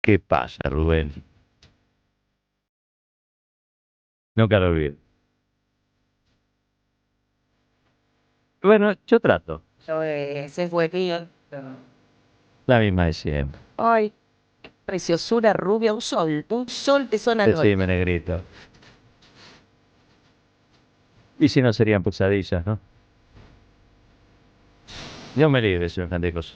¿Qué pasa, Rubén? Nunca lo olvido. Bueno, yo trato. Ese es buenillo. La misma de siempre. Ay, preciosura rubia, un sol de zona norte. Decime, negrito. Y si no serían pesadillas, ¿no? Dios me libre, semejante cosa.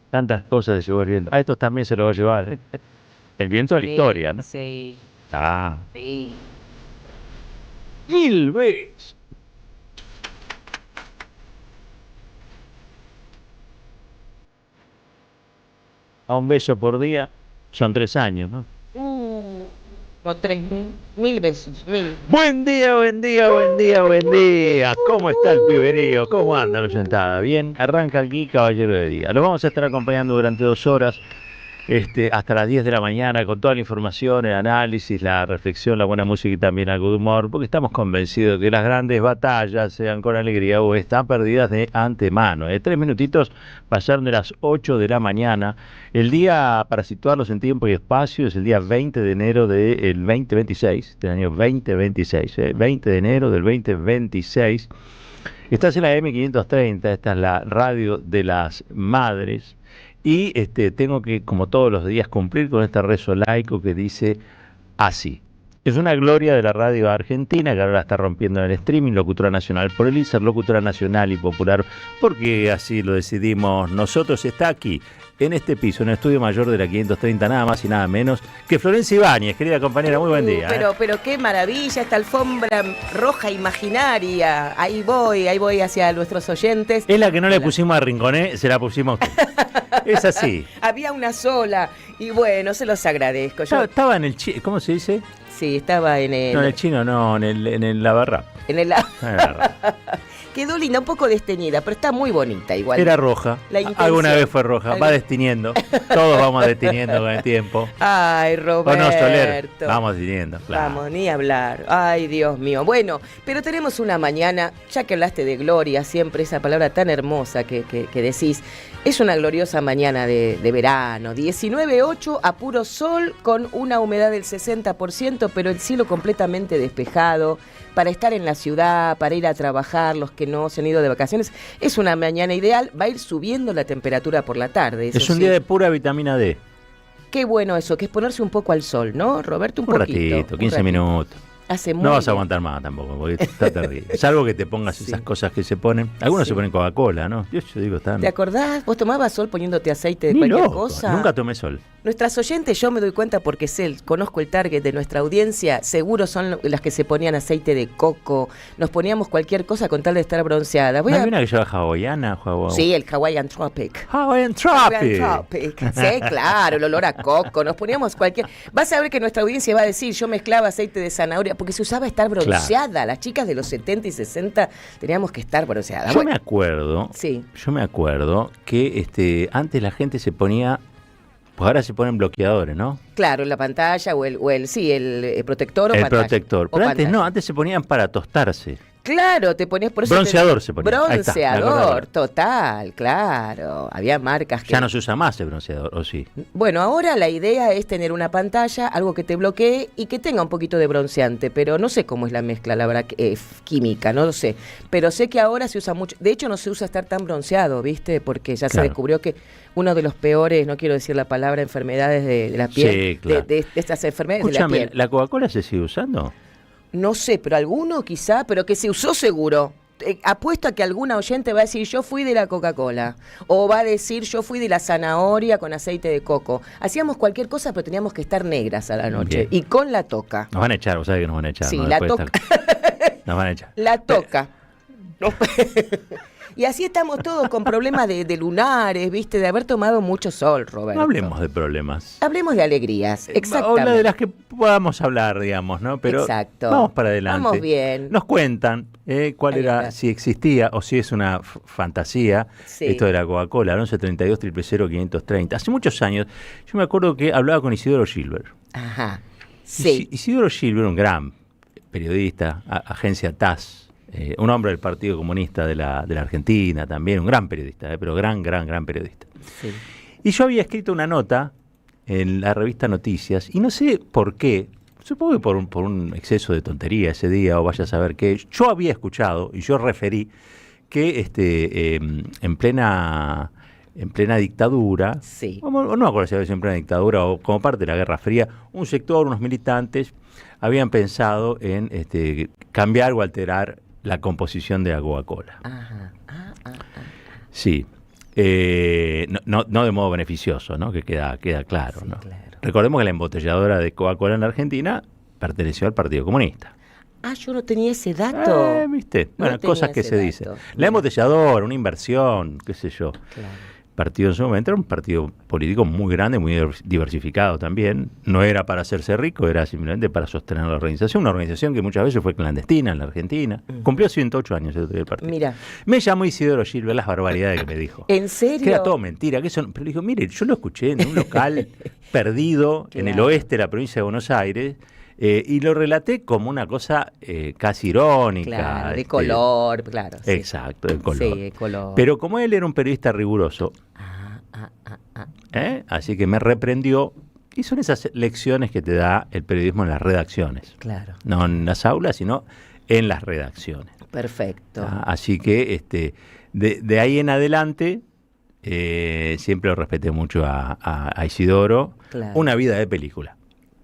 Tantas cosas se llevó el viento. A estos también se lo va a llevar, ¿eh? El viento de la historia, ¿no? Sí, Ah, sí. mil veces. A un beso por día son 3 años, ¿no? No, 3.000 veces. Mil. Buen día, buen día, buen día, buen día. ¿Cómo está el piberío? ¿Cómo anda la sentada? Bien, arranca aquí Caballero de Día. Lo vamos a estar acompañando durante 2 horas, hasta las 10 de la mañana, con toda la información, el análisis, la reflexión, la buena música y también algo de humor, porque estamos convencidos de que las grandes batallas, sean con alegría o están perdidas de antemano. 3 minutitos pasaron de las 8 de la mañana. El día, para situarlos en tiempo y espacio, es el día 20 de enero del 2026, del año 2026, 20 de enero del 2026. Estás en la M530, esta es la radio de las madres. Y tengo que, como todos los días, cumplir con este rezo laico que dice así. Es una gloria de la radio argentina, que ahora la está rompiendo en el streaming, locutora nacional por el ISER, locutora nacional y popular, porque así lo decidimos nosotros. Está aquí, en este piso, en el estudio mayor de la 530, nada más y nada menos que Florencia Ibáñez, querida compañera, muy buen día. Pero qué maravilla, esta alfombra roja imaginaria. Ahí voy hacia nuestros oyentes. Es la que no le pusimos a Rinconé, se la pusimos a usted. Es así. Había una sola y bueno, se los agradezco. Estaba en el chino, ¿cómo se dice? Sí, estaba en el... No, en el chino, no, en el Lavarrap. En el... Quedó linda, un poco desteñida, pero está muy bonita igual. Era roja. Alguna vez fue roja. Va destiniendo. Todos vamos destiniendo con el tiempo. Ay, Roberto. ¿O no, Soler? Vamos destiniendo. Claro. Vamos, ni hablar. Ay, Dios mío. Bueno, pero tenemos una mañana, ya que hablaste de gloria, siempre esa palabra tan hermosa que decís. Es una gloriosa mañana de verano. 19:08 a puro sol con una humedad del 60%, pero el cielo completamente despejado. Para estar en la ciudad, para ir a trabajar, los que no se han ido de vacaciones, es una mañana ideal. Va a ir subiendo la temperatura por la tarde. Es un día de pura vitamina D. Qué bueno eso, que es ponerse un poco al sol, ¿no, Roberto? Un ratito, 15 minutos. No vas a aguantar más tampoco, porque está terrible. Salvo que te pongas esas cosas que se ponen. Algunos se ponen Coca-Cola, ¿no? Yo digo, están... ¿Te acordás? ¿Vos tomabas sol poniéndote aceite de cualquier cosa? Nunca tomé sol. Nuestras oyentes, yo me doy cuenta porque conozco el target de nuestra audiencia, seguro son las que se ponían aceite de coco, nos poníamos cualquier cosa con tal de estar bronceada. ¿No hay una que lleva hawaiana? Sí, el Hawaiian Tropic. Hawaiian Tropic. Sí, claro, el olor a coco, nos poníamos cualquier... Vas a ver que nuestra audiencia va a decir, yo mezclaba aceite de zanahoria, porque se usaba estar bronceada. Claro. Las chicas de los 70 y 60 teníamos que estar bronceadas. Yo me acuerdo que antes la gente se ponía... Pues ahora se ponen bloqueadores, ¿no? Claro, en la pantalla o el protector o el pantalla. El protector. Pero antes no, antes se ponían para tostarse. Claro, te ponías por eso. Bronceador se ponía. Bronceador, total, claro. Había marcas que... Ya no se usa más el bronceador, ¿o sí? Bueno, ahora la idea es tener una pantalla, algo que te bloquee y que tenga un poquito de bronceante, pero no sé cómo es la mezcla, la verdad, química, no lo sé. Pero sé que ahora se usa mucho. De hecho, no se usa estar tan bronceado, ¿viste? Porque ya se descubrió que uno de los peores, no quiero decir la palabra, enfermedades de la piel, sí, claro. de estas enfermedades Escúchame, de la piel. ¿la Coca-Cola se sigue usando? No sé, pero alguno quizá, pero que se usó seguro. Apuesto a que alguna oyente va a decir yo fui de la Coca-Cola o va a decir yo fui de la zanahoria con aceite de coco. Hacíamos cualquier cosa, pero teníamos que estar negras a la noche. Bien. Y con la toca. Nos van a echar, vos sabés que nos van a echar. Sí, ¿no? la toca. Nos van a echar. La toca. Y así estamos todos con problemas de lunares, ¿viste? De haber tomado mucho sol, Roberto. No hablemos de problemas. Hablemos de alegrías, exactamente. O de las que podamos hablar, digamos, ¿no? Pero exacto. Vamos para adelante. Vamos bien. Nos cuentan cuál era, si existía o si es una fantasía, esto de la Coca-Cola, 1132 000 530. Hace muchos años, yo me acuerdo que hablaba con Isidoro Gilbert. Ajá, sí. Isidoro Gilbert, un gran periodista, agencia TAS. Un hombre del Partido Comunista de la Argentina también, un gran periodista, pero gran periodista. Sí. Y yo había escrito una nota en la revista Noticias, y no sé por qué, supongo que por un exceso de tontería ese día, o vaya a saber qué, yo había escuchado, y yo referí, que en plena dictadura, Sí. o no me acuerdo si había sido en plena dictadura o como parte de la Guerra Fría, un sector, unos militantes, habían pensado en cambiar o alterar la composición de la Coca-Cola. Ajá. Sí. No de modo beneficioso, ¿no? Que queda claro, Sí, ¿no? claro. Recordemos que la embotelladora de Coca-Cola en la Argentina perteneció al Partido Comunista. Yo no tenía ese dato. ¿Viste? Bueno, No tenía cosas que ese se dato. dicen. Mira. La embotelladora, una inversión, qué sé yo. Claro. Partido en su momento era un partido político muy grande, muy diversificado también. No era para hacerse rico, era simplemente para sostener la organización. Una organización que muchas veces fue clandestina en la Argentina. Cumplió 108 años el partido. Mira. Me llamó Isidoro Gilbert las barbaridades que me dijo. ¿En serio? Que era todo mentira. Pero le dijo, mire, yo lo escuché en un local perdido en el Claro. oeste de la provincia de Buenos Aires. Y lo relaté como una cosa casi irónica. Claro, de color, claro. Sí. Exacto, de color. Sí, de color. Pero como él era un periodista riguroso, así que me reprendió, y son esas lecciones que te da el periodismo en las redacciones. Claro. No en las aulas, sino en las redacciones. Perfecto. Así que de ahí en adelante siempre lo respeté mucho a Isidoro. Claro. Una vida de película.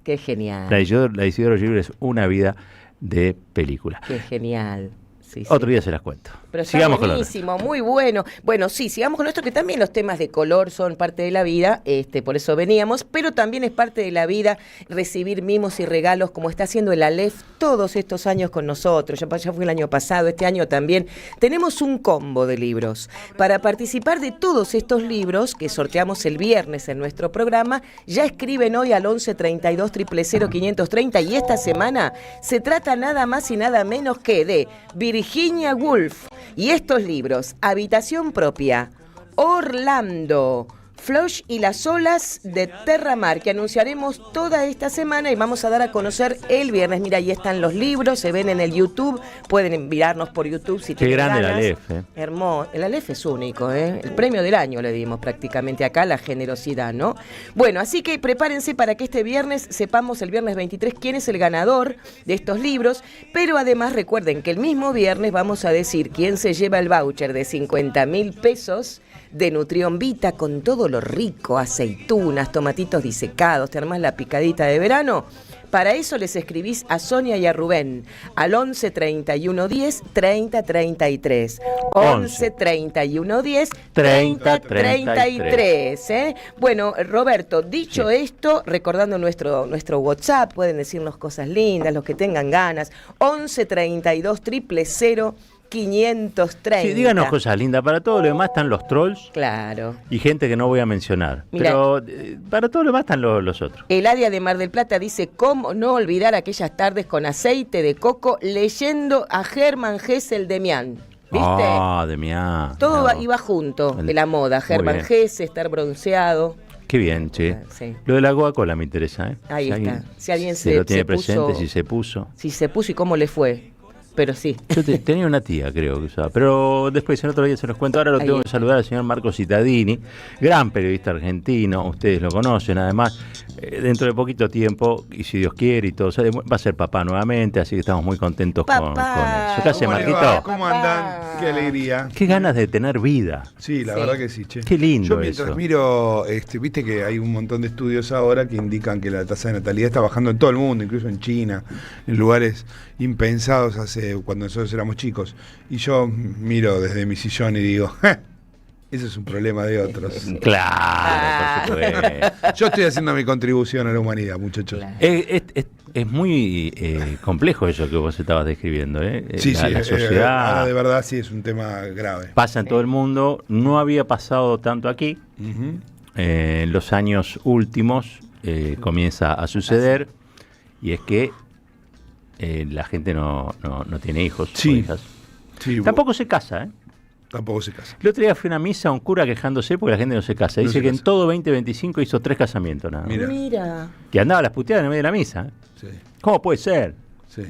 Qué genial. La de Isidoro Gilbert es una vida de película. Qué genial. Sí, Otro sí. día se las cuento. Pero está Sigamos con lo buenísimo, muy bueno. Bueno, sí, sigamos con esto, que también los temas de color son parte de la vida, por eso veníamos, pero también es parte de la vida recibir mimos y regalos, como está haciendo el Aleph todos estos años con nosotros. Ya fue el año pasado, este año también. Tenemos un combo de libros. Para participar de todos estos libros que sorteamos el viernes en nuestro programa, ya escriben hoy al 11 32 000 530, y esta semana se trata nada más y nada menos que de Virginia Woolf. Y estos libros: Habitación propia, Orlando, Flush y las olas de Terramar, que anunciaremos toda esta semana y vamos a dar a conocer el viernes. Mira, ahí están los libros, se ven en el YouTube, pueden mirarnos por YouTube si Qué tienen grande ganas. el Aleph, Hermoso, el Aleph es único, el premio del año le dimos prácticamente acá, la generosidad, ¿no? Bueno, así que prepárense para que este viernes sepamos, el viernes 23, quién es el ganador de estos libros, pero además recuerden que el mismo viernes vamos a decir quién se lleva el voucher de 50.000 pesos de Nutrión Vita, con todo lo rico, aceitunas, tomatitos disecados, te armás la picadita de verano. Para eso les escribís a Sonia y a Rubén al 11 31 10 30 33. 11 31 10 30 33. Bueno, Roberto, dicho esto, recordando nuestro WhatsApp, pueden decirnos cosas lindas, los que tengan ganas. 11 32 000 530. Sí, díganos cosas lindas. Para todo lo demás están los trolls. Claro. Y gente que no voy a mencionar. Mirá. Pero para todo lo demás están los otros. El área de Mar del Plata dice: ¿cómo no olvidar aquellas tardes con aceite de coco leyendo a Hermann Hesse Demián? ¿Viste? Demián. Todo No. iba junto de la moda. Muy Hermann bien. Hesse, estar bronceado. Qué bien, che. Sí. Lo de la Coca-Cola me interesa, ¿eh? Ahí está. Si alguien se lo tiene se presente, puso- si se puso. Si se puso y cómo le fue. Pero sí. Yo tenía una tía, creo que usaba. Pero después, en otro día se los cuento. Ahora lo Ahí tengo que está. saludar al señor Marco Cittadini, gran periodista argentino. Ustedes lo conocen, además. Dentro de poquito tiempo, y si Dios quiere y todo, va a ser papá nuevamente, así que estamos muy contentos con eso. ¿Qué hace, ¿Cómo le Marquito? va? ¿Cómo andan? Qué alegría. Qué ganas de tener vida. Sí, la Sí. verdad que sí, che. Qué lindo Yo mientras eso. miro, viste que hay un montón de estudios ahora que indican que la tasa de natalidad está bajando en todo el mundo, incluso en China, en lugares impensados cuando nosotros éramos chicos. Y yo miro desde mi sillón y digo, ese es un problema de otros. Claro, por supuesto. Yo estoy haciendo mi contribución a la humanidad, muchachos. Claro. Es muy complejo eso que vos estabas describiendo, ¿eh? Sí, sí, La sociedad ahora de verdad sí es un tema grave. pasa en todo el mundo, no había pasado tanto aquí. Ujú. En los años últimos comienza a suceder, y es que la gente no tiene hijos o Sí. hijas. Sí, Tampoco se casa, ¿eh? tampoco se casa. El otro día fui a una misa, un cura quejándose porque la gente no se casa. No Dice se que en casa. todo 2025 hizo 3 casamientos nada más. Mira. Mira. Que andaba a las puteadas en el medio de la misa. ¿eh? Sí, ¿Cómo puede ser? sí.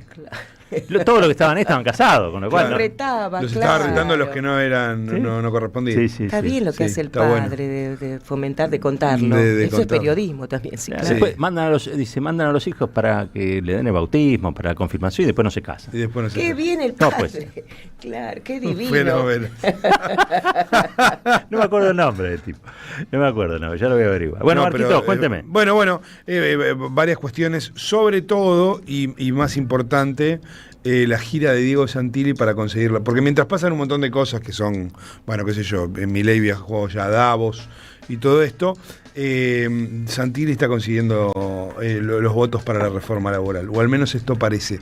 Todos los que estaban ahí estaban casados, con lo cual... Claro. Retaba, Los claro. estaba retando a los que no eran, Sí. no correspondían. Sí, sí, Está sí. bien lo que Sí, hace el está padre bueno. de fomentar, de contarlo. De Eso es contarlo. periodismo también, sí, Claro. claro. Después mandan a los hijos para que le den el bautismo, para la confirmación y después no se casan. Y después no sé. Qué bien el No, padre. pues. Claro, qué divino. Fenómeno. No me acuerdo el nombre del tipo. No me acuerdo, no, ya lo voy a averiguar. Bueno, No, Marquito, pero, cuénteme. Varias cuestiones, sobre todo, y más importante, la gira de Diego Santilli para conseguirla. Porque mientras pasan un montón de cosas que son, bueno, qué sé yo, Milei viajó ya a Davos y todo esto, Santilli está consiguiendo los votos para la reforma laboral, o al menos esto parece.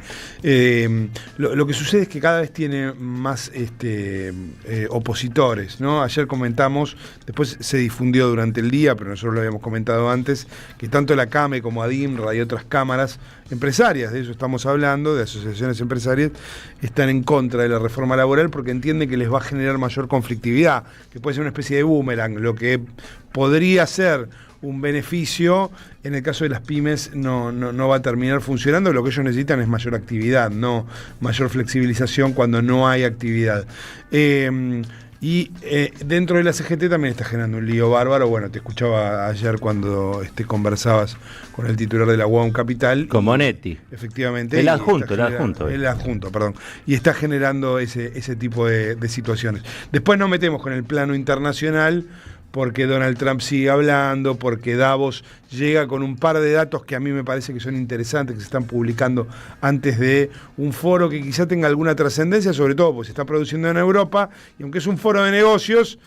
Lo que sucede es que cada vez tiene más opositores, ¿no? Ayer comentamos, después se difundió durante el día, pero nosotros lo habíamos comentado antes, que tanto la CAME como ADIMRA y otras cámaras empresarias, de eso estamos hablando, de asociaciones empresarias, están en contra de la reforma laboral porque entienden que les va a generar mayor conflictividad, que puede ser una especie de boomerang, lo que podría ser un beneficio, en el caso de las pymes no va a terminar funcionando. Lo que ellos necesitan es mayor actividad, no mayor flexibilización cuando no hay actividad. Dentro de la CGT también está generando un lío bárbaro. Bueno, te escuchaba ayer cuando conversabas con el titular de la UAM Capital. Con Bonetti. Efectivamente. El y adjunto, está el adjunto. El adjunto, perdón. Y está generando ese tipo de situaciones. Después nos metemos con el plano internacional, porque Donald Trump sigue hablando, porque Davos llega con un par de datos que a mí me parece que son interesantes, que se están publicando antes de un foro que quizá tenga alguna trascendencia, sobre todo porque se está produciendo en Europa, y aunque es un foro de negocios,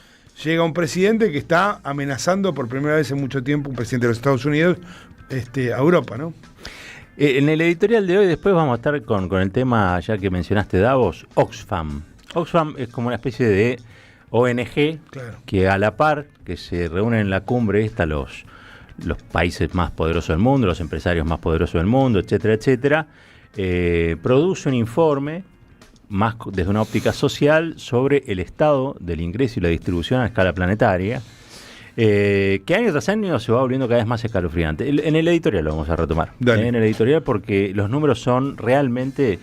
llega un presidente que está amenazando por primera vez en mucho tiempo, un presidente de los Estados Unidos, a Europa, ¿no? En el editorial de hoy después vamos a estar con el tema, ya que mencionaste Davos, Oxfam. Oxfam es como una especie de ONG, Claro. que a la par que se reúnen en la cumbre los países más poderosos del mundo, los empresarios más poderosos del mundo, etcétera, etcétera, produce un informe más desde una óptica social sobre el estado del ingreso y la distribución a escala planetaria, que año tras año se va volviendo cada vez más escalofriante. En el editorial lo vamos a retomar. Dale. En el editorial, porque los números son realmente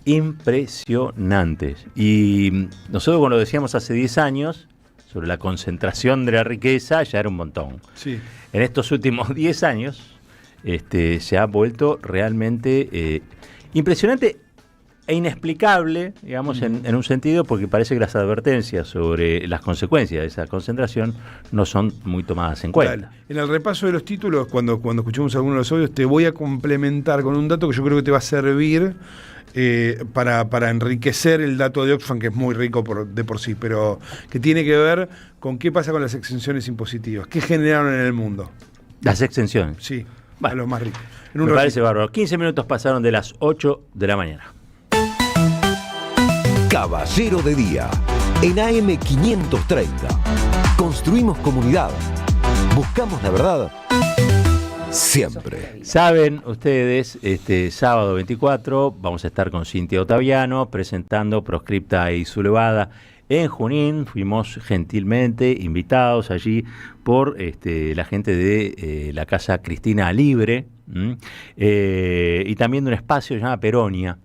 impresionantes. Y nosotros, cuando lo decíamos hace 10 años, sobre la concentración de la riqueza, ya era un montón. Sí. En estos últimos 10 años se ha vuelto realmente impresionante e inexplicable, digamos, en un sentido, porque parece que las advertencias sobre las consecuencias de esa concentración no son muy tomadas en cuenta. Dale. En el repaso de los títulos, cuando escuchemos algunos de los audios, te voy a complementar con un dato que yo creo que te va a servir para enriquecer el dato de Oxfam, que es muy rico de por sí, pero que tiene que ver con qué pasa con las exenciones impositivas, qué generaron en el mundo. Las extensiones. Sí, Bueno, a los más ricos. Me parece bárbaro. 15 minutos pasaron de las 8 de la mañana. Caballero de Día, en AM 530. Construimos comunidad. Buscamos la verdad siempre. Saben ustedes, este sábado 24 vamos a estar con Cintia Ottaviano presentando Proscripta y Sublevada en Junín. Fuimos gentilmente invitados allí por la gente de la Casa Cristina Libre, y también de un espacio llamado Peronia.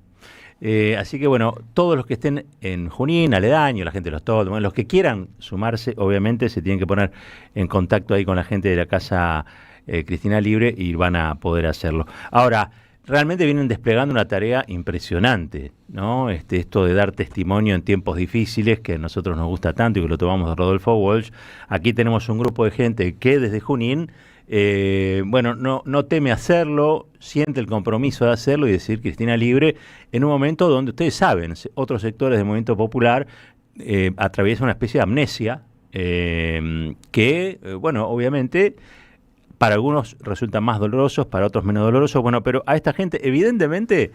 Así que bueno, todos los que estén en Junín, aledaño, la gente de los Todos, los que quieran sumarse, obviamente se tienen que poner en contacto ahí con la gente de la Casa Cristina Libre y van a poder hacerlo. Ahora, realmente vienen desplegando una tarea impresionante, ¿no? Esto de dar testimonio en tiempos difíciles, que a nosotros nos gusta tanto y que lo tomamos de Rodolfo Walsh. Aquí tenemos un grupo de gente que desde Junín, no teme hacerlo, siente el compromiso de hacerlo y decir Cristina Libre en un momento donde ustedes saben, otros sectores del movimiento popular atraviesan una especie de amnesia que, obviamente para algunos resultan más dolorosos, para otros menos dolorosos, pero a esta gente evidentemente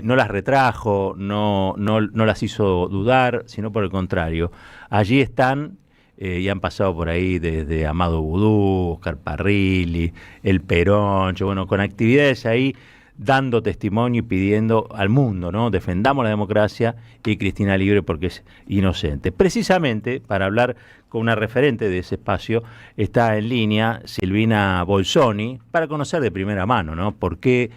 no las retrajo, no las hizo dudar, sino por el contrario, allí están. Y han pasado por ahí desde Amado Vudú, Oscar Parrilli, El Peroncho, con actividades ahí dando testimonio y pidiendo al mundo, ¿no? Defendamos la democracia y Cristina Libre porque es inocente. Precisamente para hablar con una referente de ese espacio está en línea Silvina Bolsoni para conocer de primera mano, ¿no? Por qué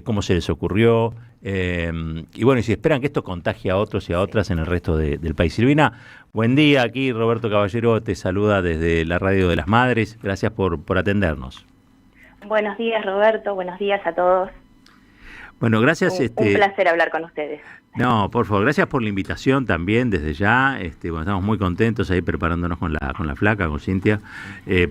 cómo se les ocurrió, y bueno, y si esperan que esto contagie a otros y a otras en el resto del país. Silvina, buen día, aquí Roberto Caballero te saluda desde la Radio de las Madres, gracias por atendernos. Buenos días, Roberto, buenos días a todos. Bueno, gracias. Un placer hablar con ustedes. No, por favor, gracias por la invitación también desde ya. Bueno, estamos muy contentos ahí preparándonos con la flaca, con Cintia,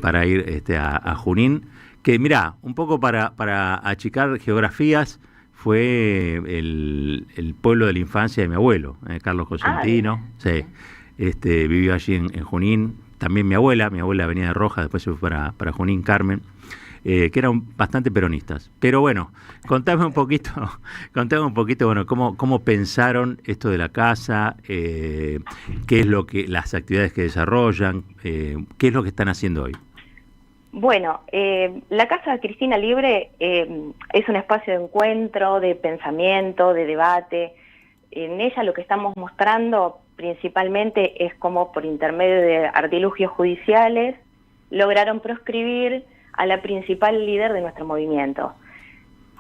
para ir a Junín. Que mirá, un poco para achicar geografías, fue el pueblo de la infancia de mi abuelo, Carlos Cosentino. Sí, vivió allí en Junín. También mi abuela venía de Roja, después se fue para Junín, Carmen. Que eran bastante peronistas. Pero bueno, contame un poquito, bueno, cómo pensaron esto de la casa, qué es las actividades que desarrollan, qué es lo que están haciendo hoy. Bueno, la Casa Cristina Libre es un espacio de encuentro, de pensamiento, de debate. En ella lo que estamos mostrando principalmente es cómo por intermedio de artilugios judiciales lograron proscribir a la principal líder de nuestro movimiento,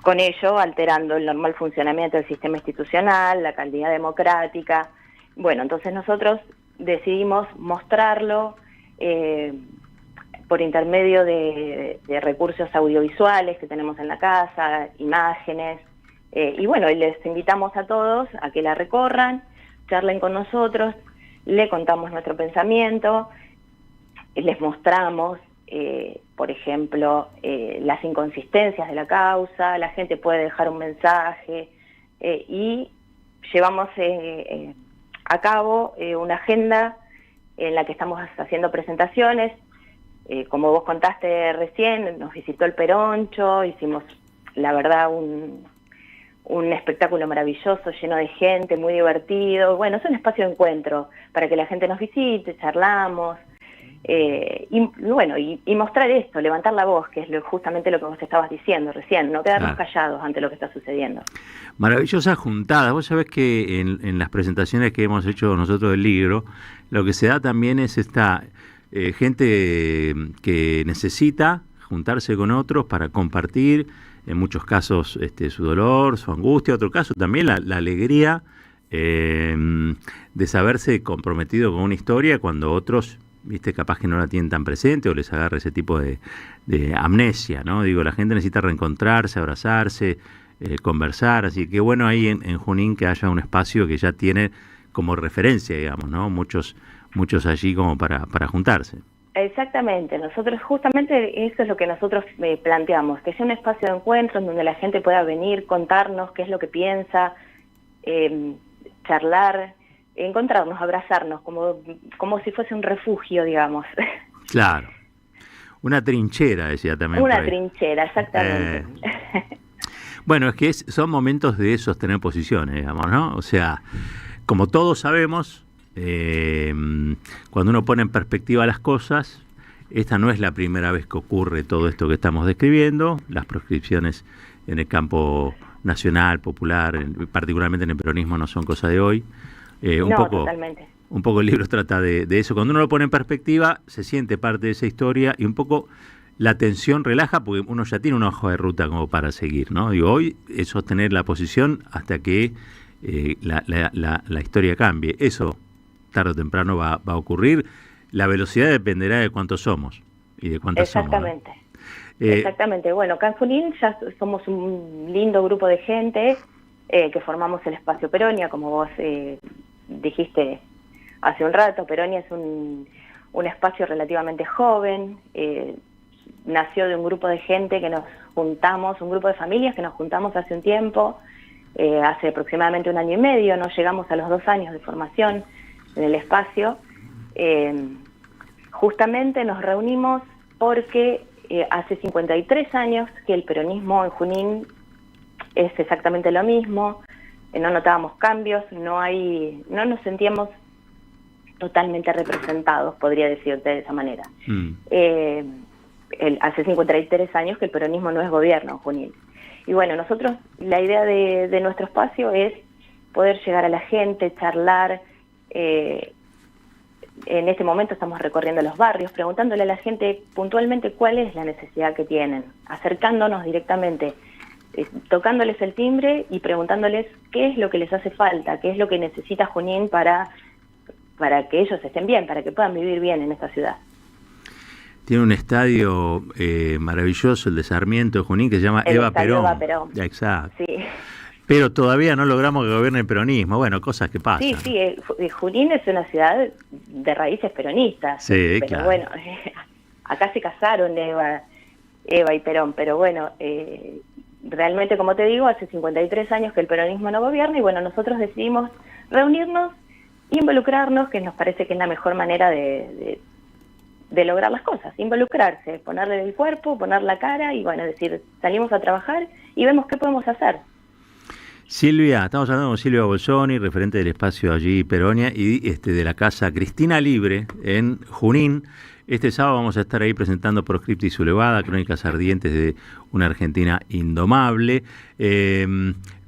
con ello alterando el normal funcionamiento del sistema institucional, la calidad democrática. Bueno, entonces nosotros decidimos mostrarlo por intermedio de recursos audiovisuales que tenemos en la casa, imágenes, y bueno, les invitamos a todos a que la recorran, charlen con nosotros, le contamos nuestro pensamiento, les mostramos por ejemplo, las inconsistencias de la causa, la gente puede dejar un mensaje y llevamos a cabo una agenda en la que estamos haciendo presentaciones. Como vos contaste recién, nos visitó el Peroncho, hicimos, la verdad, un espectáculo maravilloso, lleno de gente, muy divertido. Bueno, es un espacio de encuentro para que la gente nos visite, charlamos. Y mostrar esto, levantar la voz, que es justamente lo que vos estabas diciendo recién, no quedarnos callados ante lo que está sucediendo. Maravillosa juntada. Vos sabés que en las presentaciones que hemos hecho nosotros del libro, lo que se da también es esta gente que necesita juntarse con otros para compartir, en muchos casos su dolor, su angustia, en otro caso también la alegría de saberse comprometido con una historia cuando otros capaz que no la tienen tan presente o les agarra ese tipo de amnesia, ¿no? Digo, la gente necesita reencontrarse, abrazarse, conversar, así que bueno ahí en Junín que haya un espacio que ya tiene como referencia, digamos, ¿no? Muchos allí como para juntarse. Exactamente, nosotros justamente eso es lo que nosotros planteamos, que sea un espacio de encuentro en donde la gente pueda venir, contarnos qué es lo que piensa, charlar, encontrarnos, abrazarnos, como si fuese un refugio, digamos. Claro. Una trinchera, decía también. Una trinchera, exactamente. Bueno, es que son momentos de sostener posiciones, digamos, ¿no? O sea, como todos sabemos, cuando uno pone en perspectiva las cosas, esta no es la primera vez que ocurre todo esto que estamos describiendo, las proscripciones en el campo nacional, popular, particularmente en el peronismo, no son cosa de hoy. Totalmente. Un poco el libro trata de eso. Cuando uno lo pone en perspectiva, se siente parte de esa historia y un poco la tensión relaja porque uno ya tiene una hoja de ruta como para seguir, ¿no? Digo, hoy es sostener la posición hasta que la historia cambie. Eso, tarde o temprano, va a ocurrir. La velocidad dependerá de cuántos somos y de cuántos Exactamente. somos, ¿no? Exactamente. Bueno, acá en Junín ya somos un lindo grupo de gente que formamos el Espacio Peronia, como vos dijiste hace un rato. Peronia es un espacio relativamente joven, nació de un grupo de gente que nos juntamos, un grupo de familias que nos juntamos hace un tiempo, hace aproximadamente 1 año y medio, no llegamos a los 2 años de formación en el espacio. Justamente nos reunimos porque hace 53 años que el peronismo en Junín es exactamente lo mismo, no notábamos cambios, no nos sentíamos totalmente representados, podría decirte de esa manera. Hace 53 años que el peronismo no es gobierno en Junín. Y bueno, nosotros, la idea de nuestro espacio es poder llegar a la gente, charlar. En este momento estamos recorriendo los barrios, preguntándole a la gente puntualmente cuál es la necesidad que tienen, acercándonos directamente tocándoles el timbre y preguntándoles qué es lo que les hace falta, qué es lo que necesita Junín para que ellos estén bien, para que puedan vivir bien en esta ciudad. Tiene un estadio maravilloso, el de Sarmiento de Junín, que se llama Eva Perón. Eva Perón. Exacto. Sí. Pero todavía no logramos que gobierne el peronismo. Bueno, cosas que pasan. Sí, sí, Junín es una ciudad de raíces peronistas. Sí, pero claro. bueno, acá se casaron Eva y Perón, pero bueno, realmente, como te digo, hace 53 años que el peronismo no gobierna y bueno, nosotros decidimos reunirnos, involucrarnos, que nos parece que es la mejor manera de lograr las cosas, involucrarse, ponerle el cuerpo, poner la cara y bueno, decir, salimos a trabajar y vemos qué podemos hacer. Silvia, estamos hablando con Silvia Bolsoni, referente del espacio allí Peronia y de la casa Cristina Libre en Junín. Este sábado vamos a estar ahí presentando Proscripta y Sublevada, Crónicas Ardientes de una Argentina Indomable.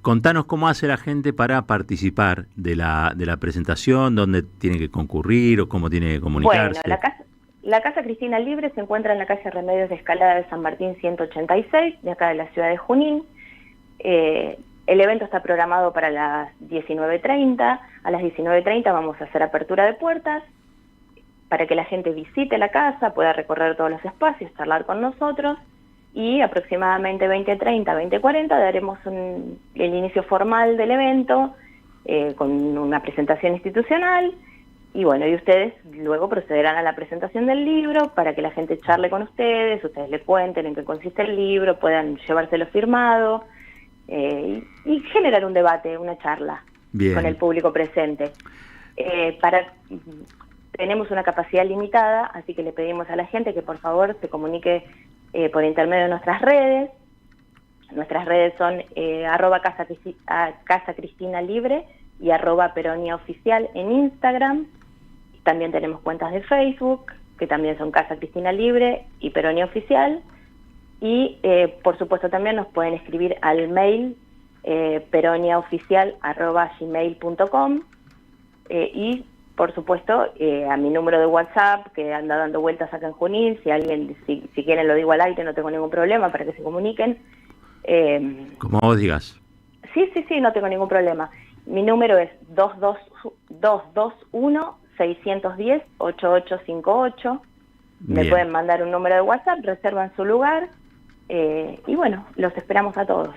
Contanos cómo hace la gente para participar de la presentación, dónde tiene que concurrir o cómo tiene que comunicarse. Bueno, la casa Cristina Libre se encuentra en la calle Remedios de Escalada de San Martín 186, de acá de la ciudad de Junín. El evento está programado para las 19:30. A las 19:30 vamos a hacer apertura de puertas para que la gente visite la casa, pueda recorrer todos los espacios, charlar con nosotros y aproximadamente 20:30, 20:40 daremos el inicio formal del evento con una presentación institucional y bueno, y ustedes luego procederán a la presentación del libro para que la gente charle con ustedes le cuenten en qué consiste el libro, puedan llevárselo firmado. Y generar un debate, una charla Bien. con el público presente. Tenemos una capacidad limitada, así que le pedimos a la gente que por favor se comunique por intermedio de nuestras redes. Nuestras redes son Casa Cristina Libre y @Peronia Oficial en Instagram. También tenemos cuentas de Facebook, que también son Casa Cristina Libre y Peronia Oficial. Y por supuesto también nos pueden escribir al mail peroniaoficial@gmail.com y por supuesto a mi número de WhatsApp que anda dando vueltas acá en Junín, si quieren lo digo al aire, no tengo ningún problema para que se comuniquen. Como vos digas. Sí, no tengo ningún problema. Mi número es 221-610-8858. Me pueden mandar un número de WhatsApp, reservan su lugar. Y bueno, los esperamos a todos.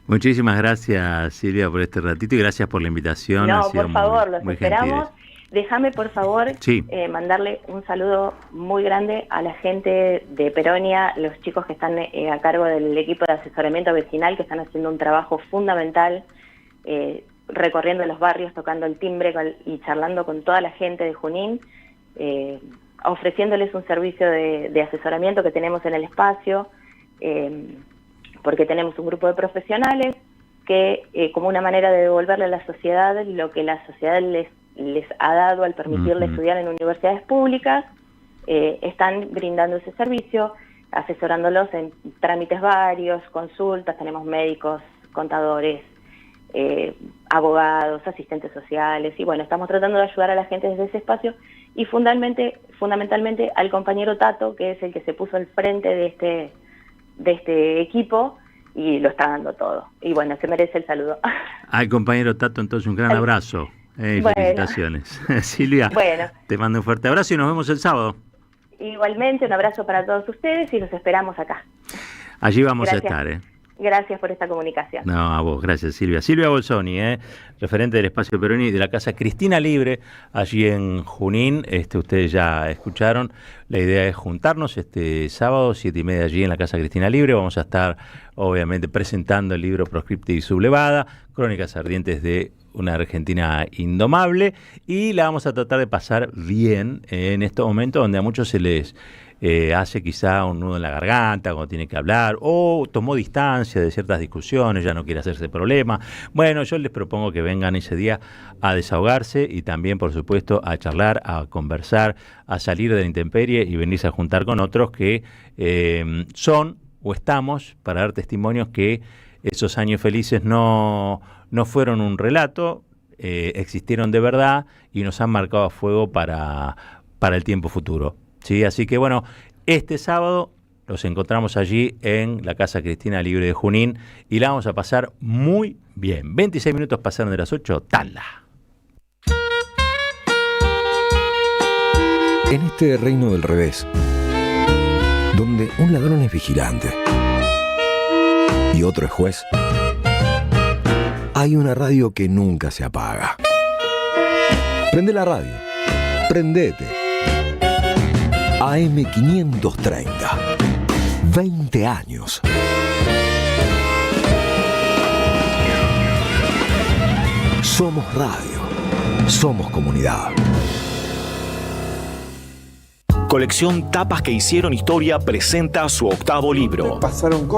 Muchísimas gracias, Silvia, por este ratito y gracias por la invitación. No, por favor, los muy esperamos. Déjame, por favor, sí. Mandarle un saludo muy grande a la gente de Peronia, los chicos que están a cargo del equipo de asesoramiento vecinal, que están haciendo un trabajo fundamental, recorriendo los barrios, tocando el timbre y charlando con toda la gente de Junín, ofreciéndoles un servicio de asesoramiento que tenemos en el espacio, porque tenemos un grupo de profesionales que como una manera de devolverle a la sociedad lo que la sociedad les ha dado al permitirle estudiar en universidades públicas, están brindando ese servicio, asesorándolos en trámites varios, consultas, tenemos médicos, contadores, abogados, asistentes sociales, y bueno, estamos tratando de ayudar a la gente desde ese espacio y fundamentalmente al compañero Tato, que es el que se puso al frente de este equipo y lo está dando todo. Y bueno, se merece el saludo. Al compañero Tato, entonces un gran abrazo. Bueno. Felicitaciones. Silvia, bueno, te mando un fuerte abrazo y nos vemos el sábado. Igualmente, un abrazo para todos ustedes y los esperamos acá. Allí vamos Gracias. a estar. Gracias por esta comunicación. No, a vos, gracias Silvia. Silvia Bolsoni, referente del espacio Peroni de la casa Cristina Libre, allí en Junín. Ustedes ya escucharon, la idea es juntarnos este sábado, 7:30 allí en la casa Cristina Libre. Vamos a estar, obviamente, presentando el libro Proscripta y Sublevada, Crónicas Ardientes de una Argentina Indomable, y la vamos a tratar de pasar bien en estos momentos donde a muchos se les hace quizá un nudo en la garganta cuando tiene que hablar, o tomó distancia de ciertas discusiones, ya no quiere hacerse problema. Bueno, yo les propongo que vengan ese día a desahogarse y también, por supuesto, a charlar, a conversar, a salir de la intemperie y venirse a juntar con otros que son o estamos para dar testimonios que esos años felices no fueron un relato, existieron de verdad y nos han marcado a fuego para el tiempo futuro. ¿Sí? Así que bueno, este sábado los encontramos allí en la Casa Cristina Libre de Junín y la vamos a pasar muy bien. 26 minutos pasaron de las 8, tanda. En este reino del revés, donde un ladrón es vigilante y otro es juez, hay una radio que nunca se apaga. Prende la radio, prendete. AM530, 20 años. Somos radio, somos comunidad. Colección Tapas que hicieron historia presenta su 8º libro.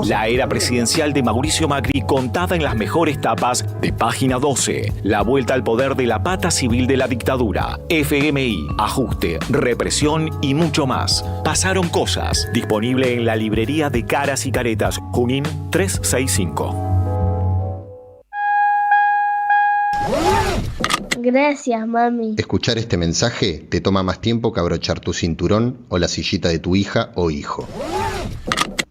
La era presidencial de Mauricio Macri contada en las mejores tapas de Página 12. La vuelta al poder de la pata civil de la dictadura. FMI, ajuste, represión y mucho más. Pasaron cosas. Disponible en la librería de Caras y Caretas, Junín 365. Gracias, mami. Escuchar este mensaje te toma más tiempo que abrochar tu cinturón o la sillita de tu hija o hijo.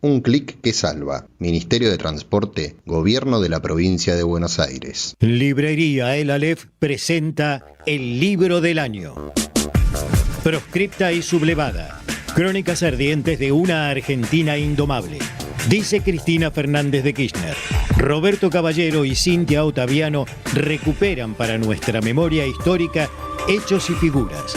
Un clic que salva. Ministerio de Transporte, Gobierno de la Provincia de Buenos Aires. Librería El Aleph presenta el libro del año. Proscripta y sublevada. Crónicas ardientes de una Argentina indomable. Dice Cristina Fernández de Kirchner. Roberto Caballero y Cintia Ottaviano recuperan para nuestra memoria histórica hechos y figuras.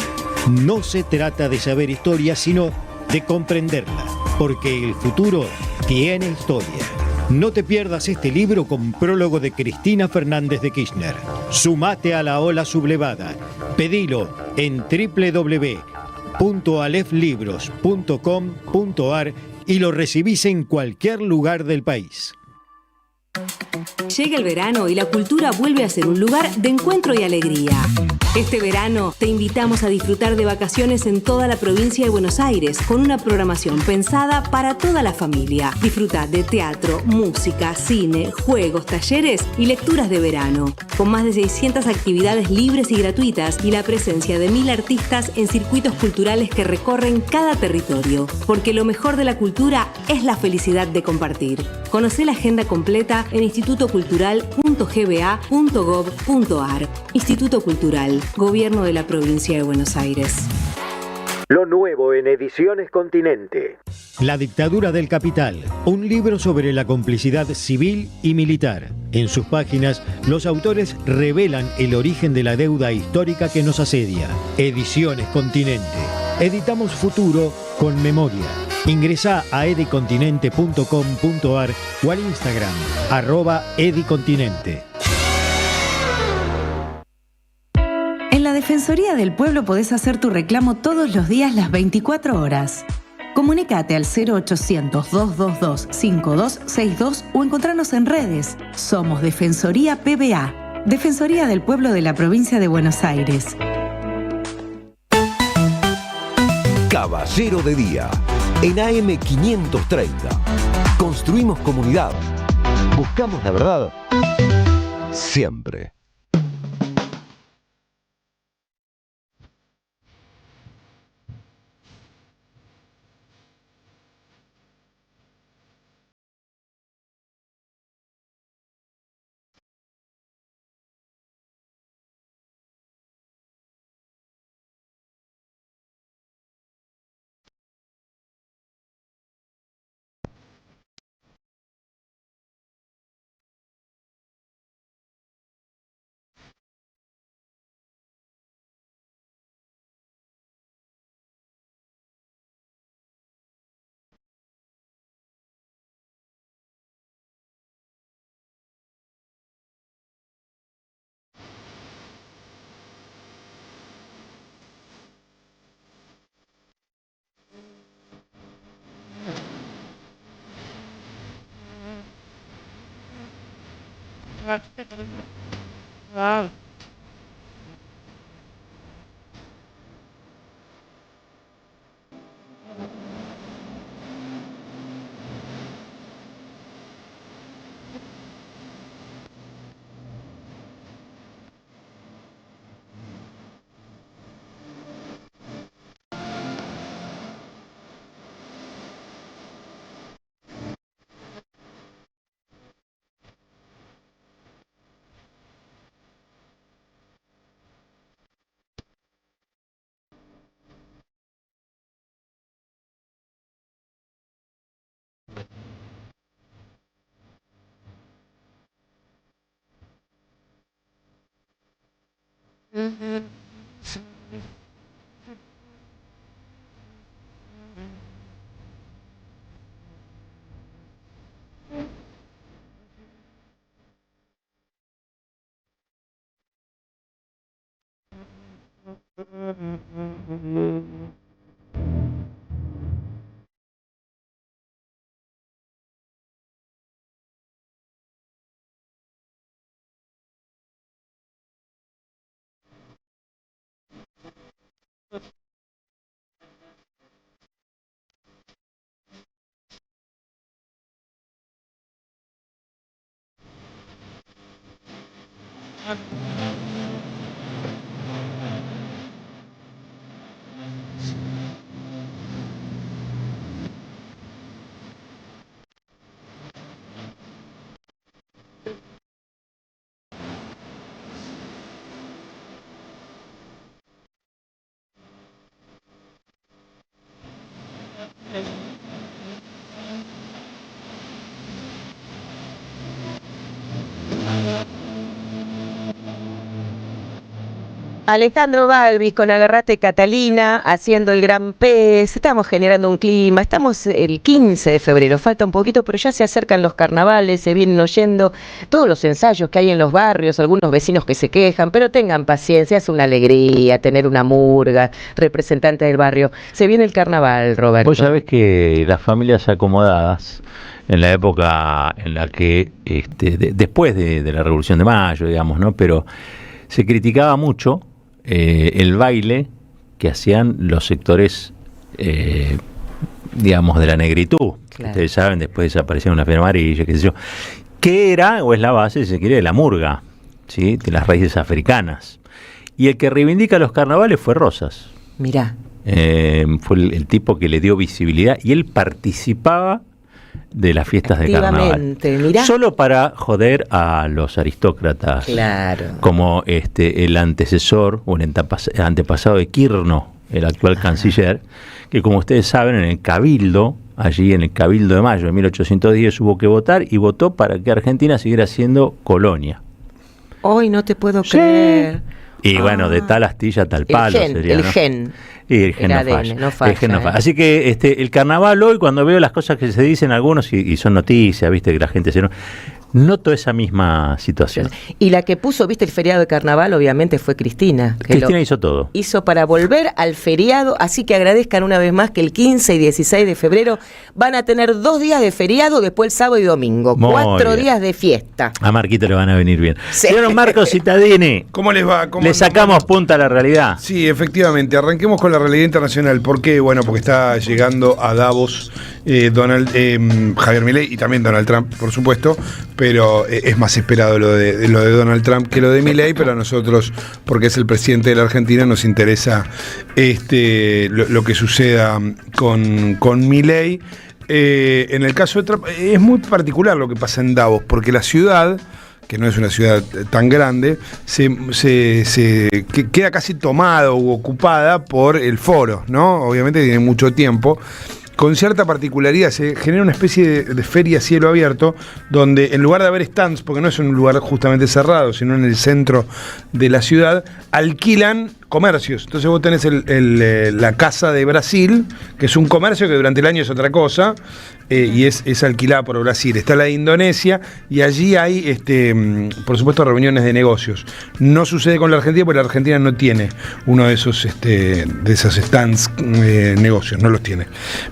No se trata de saber historia, sino de comprenderla, porque el futuro tiene historia. No te pierdas este libro con prólogo de Cristina Fernández de Kirchner. Sumate a la ola sublevada. Pedilo en www.aleflibros.com.ar y lo recibís en cualquier lugar del país. Llega el verano y la cultura vuelve a ser un lugar de encuentro y alegría. Este verano te invitamos a disfrutar de vacaciones en toda la provincia de Buenos Aires con una programación pensada para toda la familia. Disfruta de teatro, música, cine, juegos, talleres y lecturas de verano. Con más de 600 actividades libres y gratuitas y la presencia de 1000 artistas en circuitos culturales que recorren cada territorio. Porque lo mejor de la cultura es la felicidad de compartir. Conocé la agenda completa en institutocultural.gba.gov.ar. Instituto Cultural, Gobierno de la Provincia de Buenos Aires. Lo nuevo en Ediciones Continente. La dictadura del capital, un libro sobre la complicidad civil y militar. En sus páginas, los autores revelan el origen de la deuda histórica que nos asedia. Ediciones Continente. Editamos futuro con memoria. Ingresá a edicontinente.com.ar o al Instagram, @edicontinente. En la Defensoría del Pueblo podés hacer tu reclamo todos los días las 24 horas. Comunicate al 0800-222-5262 o encontranos en redes. Somos Defensoría PBA, Defensoría del Pueblo de la Provincia de Buenos Aires. Caballero de Día, en AM530. Construimos comunidad. Buscamos la verdad siempre. Wow. Alejandro Balvis con Agarrate Catalina, haciendo el Gran Pez, estamos generando un clima, estamos el 15 de febrero, falta un poquito, pero ya se acercan los carnavales, se vienen oyendo todos los ensayos que hay en los barrios, algunos vecinos que se quejan, pero tengan paciencia, es una alegría tener una murga, representante del barrio. Se viene el carnaval, Roberto. Vos sabés que las familias acomodadas, en la época en la que, después de la Revolución de Mayo, digamos, ¿no? Pero se criticaba mucho el baile que hacían los sectores, digamos, de la negritud. Claro. Ustedes saben, después desaparecieron una Feria Amarilla, qué sé yo. Que era, o es la base, si se quiere, de la murga, ¿sí? De las raíces africanas. Y el que reivindica los carnavales fue Rosas. Mirá. Fue el tipo que le dio visibilidad y él participaba de las fiestas de carnaval. Mirá. Solo para joder a los aristócratas. Claro. Como el antecesor o el antepasado de Quirno, el actual canciller, que como ustedes saben, en el Cabildo, allí en el Cabildo de Mayo de 1810 hubo que votar y votó para que Argentina siguiera siendo colonia. Hoy no te puedo creer. Y bueno, de tal astilla tal palo sería, el ¿no? gen. Y el gen no falla. El gen no falla. Así que el carnaval hoy, cuando veo las cosas que se dicen algunos y son noticias, viste que la gente se... Noto esa misma situación. Y la que puso, viste, el feriado de carnaval, obviamente fue Cristina. Cristina hizo todo. Hizo para volver al feriado, así que agradezcan una vez más que el 15 y 16 de febrero van a tener 2 días de feriado, después el sábado y domingo. Muy 4 bien. días de fiesta. A Marquito le van a venir bien. Sí. Señor Marcos Cittadini, ¿cómo les va? ¿Le sacamos punta a la realidad? Sí, efectivamente. Arranquemos con la realidad internacional. ¿Por qué? Bueno, porque está llegando a Davos Javier Milei y también Donald Trump, por supuesto, pero es más esperado lo de Donald Trump que lo de Milei, pero a nosotros, porque es el presidente de la Argentina, nos interesa lo que suceda con Milei. En el caso de Trump, es muy particular lo que pasa en Davos, porque la ciudad, que no es una ciudad tan grande, queda casi tomada u ocupada por el foro, ¿no? Obviamente tiene mucho tiempo. Con cierta particularidad se genera una especie de feria a cielo abierto, donde en lugar de haber stands, porque no es un lugar justamente cerrado, sino en el centro de la ciudad, alquilan comercios. Entonces vos tenés la Casa de Brasil, que es un comercio que durante el año es otra cosa, y es alquilada por Brasil. Está la de Indonesia, y allí hay, por supuesto, reuniones de negocios. No sucede con la Argentina, porque la Argentina no tiene uno de esos stands negocios, no los tiene.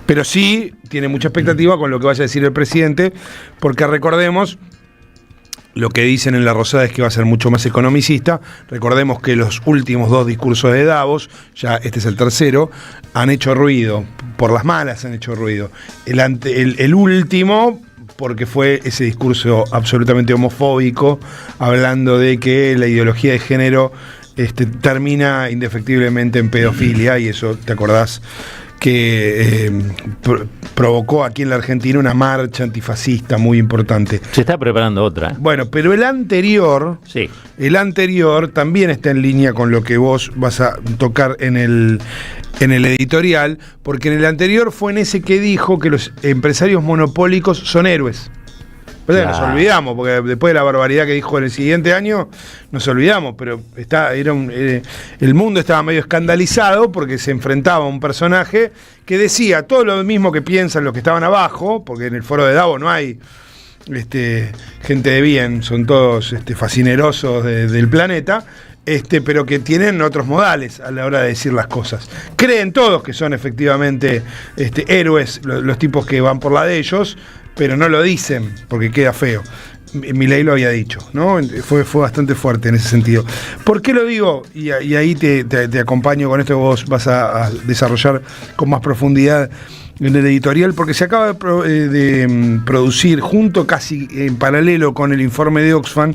Pero sí tiene mucha expectativa con lo que vaya a decir el presidente, porque recordemos, lo que dicen en La Rosada es que va a ser mucho más economicista. Recordemos que los últimos 2 discursos de Davos, ya este es el tercero, han hecho ruido, por las malas han hecho ruido. El último, porque fue ese discurso absolutamente homofóbico, hablando de que la ideología de género termina indefectiblemente en pedofilia, y eso, ¿te acordás? Que provocó aquí en la Argentina una marcha antifascista muy importante. Se está preparando otra. Bueno, pero el anterior también está en línea con lo que vos vas a tocar en el editorial, porque en el anterior fue en ese que dijo que los empresarios monopólicos son héroes. Claro. Nos olvidamos, porque después de la barbaridad que dijo en el siguiente año, nos olvidamos, pero el mundo estaba medio escandalizado porque se enfrentaba a un personaje que decía todo lo mismo que piensan los que estaban abajo, porque en el foro de Davos no hay gente de bien, son todos fascinerosos del planeta, pero que tienen otros modales a la hora de decir las cosas. Creen todos que son efectivamente héroes, los tipos que van por la de ellos, pero no lo dicen porque queda feo. Milei lo había dicho, ¿no? Fue bastante fuerte en ese sentido. ¿Por qué lo digo? Y ahí te acompaño con esto que vos vas a desarrollar con más profundidad en el editorial, porque se acaba de producir, junto casi en paralelo con el informe de Oxfam,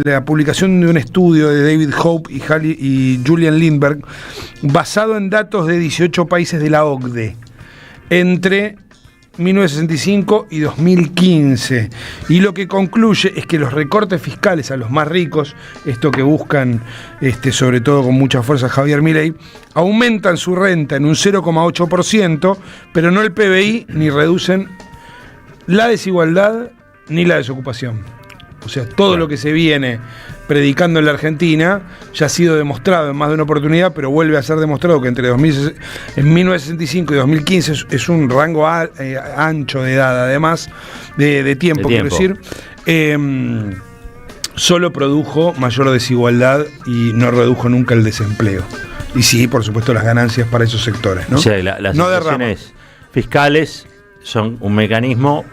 la publicación de un estudio de David Hope y Julian Lindberg, basado en datos de 18 países de la OCDE, entre 1965 y 2015, y lo que concluye es que los recortes fiscales a los más ricos, esto que buscan sobre todo con mucha fuerza Javier Milei, aumentan su renta en un 0,8%, pero no el PBI, ni reducen la desigualdad ni la desocupación. O sea, todo lo que se viene predicando en la Argentina ya ha sido demostrado en más de una oportunidad, pero vuelve a ser demostrado que entre 1965 y 2015 es un rango ancho de edad, además de tiempo, quiero decir, solo produjo mayor desigualdad y no redujo nunca el desempleo. Y sí, por supuesto, las ganancias para esos sectores, ¿no? O sea, las situaciones fiscales son un mecanismo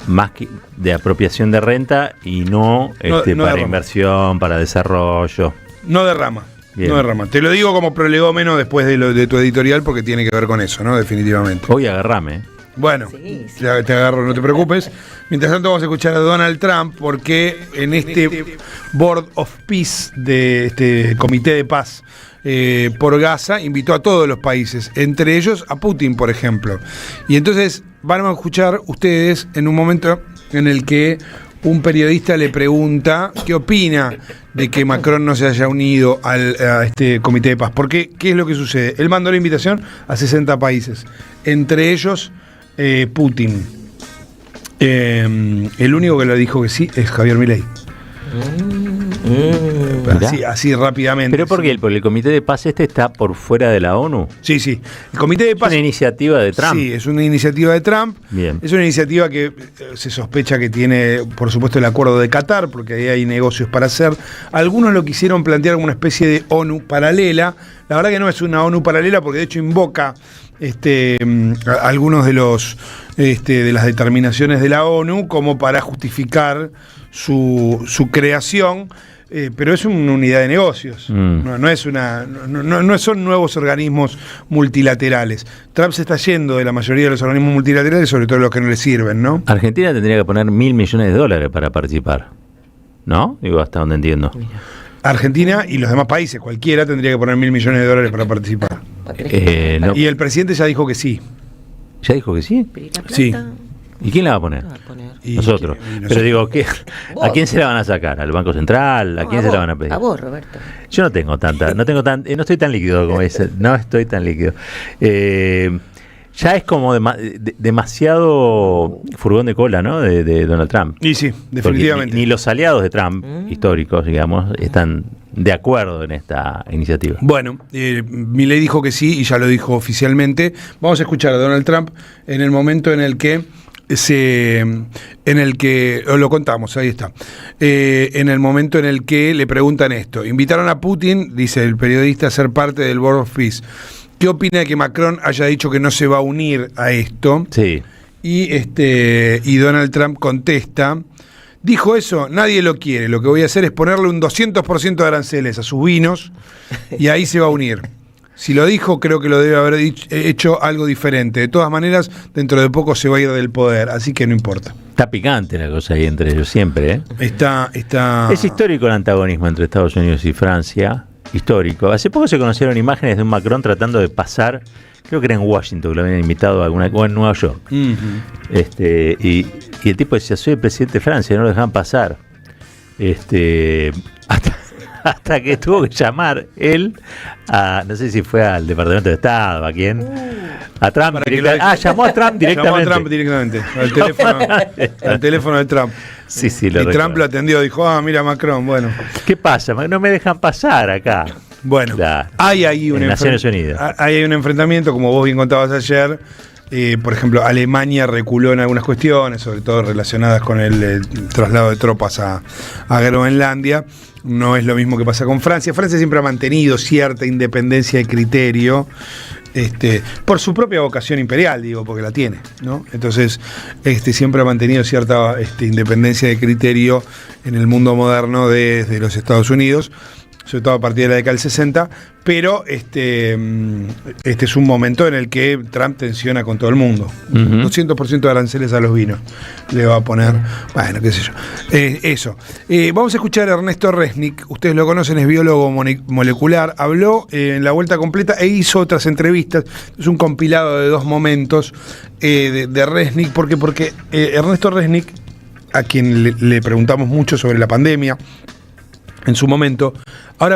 más que de apropiación de renta y no para inversión, para desarrollo. No derrama. Bien. No derrama. Te lo digo como prolegómeno después de tu editorial, porque tiene que ver con eso, ¿no? Definitivamente. Hoy agarrame. Bueno, sí. Te agarro, no te preocupes. Mientras tanto vamos a escuchar a Donald Trump, porque en este Board of Peace, de este Comité de Paz por Gaza, invitó a todos los países, entre ellos a Putin, por ejemplo. Y entonces van a escuchar ustedes en un momento en el que un periodista le pregunta qué opina de que Macron no se haya unido a este Comité de Paz. Porque, ¿qué es lo que sucede? Él mandó la invitación a 60 países, entre ellos Putin. El único que le dijo que sí es Javier Milei. Así rápidamente. ¿Pero por qué? ¿Porque el Comité de Paz está por fuera de la ONU? Sí. El Comité de Paz es una iniciativa de Trump. Sí, es una iniciativa de Trump. Bien. Es una iniciativa que se sospecha que tiene, por supuesto, el acuerdo de Qatar, porque ahí hay negocios para hacer. Algunos lo quisieron plantear como una especie de ONU paralela. La verdad que no es una ONU paralela, porque de hecho invoca algunos de los de las determinaciones de la ONU como para justificar su creación, pero es una unidad de negocios. No son nuevos organismos multilaterales. Trump se está yendo de la mayoría de los organismos multilaterales, sobre todo los que no le sirven, ¿no? Argentina tendría que poner $1.000 millones para participar, ¿no? Digo, hasta donde entiendo. Argentina y los demás países, cualquiera tendría que poner $1.000 millones para participar. No. Y el presidente ya dijo que sí. ¿Ya dijo que sí? Sí. ¿Y quién la va a poner? Nosotros. Pero digo, ¿a quién se la van a sacar? ¿Al Banco Central? ¿A quién se la van a pedir? A vos, Roberto. Yo no estoy tan líquido como ese. No estoy tan líquido. Ya es como demasiado furgón de cola, ¿no? De Donald Trump. Y sí, definitivamente. Ni los aliados de Trump, históricos, digamos, están de acuerdo en esta iniciativa. Bueno, Milei dijo que sí y ya lo dijo oficialmente. Vamos a escuchar a Donald Trump en el momento en el que lo contamos, ahí está. En el momento en el que le preguntan esto. Invitaron a Putin, dice el periodista, a ser parte del Board of Peace. ¿Qué opina de que Macron haya dicho que no se va a unir a esto? Sí. Y Donald Trump contesta: dijo eso, nadie lo quiere. Lo que voy a hacer es ponerle un 200% de aranceles a sus vinos y ahí se va a unir. Si lo dijo, creo que lo debe haber hecho algo diferente. De todas maneras, dentro de poco se va a ir del poder, así que no importa. Está picante la cosa ahí entre ellos siempre, ¿eh? Está... Es histórico el antagonismo entre Estados Unidos y Francia. Histórico. Hace poco se conocieron imágenes de un Macron tratando de pasar, creo que era en Washington, que lo habían invitado o en Nueva York. Y el tipo decía: soy el presidente de Francia, no lo dejan pasar. Hasta que tuvo que llamar él a, no sé si fue al Departamento de Estado, ¿a quién? A Trump. Llamó a Trump directamente. Llamó a Trump directamente, al teléfono de Trump. Sí, y Trump lo atendió, dijo: mira Macron, bueno. ¿Qué pasa? No me dejan pasar acá. Bueno, hay ahí un Naciones Unidas. Hay un enfrentamiento, como vos bien contabas ayer, Por ejemplo, Alemania reculó en algunas cuestiones, sobre todo relacionadas con el traslado de tropas a Groenlandia. No es lo mismo que pasa con Francia. Francia siempre ha mantenido cierta independencia de criterio, por su propia vocación imperial, digo, porque la tiene, ¿no? Entonces, siempre ha mantenido cierta independencia de criterio en el mundo moderno desde los Estados Unidos, sobre todo a partir de la década del 60, pero este es un momento en el que Trump tensiona con todo el mundo. 200% de aranceles a los vinos le va a poner, bueno, qué sé yo. Eso. Vamos a escuchar a Ernesto Resnick, ustedes lo conocen, es biólogo molecular, habló en La Vuelta Completa e hizo otras entrevistas. Es un compilado de 2 momentos de Resnick, porque Ernesto Resnick, a quien le preguntamos mucho sobre la pandemia en su momento,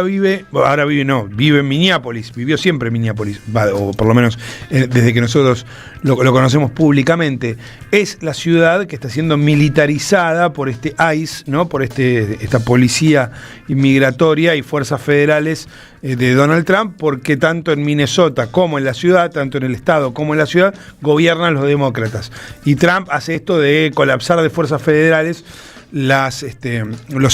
vive en Minneapolis, vivió siempre en Minneapolis, o por lo menos desde que nosotros lo conocemos públicamente. Es la ciudad que está siendo militarizada por ICE, ¿no? Por esta policía inmigratoria y fuerzas federales de Donald Trump, porque tanto en Minnesota como en la ciudad, tanto en el estado como en la ciudad, gobiernan los demócratas. Y Trump hace esto de colapsar de fuerzas federales los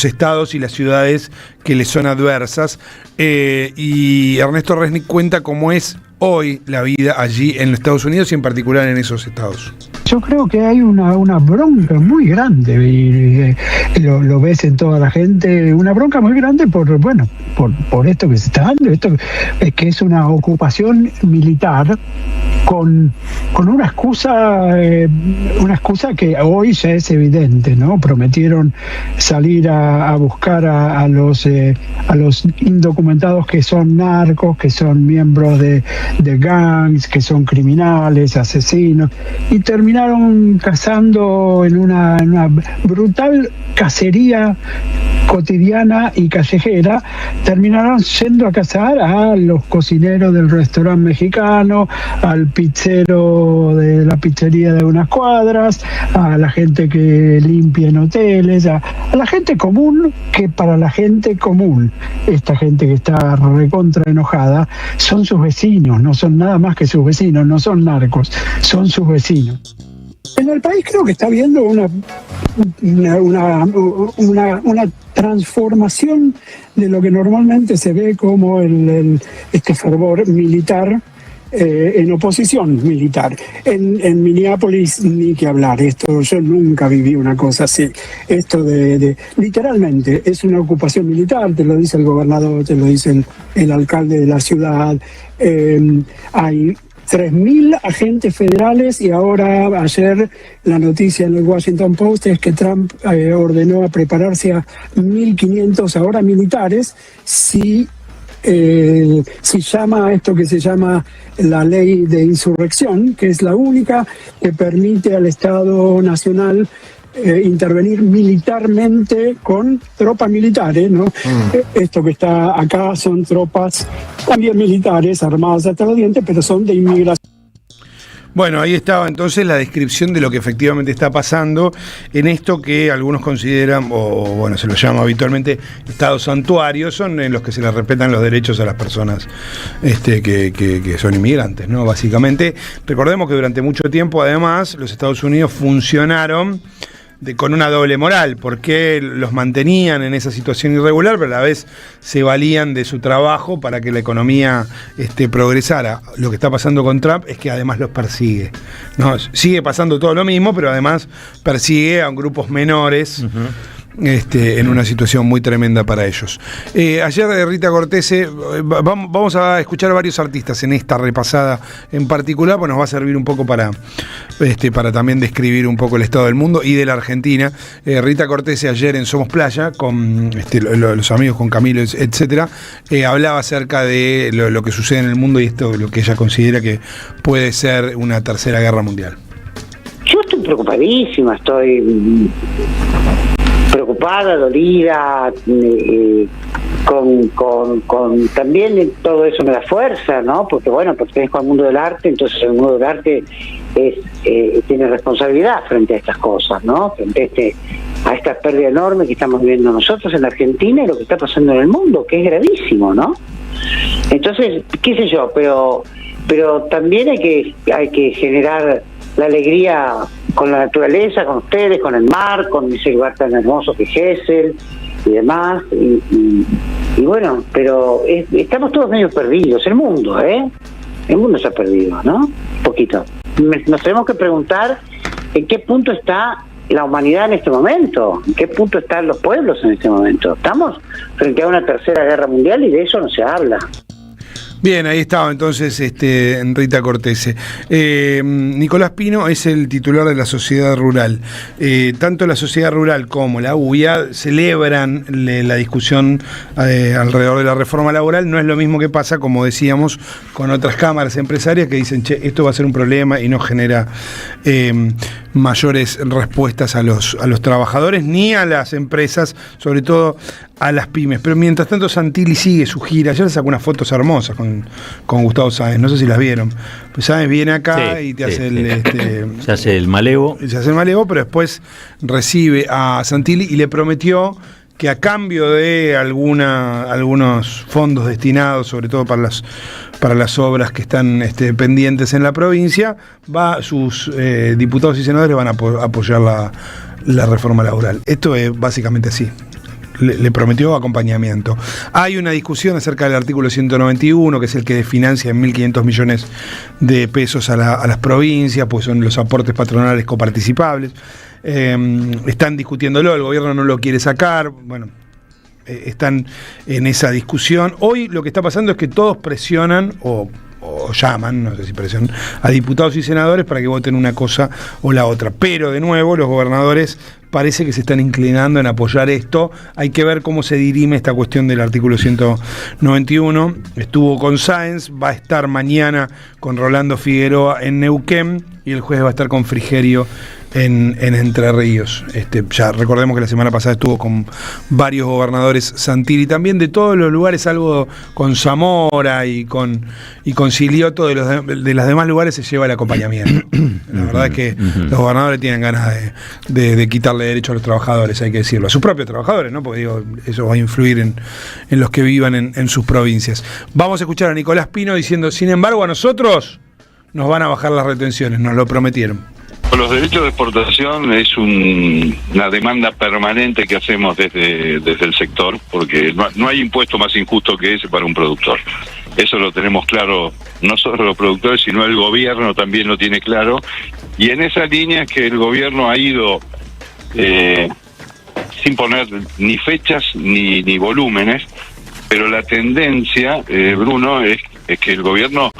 estados y las ciudades que le son adversas, y Ernesto Resnick cuenta cómo es hoy la vida allí en los Estados Unidos y en particular en esos estados. Yo creo que hay una bronca muy grande, y lo ves en toda la gente, una bronca muy grande por esto que se está dando, esto que es una ocupación militar con una excusa que hoy ya es evidente, ¿no? Prometieron salir a buscar a los indocumentados que son narcos, que son miembros de gangs, que son criminales, asesinos, y terminaron cazando en una brutal cacería cotidiana y callejera. Terminaron yendo a cazar a los cocineros del restaurante mexicano, al pizzero de la pizzería de unas cuadras, a la gente que limpia en hoteles, a la gente común, que para la gente común, esta gente que está recontra enojada, son sus vecinos, no son nada más que sus vecinos, no son narcos, son sus vecinos. En el país creo que está habiendo una transformación de lo que normalmente se ve como este fervor militar, en oposición militar. En Minneapolis ni que hablar. Yo nunca viví una cosa así. Esto de literalmente es una ocupación militar, te lo dice el gobernador, te lo dice el alcalde de la ciudad. Hay 3.000 agentes federales, y ahora ayer la noticia en el Washington Post es que Trump ordenó a prepararse a 1.500 ahora militares si llama a esto que se llama la ley de insurrección, que es la única que permite al Estado Nacional intervenir militarmente con tropas militares, ¿no? Esto que está acá son tropas también militares, armadas hasta los dientes, pero son de inmigración. Bueno, ahí estaba entonces la descripción de lo que efectivamente está pasando en esto que algunos consideran, o se lo llama habitualmente, estados santuarios, son en los que se les respetan los derechos a las personas que son inmigrantes, ¿no? Básicamente, recordemos que durante mucho tiempo, además, los Estados Unidos funcionaron con una doble moral, porque los mantenían en esa situación irregular, pero a la vez se valían de su trabajo para que la economía progresara. Lo que está pasando con Trump es que además los persigue, ¿no? Sigue pasando todo lo mismo, pero además persigue a grupos menores. En una situación muy tremenda para ellos. Ayer Rita Cortese, vamos a escuchar a varios artistas en esta repasada en particular, pues nos va a servir un poco para también describir un poco el estado del mundo y de la Argentina. Rita Cortese ayer en Somos Playa, con los amigos, con Camilo, etcétera, hablaba acerca de lo que sucede en el mundo y esto, lo que ella considera que puede ser una tercera guerra mundial. Yo estoy preocupadísima, preocupada, dolida, con también todo eso me da fuerza, ¿no? Porque pertenezco al mundo del arte, entonces el mundo del arte tiene responsabilidad frente a estas cosas, ¿no? Frente a esta pérdida enorme que estamos viviendo nosotros en la Argentina y lo que está pasando en el mundo, que es gravísimo, ¿no? Entonces, qué sé yo, pero pero también hay que generar la alegría con la naturaleza, con ustedes, con el mar, con ese lugar tan hermoso que es Gesell y demás, y bueno, pero estamos todos medio perdidos, el mundo se ha perdido, ¿no? Un poquito. Nos tenemos que preguntar en qué punto está la humanidad en este momento, en qué punto están los pueblos en este momento. Estamos frente a una tercera guerra mundial y de eso no se habla. Bien, ahí estaba entonces Rita Cortese. Nicolás Pino es el titular de la Sociedad Rural. Tanto la Sociedad Rural como la UIA celebran la discusión alrededor de la reforma laboral. No es lo mismo que pasa, como decíamos, con otras cámaras empresarias que dicen, che, esto va a ser un problema y no genera mayores respuestas a los trabajadores ni a las empresas, sobre todo a las pymes. Pero mientras tanto Santilli sigue su gira. Ya le sacó unas fotos hermosas con Gustavo Sáenz, no sé si las vieron. Pues Sáenz viene acá y te hace se hace el malevo. Se hace el malevo, pero después recibe a Santilli y le prometió que a cambio de algunos fondos destinados, sobre todo para las obras que están pendientes en la provincia, sus diputados y senadores van a apoyar la reforma laboral. Esto es básicamente así. Le prometió acompañamiento. Hay una discusión acerca del artículo 191, que es el que financia en 1.500 millones de pesos a las provincias, pues son los aportes patronales coparticipables. Están discutiéndolo, el gobierno no lo quiere sacar, bueno, están en esa discusión. Hoy lo que está pasando es que todos presionan o llaman, no sé si presionan, a diputados y senadores para que voten una cosa o la otra. Pero de nuevo los gobernadores parece que se están inclinando en apoyar esto. Hay que ver cómo se dirime esta cuestión del artículo 191. Estuvo con Sáenz, va a estar mañana con Rolando Figueroa en Neuquén y el jueves va a estar con Frigerio en Entre Ríos. Ya recordemos que la semana pasada estuvo con varios gobernadores Santilli, también de todos los lugares, algo con Zamora y con Silioto, de los demás lugares se lleva el acompañamiento. La verdad es que los gobernadores tienen ganas de quitarle derecho a los trabajadores, hay que decirlo, a sus propios trabajadores, ¿no? Porque digo, eso va a influir en los que vivan en sus provincias. Vamos a escuchar a Nicolás Pino diciendo, sin embargo, a nosotros nos van a bajar las retenciones, nos lo prometieron. Los derechos de exportación es una demanda permanente que hacemos desde el sector, porque no hay impuesto más injusto que ese para un productor. Eso lo tenemos claro, no solo los productores, sino el gobierno también lo tiene claro. Y en esa línea es que el gobierno ha ido sin poner ni fechas ni volúmenes, pero la tendencia, Bruno, es que el gobierno,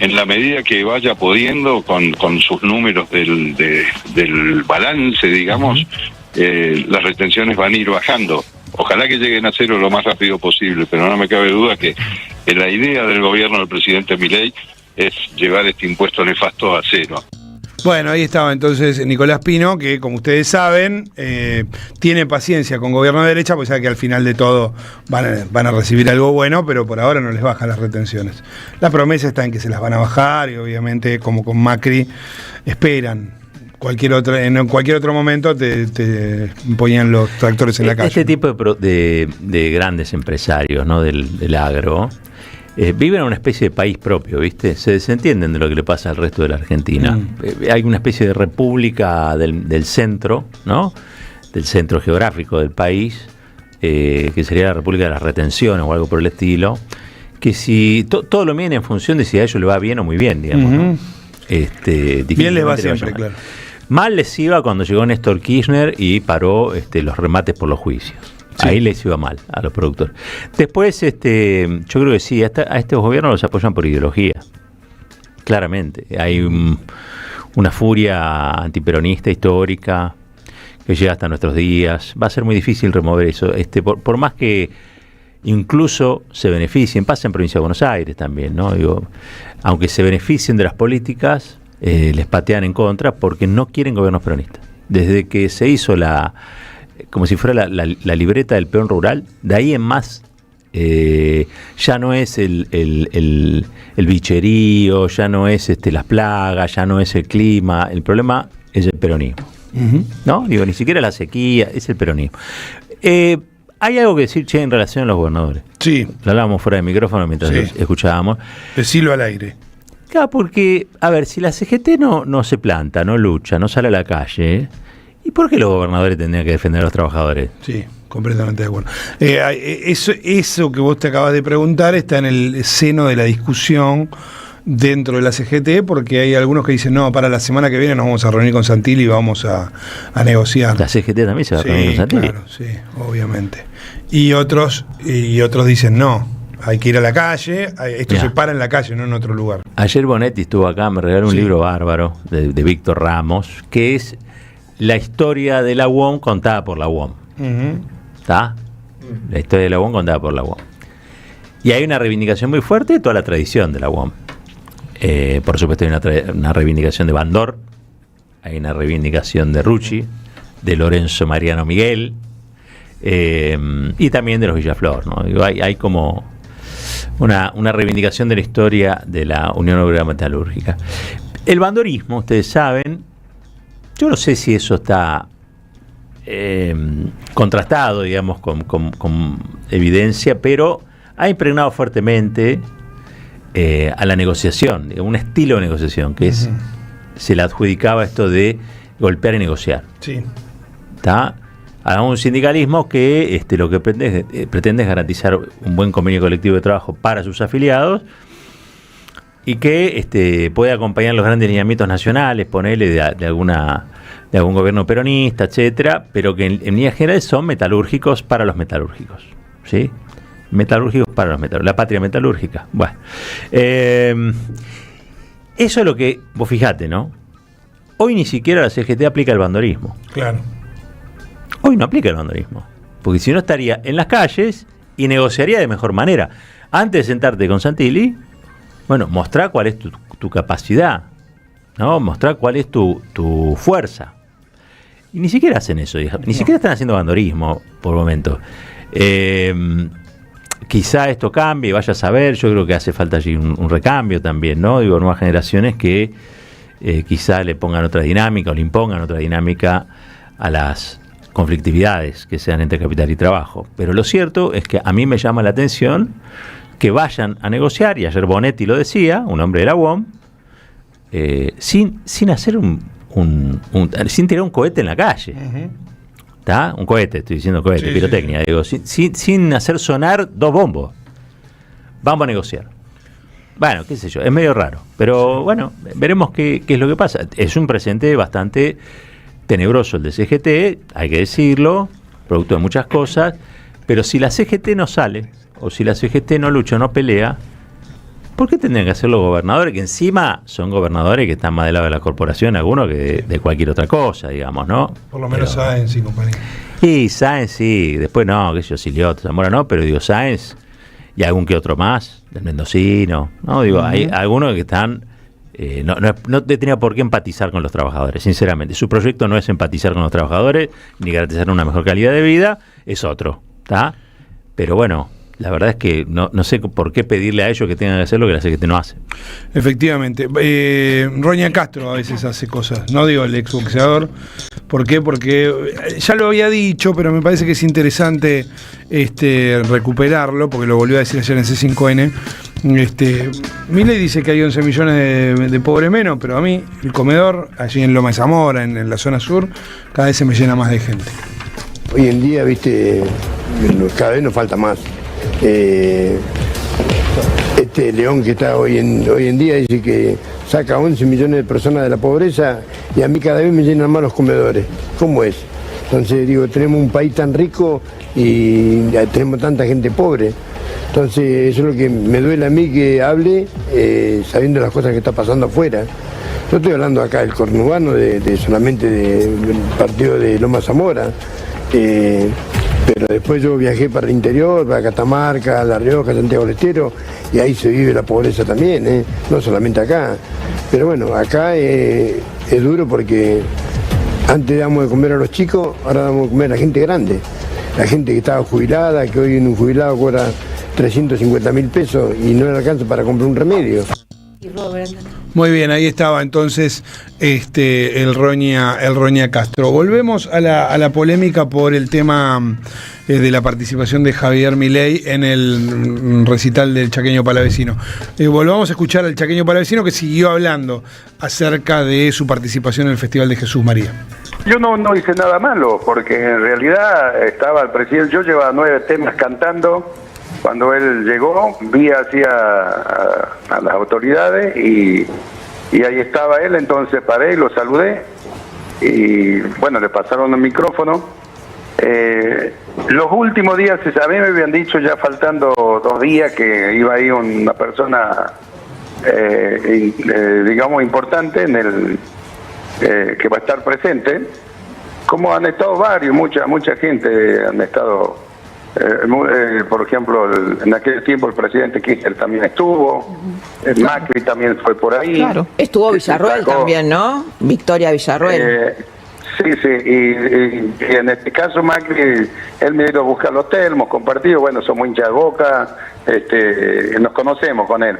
en la medida que vaya pudiendo con sus números del balance, digamos, las retenciones van a ir bajando. Ojalá que lleguen a cero lo más rápido posible, pero no me cabe duda que la idea del gobierno del presidente Milei es llevar este impuesto nefasto a cero. Bueno, ahí estaba entonces Nicolás Pino, que como ustedes saben, tiene paciencia con gobierno de derecha, pues sabe que al final de todo van a recibir algo bueno, pero por ahora no les bajan las retenciones. La promesa está en que se las van a bajar y obviamente, como con Macri, esperan. En cualquier otro momento te ponían los tractores en la calle. Este tipo de grandes empresarios, ¿no? del agro, viven en una especie de país propio, ¿viste? Se desentienden de lo que le pasa al resto de la Argentina. Hay una especie de república del centro, ¿no? Del centro geográfico del país, que sería la república de las retenciones o algo por el estilo, que si todo lo miden en función de si a ellos le va bien o muy bien, digamos, ¿no? Bien les va siempre, claro. Mal les iba cuando llegó Néstor Kirchner y paró los remates por los juicios. Sí. Ahí les iba mal a los productores. Después, yo creo que sí, a estos gobiernos los apoyan por ideología. Claramente. Hay una furia antiperonista histórica que llega hasta nuestros días. Va a ser muy difícil remover eso. Por más que incluso se beneficien, pasa en Provincia de Buenos Aires también, ¿no? Digo, aunque se beneficien de las políticas, les patean en contra porque no quieren gobiernos peronistas. Desde que se hizo como si fuera la libreta del peón rural, de ahí en más ya no es el bicherío, ya no es las plagas, ya no es el clima, el problema es el peronismo. ¿No? Digo, ni siquiera la sequía, es el peronismo. Hay algo que decir, en relación a los gobernadores. Sí. Lo hablábamos fuera de micrófono mientras los escuchábamos. Decilo al aire. Claro, porque, a ver, si la CGT no se planta, no lucha, no sale a la calle, ¿y por qué los gobernadores tendrían que defender a los trabajadores? Sí, completamente de acuerdo. Eso que vos te acabas de preguntar está en el seno de la discusión dentro de la CGT, porque hay algunos que dicen, no, para la semana que viene nos vamos a reunir con Santilli y vamos a negociar. La CGT también se va a reunir con Santilli. Claro, sí, obviamente. Y otros dicen, no, hay que ir a la calle, esto se para en la calle, no en otro lugar. Ayer Bonetti estuvo acá, me regaló un libro bárbaro de Víctor Ramos, que es la historia de la UOM contada por la UOM. ¿Está? La historia de la UOM contada por la UOM. Y hay una reivindicación muy fuerte de toda la tradición de la UOM. Por supuesto hay una reivindicación de Bandor, hay una reivindicación de Rucci, de Lorenzo Mariano Miguel, y también de los Villaflor, ¿no? Digo, hay como una reivindicación de la historia de la Unión Obrera Metalúrgica. El bandorismo, ustedes saben, yo no sé si eso está contrastado, digamos, con evidencia, pero ha impregnado fuertemente a la negociación, un estilo de negociación que es, se le adjudicaba esto de golpear y negociar. Sí. ¿Está? Hagamos un sindicalismo que lo que pretende es garantizar un buen convenio colectivo de trabajo para sus afiliados y que puede acompañar los grandes lineamientos nacionales, ponerle de algún gobierno peronista, etcétera, pero que en líneas generales son metalúrgicos para los metalúrgicos, ¿sí? Metalúrgicos para los metalúrgicos, la patria metalúrgica. Bueno, eso es lo que, vos fijate, ¿no? Hoy ni siquiera la CGT aplica el bandorismo. Claro. Hoy no aplica el bandorismo, porque si no estaría en las calles y negociaría de mejor manera. Antes de sentarte con Santilli, bueno, mostrá cuál es tu capacidad, ¿no? Mostrá cuál es tu fuerza. Y ni siquiera hacen eso, ni siquiera están haciendo bandorismo por momentos. Quizá esto cambie, vaya a saber, yo creo que hace falta allí un recambio también, ¿no? Digo, nuevas generaciones que quizá le pongan otra dinámica o le impongan otra dinámica a las conflictividades que sean entre capital y trabajo. Pero lo cierto es que a mí me llama la atención que vayan a negociar, y ayer Bonetti lo decía, un hombre de la UOM, sin hacer sin tirar un cohete en la calle. ¿Está? Un cohete, estoy diciendo cohete, pirotecnia, digo, sin hacer sonar dos bombos. Vamos a negociar. Bueno, qué sé yo, es medio raro, pero bueno, veremos qué es lo que pasa. Es un presente bastante tenebroso el de CGT, hay que decirlo, producto de muchas cosas, pero si la CGT no sale, o si la CGT no lucha, no pelea, ¿por qué tendrían que hacer los gobernadores? Que encima son gobernadores que están más del lado de la corporación, algunos que de cualquier otra cosa, digamos, ¿no? Por lo menos Sáenz, sí, compañía. Y Sáenz, sí, después no, que yo, Siliot, Zamora no, pero digo, Sáenz y algún que otro más, del mendocino, ¿no? Digo, hay algunos que están... no tenía por qué empatizar con los trabajadores, sinceramente. Su proyecto no es empatizar con los trabajadores ni garantizar una mejor calidad de vida, es otro, ¿está? Pero bueno, la verdad es que no sé por qué pedirle a ellos que tengan que hacer lo que la CGT no hace. Efectivamente. Roña Castro a veces hace cosas, no digo el exboxeador. ¿Por qué? Porque ya lo había dicho, pero me parece que es interesante recuperarlo, porque lo volvió a decir ayer en C5N. Milei dice que hay 11 millones de pobres menos, pero a mí el comedor, allí en Loma de Zamora, en la zona sur, cada vez se me llena más de gente. Hoy en día, viste, cada vez nos falta más. León que está hoy en día dice que saca 11 millones de personas de la pobreza y a mí cada vez me llenan más los comedores. ¿Cómo es? Entonces digo, tenemos un país tan rico y tenemos tanta gente pobre. Entonces eso es lo que me duele a mí que hable sabiendo las cosas que está pasando afuera. Yo estoy hablando acá del conurbano, solamente del partido de Loma Zamora. Pero después yo viajé para el interior, para Catamarca, La Rioja, Santiago del Estero, y ahí se vive la pobreza también, no solamente acá. Pero bueno, acá es duro porque antes damos de comer a los chicos, ahora damos de comer a la gente grande. La gente que estaba jubilada, que hoy en un jubilado cobra 350.000 pesos y no le alcanza para comprar un remedio. Y Robert, Muy bien, ahí estaba entonces el Roña Castro. Volvemos a la polémica por el tema de la participación de Javier Milei en el recital del Chaqueño Palavecino. Volvamos a escuchar al Chaqueño Palavecino, que siguió hablando acerca de su participación en el Festival de Jesús María. Yo no hice nada malo, porque en realidad estaba el presidente, yo llevaba 9 temas cantando. Cuando él llegó, vi hacia a las autoridades y ahí estaba él, entonces paré y lo saludé y bueno, le pasaron el micrófono. Los últimos días, a mí me habían dicho ya faltando 2 días que iba a ir una persona, digamos, importante en el que va a estar presente, como han estado varios, mucha gente han estado. Por ejemplo, en aquel tiempo el presidente Kirchner también estuvo, Macri también fue por ahí. Claro. Estuvo Villarroel también, ¿no? Victoria Villarroel. Sí, y en este caso Macri, él me ha ido a buscar los termos, compartido, bueno, somos hinchas de Boca, nos conocemos con él.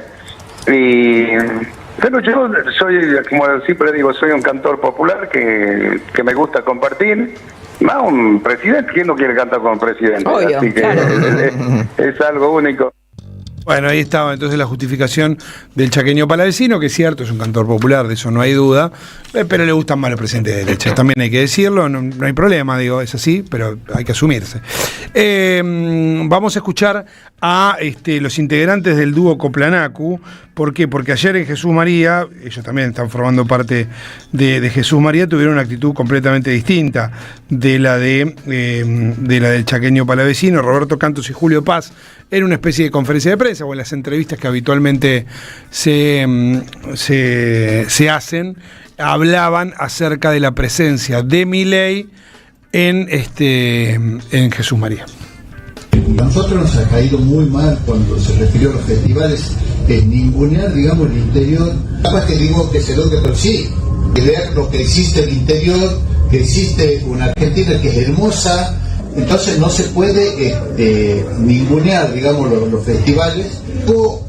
Pero yo soy, como siempre digo, soy un cantor popular que me gusta compartir. Más un presidente, ¿quién no quiere cantar con un presidente? Obvio, así que claro. es algo único. Bueno, ahí estaba entonces la justificación del Chaqueño Palavecino, que es cierto, es un cantor popular, de eso no hay duda, pero le gustan más los presidentes de derecha. También hay que decirlo, no hay problema, digo, es así, pero hay que asumirse. Vamos a escuchar a los integrantes del dúo Coplanacu. ¿Por qué? Porque ayer en Jesús María, ellos también están formando parte de Jesús María, tuvieron una actitud completamente distinta de la del Chaqueño Palavecino. Roberto Cantos y Julio Paz, en una especie de conferencia de prensa o en las entrevistas que habitualmente se hacen, hablaban acerca de la presencia de Milei en Jesús María. A nosotros nos ha caído muy mal cuando se refirió a los festivales, ningunear, digamos, el interior. Capaz que digo que se logre, pero sí, que ver lo que existe en el interior, que existe una Argentina que es hermosa. Entonces no se puede ningunear, digamos, los festivales, o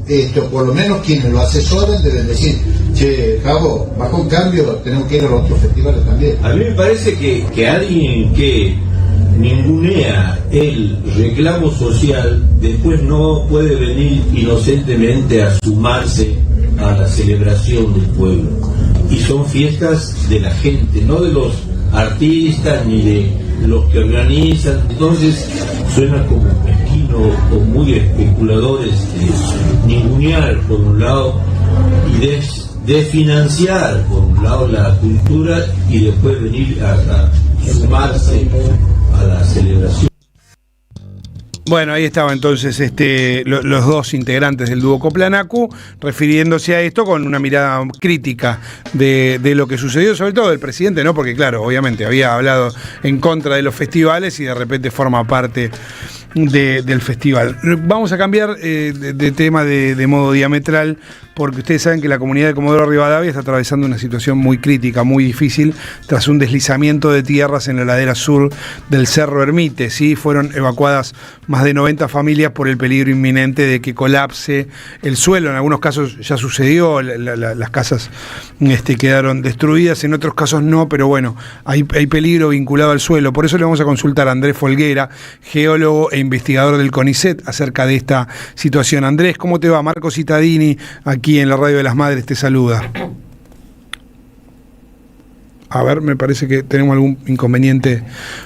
por lo menos quienes lo asesoran deben decir, che, Javo, bajo un cambio, tenemos que ir a los otros festivales también. A mí me parece que alguien que ningunea el reclamo social después no puede venir inocentemente a sumarse a la celebración del pueblo. Y son fiestas de la gente, no de los artistas ni de los que organizan. Entonces suena como mezquino o muy especuladores ningunear por un lado y desfinanciar por un lado la cultura y después venir a sumarse a la celebración. Bueno, ahí estaba entonces los dos integrantes del dúo Coplanacu refiriéndose a esto con una mirada crítica de lo que sucedió, sobre todo del presidente, ¿no? Porque claro, obviamente había hablado en contra de los festivales y de repente forma parte del festival. Vamos a cambiar de tema de modo diametral, porque ustedes saben que la comunidad de Comodoro Rivadavia está atravesando una situación muy crítica, muy difícil, tras un deslizamiento de tierras en la ladera sur del Cerro Ermite. ¿Sí? Fueron evacuadas más de 90 familias por el peligro inminente de que colapse el suelo. En algunos casos ya sucedió, las casas quedaron destruidas, en otros casos no, pero bueno, hay peligro vinculado al suelo. Por eso le vamos a consultar a Andrés Folguera, geólogo e investigador del CONICET, acerca de esta situación. Andrés, ¿cómo te va? Marco Cittadini, aquí en la Radio de las Madres, te saluda. A ver, me parece que tenemos algún inconveniente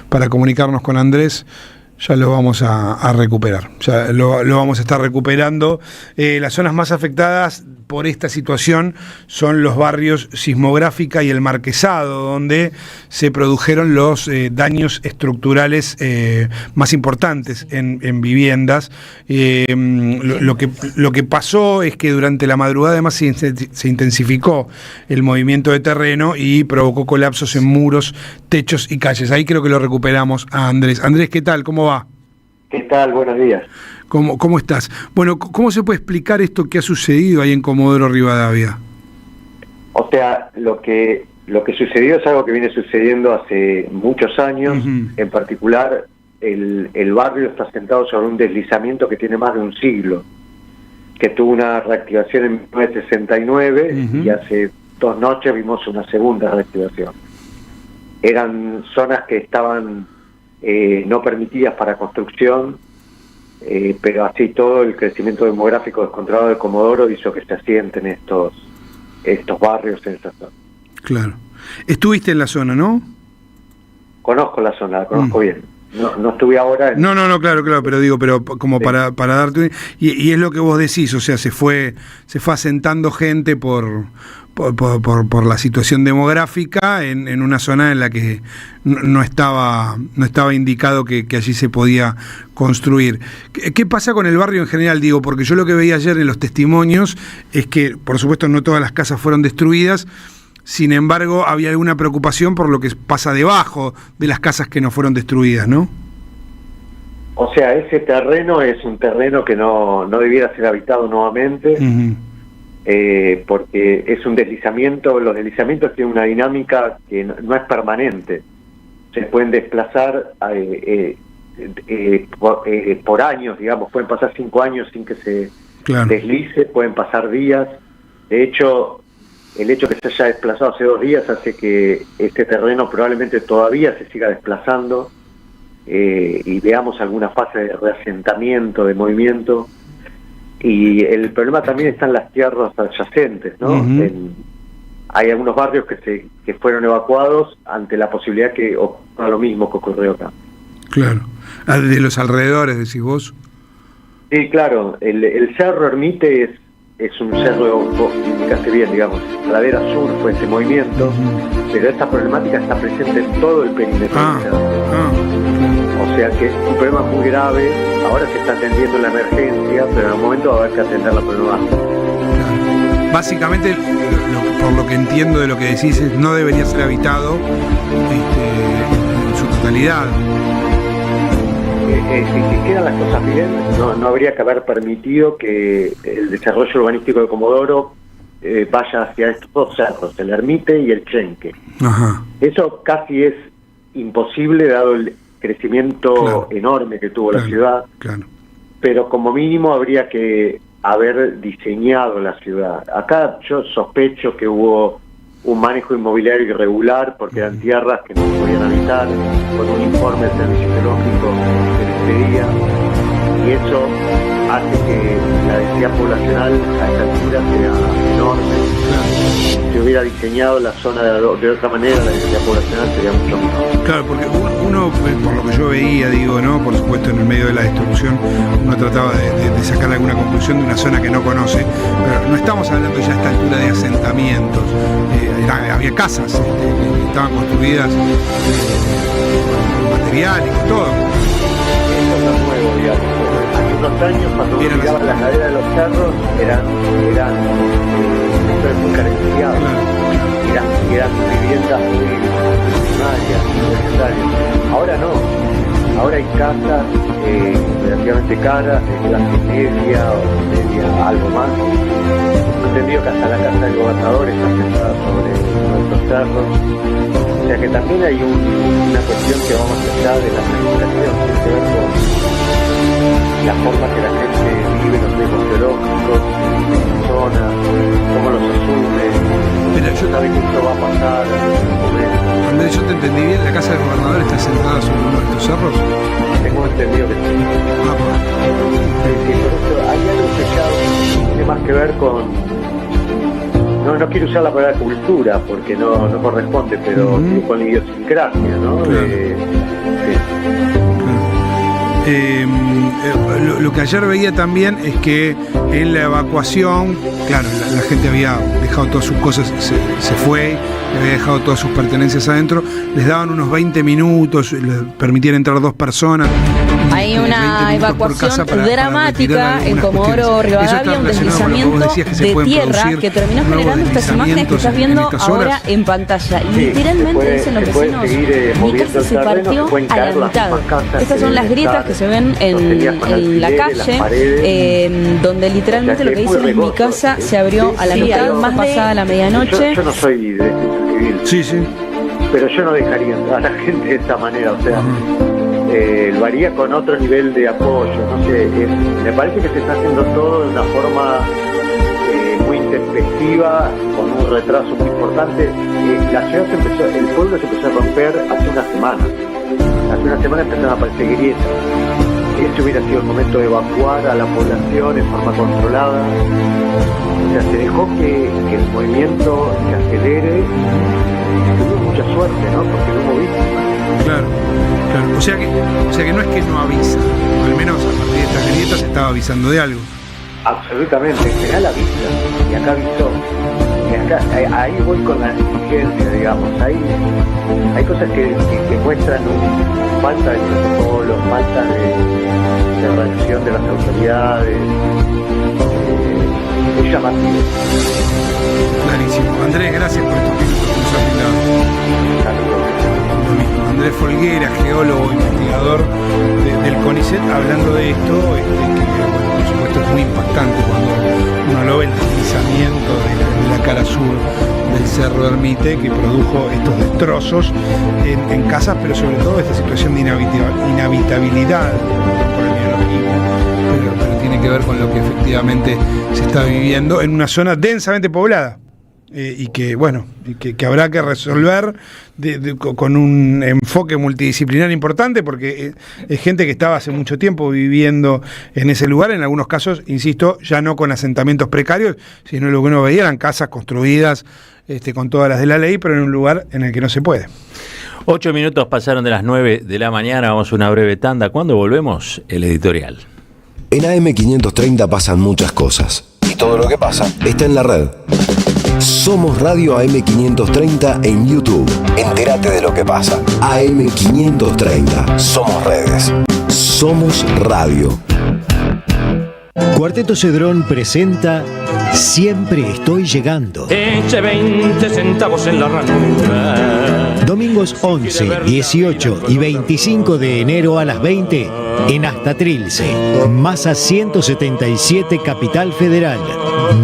para comunicarnos con Andrés. Ya lo vamos a recuperar, ya lo vamos a estar recuperando. Las zonas más afectadas por esta situación son los barrios Sismográfica y El Marquesado, donde se produjeron los daños estructurales más importantes en viviendas. Lo que pasó es que durante la madrugada además se intensificó el movimiento de terreno y provocó colapsos en muros, techos y calles. Ahí creo que lo recuperamos a Andrés. Andrés, ¿qué tal? ¿Cómo va? ¿Qué tal? Buenos días. ¿Cómo estás? Bueno, ¿cómo se puede explicar esto que ha sucedido ahí en Comodoro Rivadavia? O sea, lo que sucedió es algo que viene sucediendo hace muchos años. En particular, el barrio está sentado sobre un deslizamiento que tiene más de un siglo. que tuvo una reactivación en 1969 y hace 2 noches vimos una segunda reactivación. Eran zonas que estaban no permitidas para construcción, pero así todo el crecimiento demográfico descontrolado de Comodoro hizo que se asienten estos barrios en esa zona. Claro. Estuviste en la zona, ¿no? Conozco la zona, la conozco bien. No estuve ahora en... No, claro, pero como sí, para darte... Y es lo que vos decís, o sea, se fue asentando gente por la situación demográfica en una zona en la que no estaba indicado que allí se podía construir. ¿Qué pasa con el barrio en general? Digo, porque yo lo que veía ayer en los testimonios es que, por supuesto, no todas las casas fueron destruidas. Sin embargo, había alguna preocupación por lo que pasa debajo de las casas que no fueron destruidas, ¿no? O sea, ese terreno es un terreno que no debiera ser habitado nuevamente, porque es un deslizamiento. Los deslizamientos tienen una dinámica que no es permanente. Se pueden desplazar por años, digamos, pueden pasar 5 años sin que se deslice, pueden pasar días. De hecho, el hecho que se haya desplazado hace 2 días hace que este terreno probablemente todavía se siga desplazando y veamos alguna fase de reasentamiento, de movimiento. Y el problema también está en las tierras adyacentes, ¿no? Hay algunos barrios que fueron evacuados ante la posibilidad que ocurra lo mismo que ocurrió acá. Claro. De los alrededores, decís vos. Sí, claro. El Cerro Ermite es un cerro, vos indicaste bien, digamos, ladera sur fue ese movimiento, pero esta problemática está presente en todo el perímetro. O sea que es un problema muy grave. Ahora se está atendiendo la emergencia, pero en el momento va a haber que atender la problemática. Básicamente, por lo que entiendo de lo que decís, no debería ser habitado en su totalidad. Si quedan las cosas bien, no habría que haber permitido que el desarrollo urbanístico de Comodoro vaya hacia estos 2 cerros, el Ermite y el Chenque. Eso casi es imposible dado el crecimiento enorme que tuvo la ciudad, pero como mínimo habría que haber diseñado la ciudad. Acá yo sospecho que hubo un manejo inmobiliario irregular porque eran tierras que no se podían habitar, con un informe del Servicio Geológico que les pedía, y eso hace que la densidad poblacional a esta altura sea enorme. Si hubiera diseñado la zona de otra manera, la densidad poblacional sería mucho menor. Claro, porque uno, por lo que yo veía, digo, ¿no? Por supuesto, en el medio de la destrucción, uno trataba de sacar alguna conclusión de una zona que no conoce, pero no estamos hablando ya a esta altura de asentamientos. Había casas que estaban construidas con material y todo. Eso es lo nuevo, digamos. Hace unos años, cuando llegaban las laderas de los cerros, eran sectores muy carenciados. Eran viviendas muy primarias, muy necesarias. Ahora no. Ahora hay casas relativamente caras, de clase media o media, algo más. He entendido que hasta la casa del gobernador está sentada sobre estos cerros. O sea que también hay una cuestión que va más allá de la planificación, tiene que ver con la forma que la gente vive en los riesgos geológicos, en zonas, cómo los asume. Mira, yo sabe que esto va a pasar en algún momento. Cuando yo te entendí bien, ¿la casa del gobernador está sentada sobre uno de estos cerros? Tengo entendido que sí. Sí, por eso hay algo que ya tiene más que ver con... No quiero usar la palabra cultura porque no corresponde, pero con la idiosincrasia, ¿no? Lo que ayer veía también es que en la evacuación, claro, la gente había dejado todas sus cosas, se fue, había dejado todas sus pertenencias adentro, les daban unos 20 minutos, les permitían entrar 2 personas. Hay una evacuación dramática en Comodoro Rivadavia, un deslizamiento de tierra que terminó generando estas imágenes que estás viendo ahora en pantalla. Literalmente, dicen los vecinos, mi casa se partió a la mitad. Estas son las grietas que se ven en la calle, donde literalmente lo que dicen es mi casa se abrió a la mitad, más pasada la medianoche. Yo no soy de civil. Sí. Pero yo no dejaría entrar a la gente de esta manera, o sea... varía con otro nivel de apoyo, no sé, me parece que se está haciendo todo de una forma muy intempestiva, con un retraso muy importante. La ciudad el pueblo se empezó a romper hace una semana empezaron a aparecer grietas. Ese hubiera sido el momento de evacuar a la población en forma controlada. O sea, se dejó que el movimiento se acelere. Tuvimos mucha suerte, ¿no? Porque no hubo víctimas. Claro. O sea que no es que no avisa, o al menos a partir de estas grietas se estaba avisando de algo. Absolutamente, en general avisa, y acá avisó. Y acá, ahí voy con la negligencia, digamos. Hay cosas que muestran falta de protocolo, falta de reacción de las autoridades. Es llamativo. Clarísimo. Andrés, gracias por estos minutos que nos has brindado. Andrés Folguera, geólogo, investigador del CONICET, hablando de esto, que bueno, por supuesto es muy impactante cuando uno lo ve, el deslizamiento de la cara sur del Cerro Ermite, que produjo estos destrozos en casas, pero sobre todo esta situación de inhabitabilidad por el biologismo, pero tiene que ver con lo que efectivamente se está viviendo en una zona densamente poblada. Y que bueno, que habrá que resolver con un enfoque multidisciplinar importante, porque es gente que estaba hace mucho tiempo viviendo en ese lugar, en algunos casos, insisto, ya no con asentamientos precarios, sino lo que uno veía eran casas construidas con todas las de la ley, pero en un lugar en el que no se puede. 8 minutos pasaron de las 9 de la mañana, vamos a una breve tanda. Cuando volvemos, el editorial. En AM530 pasan muchas cosas, y todo lo que pasa está en la red. Somos Radio AM530 en YouTube. Entérate de lo que pasa. AM530. Somos redes. Somos radio. Cuarteto Cedrón presenta Siempre estoy llegando. Eche 20 centavos en la ranura. Domingos 11, 18 y 25 de enero a las 20 en Hasta Trilce, Masa 177, Capital Federal.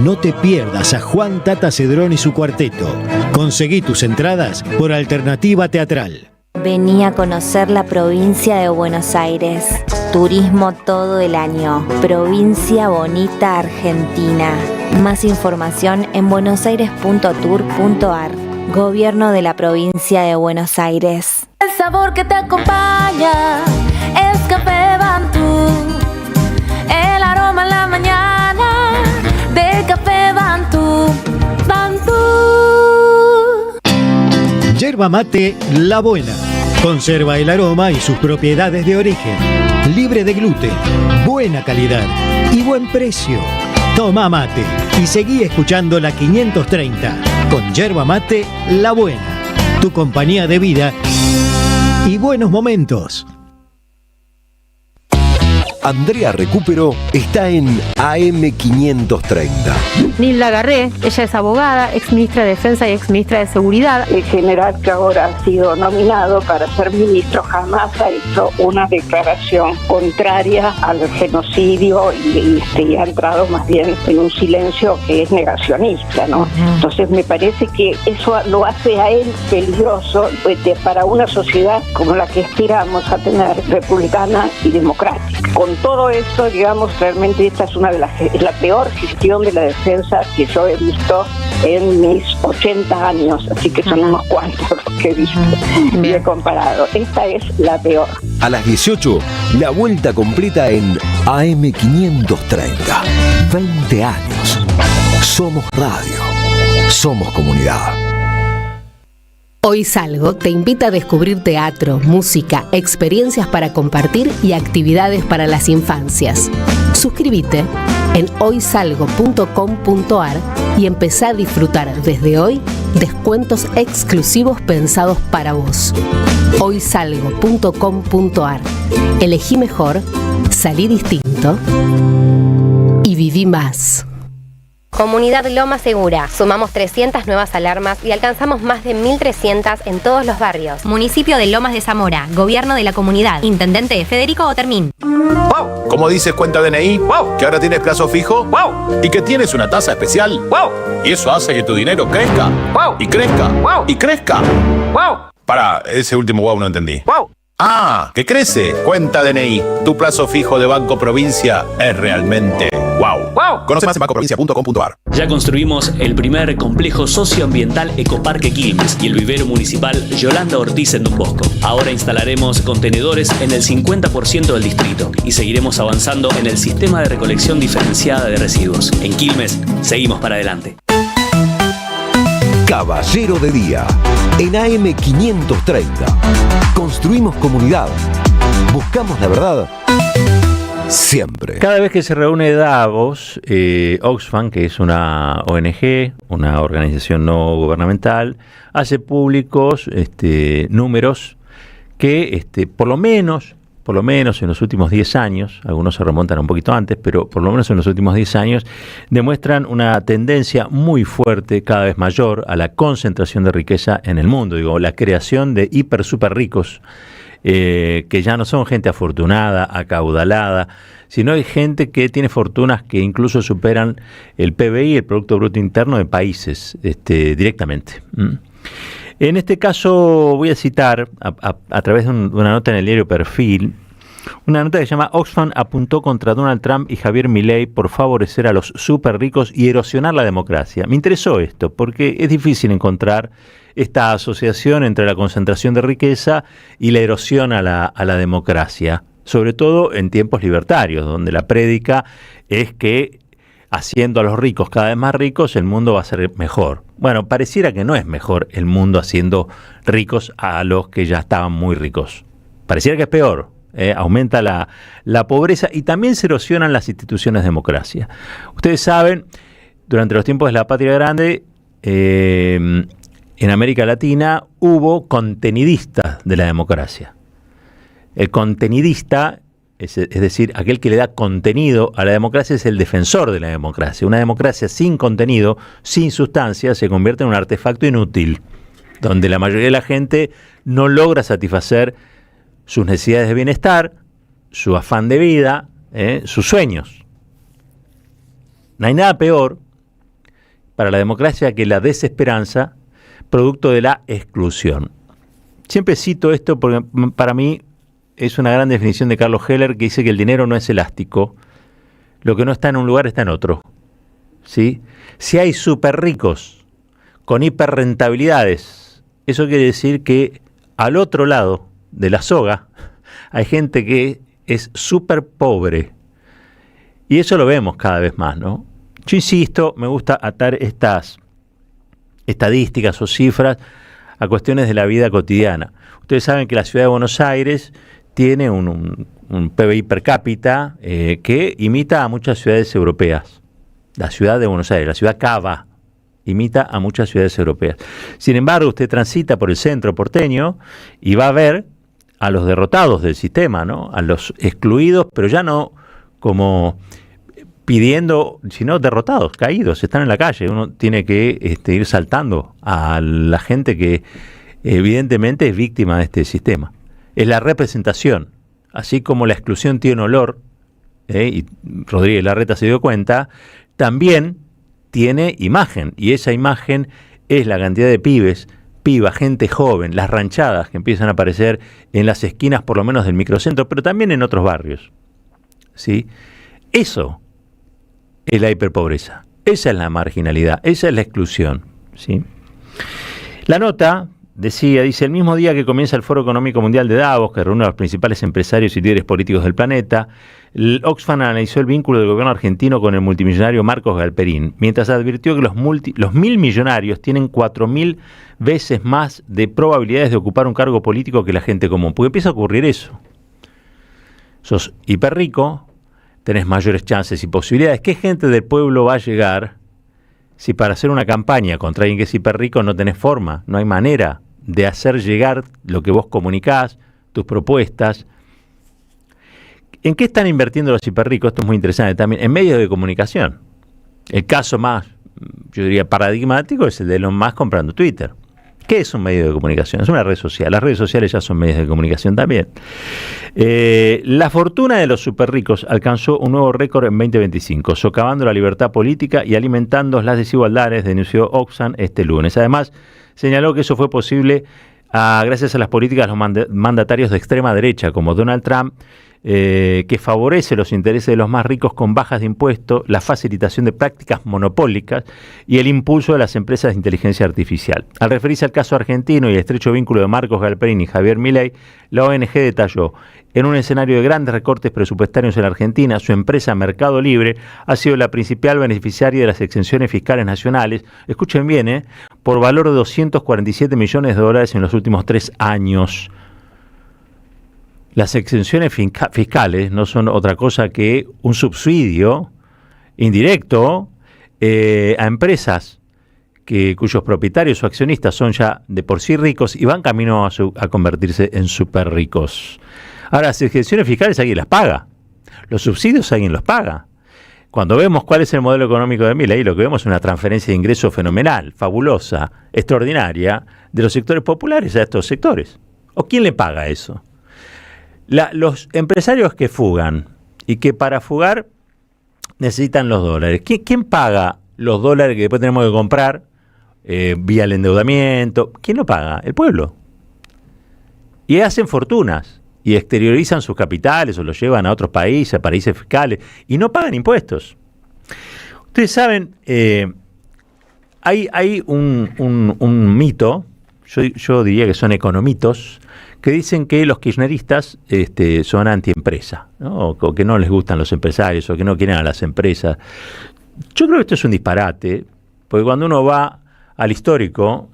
No te pierdas a Juan Tata Cedrón y su cuarteto. Conseguí tus entradas por Alternativa Teatral. Vení a conocer la provincia de Buenos Aires. Turismo todo el año. Provincia Bonita, Argentina. Más información en buenosaires.tour.ar. Gobierno de la provincia de Buenos Aires. El sabor que te acompaña es Café Bantú. El aroma en la mañana de Café Bantú. Bantú. Yerba mate La Buena. Conserva el aroma y sus propiedades de origen. Libre de gluten, buena calidad y buen precio. Toma mate y seguí escuchando la 530 con Yerba Mate La Buena. Tu compañía de vida y buenos momentos. Andrea Recupero está en AM530. Nilda Garré, ella es abogada, ex ministra de Defensa y ex ministra de Seguridad. El general que ahora ha sido nominado para ser ministro jamás ha hecho una declaración contraria al genocidio y ha entrado más bien en un silencio que es negacionista, ¿no? Entonces me parece que eso lo hace a él peligroso para una sociedad como la que aspiramos a tener, republicana y democrática. Con todo esto, digamos, realmente esta es la peor gestión de la defensa que yo he visto en mis 80 años, así que son unos cuantos los que he visto y he comparado. Esta es la peor. A las 18, la vuelta completa en AM530. 20 años. Somos radio. Somos comunidad. Hoy Salgo te invita a descubrir teatro, música, experiencias para compartir y actividades para las infancias. Suscríbete en hoysalgo.com.ar y empezá a disfrutar desde hoy descuentos exclusivos pensados para vos. hoysalgo.com.ar. Elegí mejor, salí distinto y viví más. Comunidad Loma Segura. Sumamos 300 nuevas alarmas y alcanzamos más de 1.300 en todos los barrios. Municipio de Lomas de Zamora. Gobierno de la comunidad. Intendente Federico Otermín. ¡Wow! ¿Cómo dices cuenta DNI? ¡Wow! ¿Que ahora tienes plazo fijo? ¡Wow! ¿Y que tienes una tasa especial? ¡Wow! Y eso hace que tu dinero crezca. ¡Wow! Y crezca. ¡Wow! Y crezca. ¡Wow! Para, ese último wow no entendí. ¡Wow! Ah, que crece. Cuenta DNI. Tu plazo fijo de Banco Provincia es realmente wow. ¡Wow! Conoce más en bancoprovincia.com.ar. Ya construimos el primer complejo socioambiental Ecoparque Quilmes y el vivero municipal Yolanda Ortiz en Don Bosco. Ahora instalaremos contenedores en el 50% del distrito y seguiremos avanzando en el sistema de recolección diferenciada de residuos. En Quilmes, seguimos para adelante. Caballero de Día, en AM530. Construimos comunidad. Buscamos la verdad siempre. Cada vez que se reúne Davos, Oxfam, que es una ONG, una organización no gubernamental, hace públicos números que por lo menos en los últimos 10 años, algunos se remontan un poquito antes, pero por lo menos en los últimos 10 años, demuestran una tendencia muy fuerte, cada vez mayor, a la concentración de riqueza en el mundo. Digo, la creación de hiper super ricos, que ya no son gente afortunada, acaudalada, sino hay gente que tiene fortunas que incluso superan el PBI, el Producto Bruto Interno de países, directamente. En este caso voy a citar, a través de una nota en el diario Perfil, una nota que se llama Oxfam apuntó contra Donald Trump y Javier Milei por favorecer a los súper ricos y erosionar la democracia. Me interesó esto porque es difícil encontrar esta asociación entre la concentración de riqueza y la erosión a la democracia, sobre todo en tiempos libertarios, donde la prédica es que haciendo a los ricos cada vez más ricos, el mundo va a ser mejor. Bueno, pareciera que no es mejor el mundo haciendo ricos a los que ya estaban muy ricos. Pareciera que es peor. Aumenta la pobreza y también se erosionan las instituciones de democracia. Ustedes saben, durante los tiempos de la Patria Grande, en América Latina hubo contenidistas de la democracia. El contenidista, es decir, aquel que le da contenido a la democracia, es el defensor de la democracia. Una democracia sin contenido, sin sustancia, se convierte en un artefacto inútil, donde la mayoría de la gente no logra satisfacer sus necesidades de bienestar, su afán de vida, sus sueños. No hay nada peor para la democracia que la desesperanza, producto de la exclusión. Siempre cito esto porque para mí es una gran definición de Carlos Heller, que dice que el dinero no es elástico. Lo que no está en un lugar está en otro. ¿Sí? Si hay súper ricos con hiperrentabilidades, eso quiere decir que al otro lado de la soga hay gente que es súper pobre. Y eso lo vemos cada vez más, ¿no? Yo insisto, me gusta atar estas estadísticas o cifras a cuestiones de la vida cotidiana. Ustedes saben que la ciudad de Buenos Aires tiene un PBI per cápita que imita a muchas ciudades europeas. La ciudad de Buenos Aires, la ciudad cava, imita a muchas ciudades europeas. Sin embargo, usted transita por el centro porteño y va a ver a los derrotados del sistema, ¿no? A los excluidos, pero ya no como pidiendo, sino derrotados, caídos, están en la calle. Uno tiene que ir saltando a la gente que evidentemente es víctima de este sistema. Es la representación, así como la exclusión tiene olor, y Rodríguez Larreta se dio cuenta, también tiene imagen, y esa imagen es la cantidad de pibes, gente joven, las ranchadas que empiezan a aparecer en las esquinas por lo menos del microcentro, pero también en otros barrios. ¿Sí? Eso es la hiperpobreza, esa es la marginalidad, esa es la exclusión. ¿Sí? La nota dice, el mismo día que comienza el Foro Económico Mundial de Davos, que reúne a los principales empresarios y líderes políticos del planeta, Oxfam analizó el vínculo del gobierno argentino con el multimillonario Marcos Galperín, mientras advirtió que los 1.000 millonarios tienen 4.000 veces más de probabilidades de ocupar un cargo político que la gente común. Porque empieza a ocurrir eso. Sos hiper rico, tenés mayores chances y posibilidades. ¿Qué gente del pueblo va a llegar si para hacer una campaña contra alguien que es hiper rico no tenés forma, no hay manera de hacer llegar lo que vos comunicás, tus propuestas? ¿En qué están invirtiendo los hiperricos? Esto es muy interesante también. En medios de comunicación. El caso más, yo diría, paradigmático es el de Elon Musk comprando Twitter. ¿Qué es un medio de comunicación? Es una red social. Las redes sociales ya son medios de comunicación también. La fortuna de los superricos alcanzó un nuevo récord en 2025, socavando la libertad política y alimentando las desigualdades, denunció Oxfam este lunes. Además, señaló que eso fue posible gracias a las políticas de los mandatarios de extrema derecha, como Donald Trump, que favorece los intereses de los más ricos con bajas de impuestos, la facilitación de prácticas monopólicas y el impulso de las empresas de inteligencia artificial. Al referirse al caso argentino y el estrecho vínculo de Marcos Galperín y Javier Milei, la ONG detalló: en un escenario de grandes recortes presupuestarios en la Argentina, su empresa Mercado Libre ha sido la principal beneficiaria de las exenciones fiscales nacionales, escuchen bien, por valor de $247 millones en los últimos 3 años. Las exenciones fiscales no son otra cosa que un subsidio indirecto a empresas cuyos propietarios o accionistas son ya de por sí ricos y van camino a convertirse en súper ricos. Ahora, las exenciones fiscales alguien las paga, los subsidios alguien los paga. Cuando vemos cuál es el modelo económico de Milei, lo que vemos es una transferencia de ingresos fenomenal, fabulosa, extraordinaria, de los sectores populares a estos sectores. ¿O quién le paga eso? Los empresarios que fugan y que para fugar necesitan los dólares. ¿Quién paga los dólares que después tenemos que comprar vía el endeudamiento? ¿Quién lo paga? El pueblo. Y hacen fortunas y exteriorizan sus capitales o los llevan a otros países, a paraísos fiscales, y no pagan impuestos. Ustedes saben, hay un mito, yo diría que son economitos, que dicen que los kirchneristas son antiempresa, ¿no? O que no les gustan los empresarios, o que no quieren a las empresas. Yo creo que esto es un disparate, porque cuando uno va al histórico,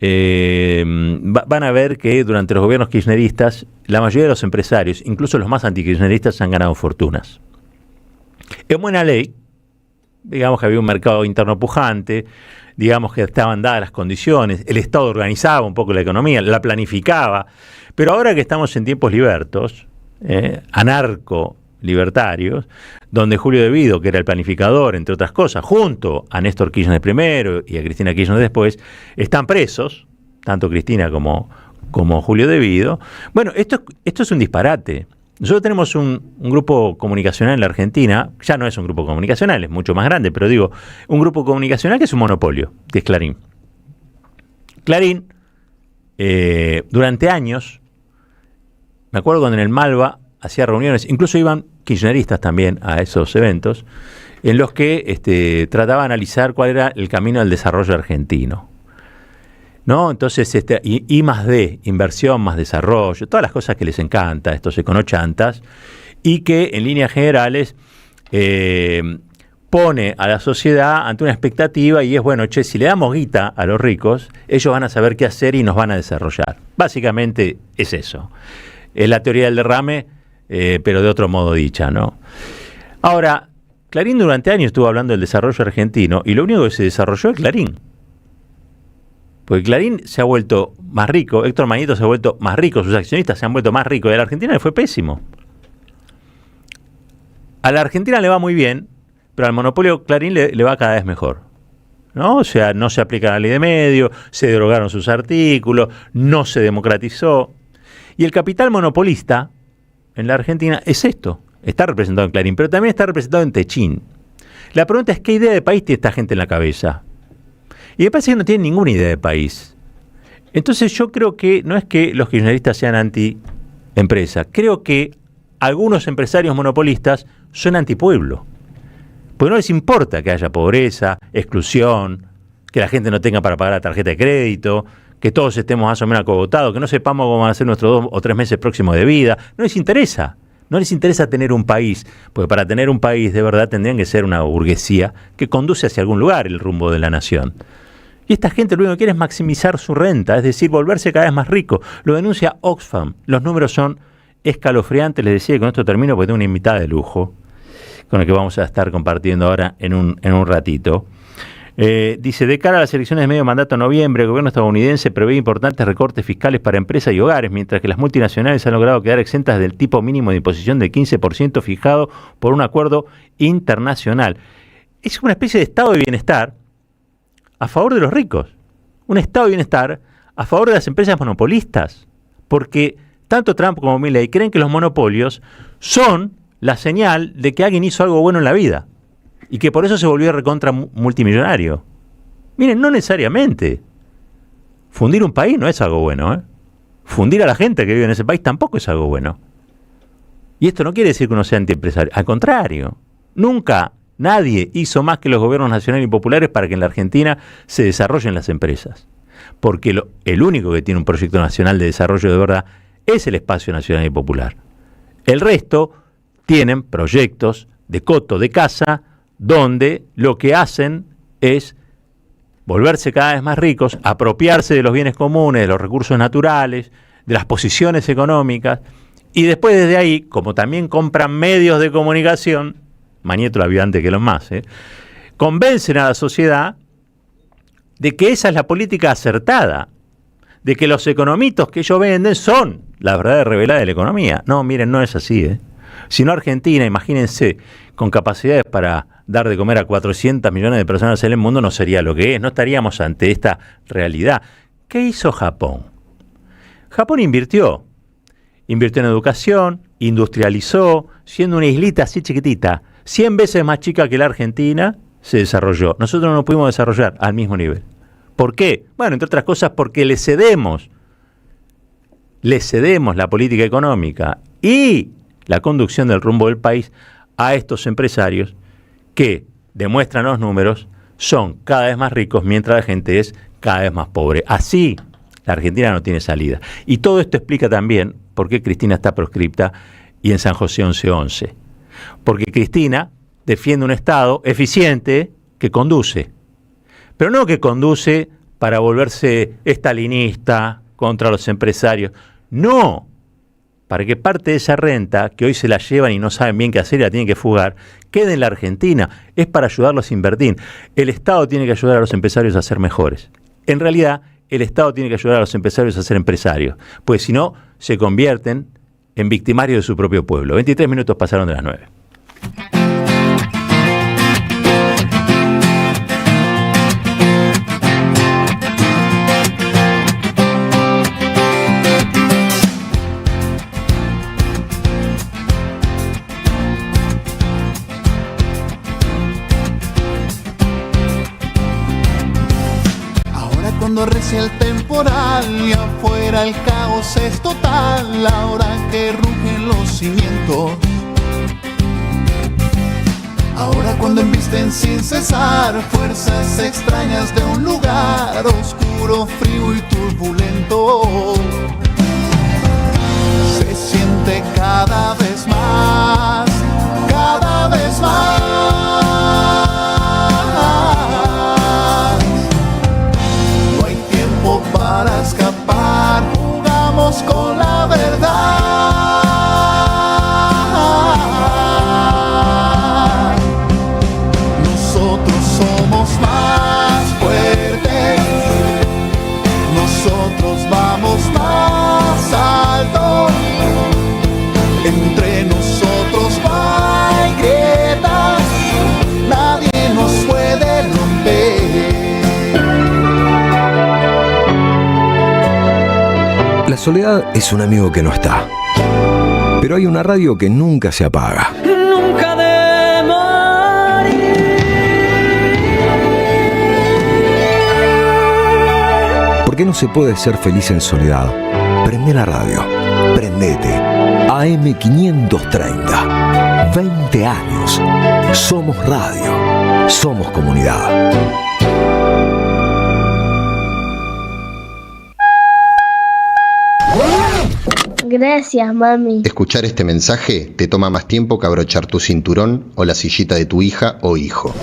van a ver que durante los gobiernos kirchneristas, la mayoría de los empresarios, incluso los más antikirchneristas, han ganado fortunas. En buena ley, digamos que había un mercado interno pujante, digamos que estaban dadas las condiciones, el Estado organizaba un poco la economía, la planificaba, pero ahora que estamos en tiempos libertos, anarco-libertarios, donde Julio De Vido, que era el planificador, entre otras cosas, junto a Néstor Kirchner primero y a Cristina Kirchner después, están presos, tanto Cristina como Julio De Vido. Bueno, esto es un disparate. Nosotros tenemos un grupo comunicacional en la Argentina, ya no es un grupo comunicacional, es mucho más grande, pero digo, un grupo comunicacional que es un monopolio, que es Clarín. Clarín, durante años, me acuerdo cuando en el Malva hacía reuniones, incluso iban kirchneristas también a esos eventos, en los que trataba de analizar cuál era el camino del desarrollo argentino, ¿no? Entonces, I más D, inversión más desarrollo, todas las cosas que les encanta a estos econochantas, y que en líneas generales pone a la sociedad ante una expectativa, y es bueno, si le damos guita a los ricos, ellos van a saber qué hacer y nos van a desarrollar. Básicamente es eso. Es la teoría del derrame, pero de otro modo dicha, ¿no? Ahora, Clarín durante años estuvo hablando del desarrollo argentino, y lo único que se desarrolló es Clarín. Porque Clarín se ha vuelto más rico, Héctor Mañito se ha vuelto más rico, sus accionistas se han vuelto más ricos, y a la Argentina le fue pésimo. A la Argentina le va muy bien, pero al monopolio Clarín le va cada vez mejor, ¿no? O sea, no se aplica la ley de medios, se derogaron sus artículos, no se democratizó. Y el capital monopolista en la Argentina es esto, está representado en Clarín, pero también está representado en Techín. La pregunta es, ¿qué idea de país tiene esta gente en la cabeza? Y me parece que no tienen ninguna idea de país. Entonces yo creo que no es que los kirchneristas sean anti-empresa, creo que algunos empresarios monopolistas son antipueblo. Porque no les importa que haya pobreza, exclusión, que la gente no tenga para pagar la tarjeta de crédito, que todos estemos más o menos acogotados, que no sepamos cómo van a ser nuestros 2 o 3 meses próximos de vida. No les interesa. No les interesa tener un país, porque para tener un país de verdad tendrían que ser una burguesía que conduce hacia algún lugar el rumbo de la nación. Y esta gente lo único que quiere es maximizar su renta, es decir, volverse cada vez más rico. Lo denuncia Oxfam. Los números son escalofriantes. Les decía que con esto termino porque tengo una invitada de lujo con la que vamos a estar compartiendo ahora en un ratito. Dice, de cara a las elecciones de medio mandato en noviembre, el gobierno estadounidense prevé importantes recortes fiscales para empresas y hogares, mientras que las multinacionales han logrado quedar exentas del tipo mínimo de imposición del 15% fijado por un acuerdo internacional. Es una especie de estado de bienestar a favor de los ricos, un estado de bienestar a favor de las empresas monopolistas, porque tanto Trump como Milei creen que los monopolios son la señal de que alguien hizo algo bueno en la vida y que por eso se volvió recontra multimillonario. Miren, no necesariamente. Fundir un país no es algo bueno, fundir a la gente que vive en ese país tampoco es algo bueno. Y esto no quiere decir que uno sea antiempresario, al contrario, nunca nadie hizo más que los gobiernos nacionales y populares para que en la Argentina se desarrollen las empresas. Porque el único que tiene un proyecto nacional de desarrollo de verdad es el espacio nacional y popular. El resto tienen proyectos de coto de casa donde lo que hacen es volverse cada vez más ricos, apropiarse de los bienes comunes, de los recursos naturales, de las posiciones económicas, y después desde ahí, como también compran medios de comunicación, Mañeto la vio antes que los más, convencen a la sociedad de que esa es la política acertada, de que los economitos que ellos venden son la verdad revelada de la economía. No, miren, no es así. Si no, Argentina, imagínense, con capacidades para dar de comer a 400 millones de personas en el mundo, no sería lo que es, no estaríamos ante esta realidad. ¿Qué hizo Japón? Japón invirtió en educación, industrializó, siendo una islita así chiquitita, 100 veces más chica que la Argentina, se desarrolló. Nosotros no nos pudimos desarrollar al mismo nivel. ¿Por qué? Bueno, entre otras cosas porque le cedemos la política económica y la conducción del rumbo del país a estos empresarios que, demuestran los números, son cada vez más ricos mientras la gente es cada vez más pobre. Así, la Argentina no tiene salida. Y todo esto explica también por qué Cristina está proscripta y en San José 1111. Porque Cristina defiende un Estado eficiente que conduce. Pero no que conduce para volverse estalinista contra los empresarios. No, para que parte de esa renta, que hoy se la llevan y no saben bien qué hacer y la tienen que fugar, quede en la Argentina. Es para ayudarlos a invertir. El Estado tiene que ayudar a los empresarios a ser mejores. En realidad, el Estado tiene que ayudar a los empresarios a ser empresarios, pues si no, se convierten en victimarios de su propio pueblo. 23 minutos pasaron de las 9. Cuando recia el temporal y afuera el caos es total, ahora que rugen los cimientos, ahora cuando embisten sin cesar fuerzas extrañas de un lugar oscuro, frío y turbulento, se siente cada vez más, cada vez más. Para escapar, jugamos con la verdad. Nosotros somos más fuertes, nosotros vamos más alto. Entre nosotros no hay grietas, nadie nos puede romper. La soledad es un amigo que no está, pero hay una radio que nunca se apaga. Nunca de morir. ¿Por qué no se puede ser feliz en soledad? Prende la radio, prendete. AM530, 20 años. Somos radio, somos comunidad. Gracias, mami. Escuchar este mensaje te toma más tiempo que abrochar tu cinturón o la sillita de tu hija o hijo.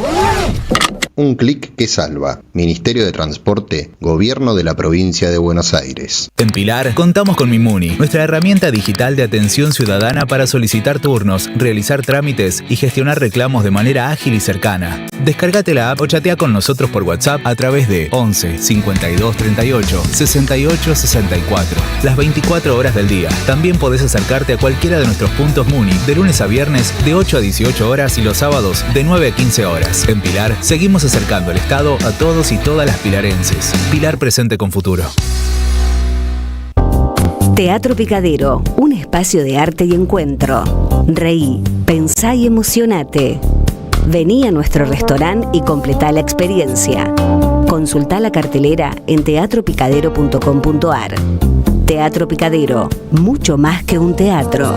Un clic que salva. Ministerio de Transporte, Gobierno de la Provincia de Buenos Aires. En Pilar contamos con Mimuni, nuestra herramienta digital de atención ciudadana para solicitar turnos, realizar trámites y gestionar reclamos de manera ágil y cercana. Descárgate la app o chatea con nosotros por WhatsApp a través de 11 52 38 68 64. Las 24 horas del día. También podés acercarte a cualquiera de nuestros puntos Muni de lunes a viernes de 8 a 18 horas y los sábados de 9 a 15 horas. En Pilar seguimos acercando el Estado a todos y todas las pilarenses. Pilar presente con futuro. Teatro Picadero, un espacio de arte y encuentro. Reí, pensá y emocionate. Vení a nuestro restaurante y completá la experiencia. Consultá la cartelera en teatropicadero.com.ar. Teatro Picadero, mucho más que un teatro.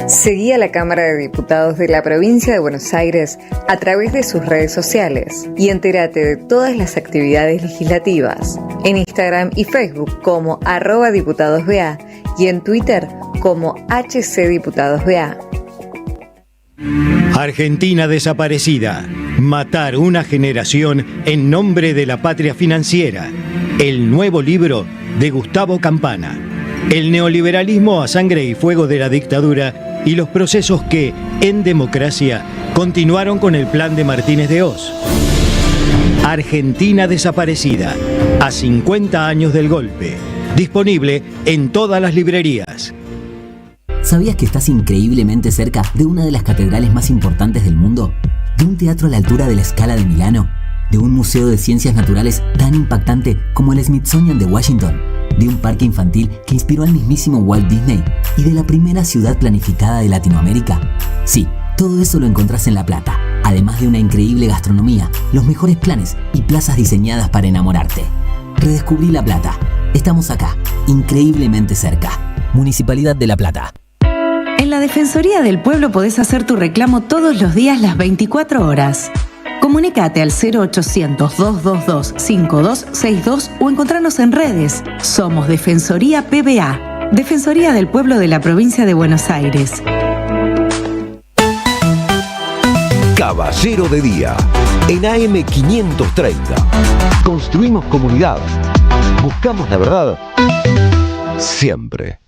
Seguí a la Cámara de Diputados de la Provincia de Buenos Aires a través de sus redes sociales y entérate de todas las actividades legislativas en Instagram y Facebook como @diputadosBA y en Twitter como HCDiputadosBA. Argentina desaparecida. Matar una generación en nombre de la patria financiera. El nuevo libro de Gustavo Campana. El neoliberalismo a sangre y fuego de la dictadura y los procesos que, en democracia, continuaron con el plan de Martínez de Hoz. Argentina desaparecida, a 50 años del golpe. Disponible en todas las librerías. ¿Sabías que estás increíblemente cerca de una de las catedrales más importantes del mundo? ¿De un teatro a la altura de la Scala de Milano? ¿De un museo de ciencias naturales tan impactante como el Smithsonian de Washington? ¿De un parque infantil que inspiró al mismísimo Walt Disney? ¿Y de la primera ciudad planificada de Latinoamérica? Sí, todo eso lo encontrás en La Plata, además de una increíble gastronomía, los mejores planes y plazas diseñadas para enamorarte. Redescubrí La Plata. Estamos acá, increíblemente cerca. Municipalidad de La Plata. En la Defensoría del Pueblo podés hacer tu reclamo todos los días, las 24 horas. Comunicate al 0800-222-5262 o encontrarnos en redes. Somos Defensoría PBA, Defensoría del Pueblo de la Provincia de Buenos Aires. Caballero de Día, en AM530. Construimos comunidad. Buscamos la verdad. Siempre.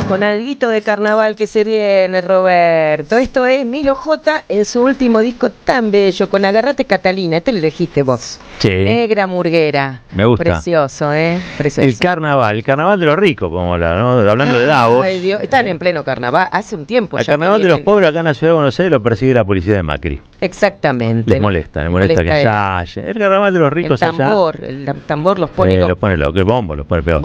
Con alguito de carnaval que se viene, Roberto. Esto es Milo J en su último disco tan bello, con Agarrate Catalina. Este lo elegiste vos. Sí. Negra Murguera. Me gusta. Precioso, Precioso. El carnaval de los ricos, podemos hablar, ¿no? Hablando de Davos. Ay, Dios, están en pleno carnaval, hace un tiempo. El carnaval de los pobres acá en la ciudad de Buenos Aires lo persigue la policía de Macri. Exactamente. Les molesta que allá. El carnaval de los ricos el tambor los pone los pone loco, el bombo los pone peor.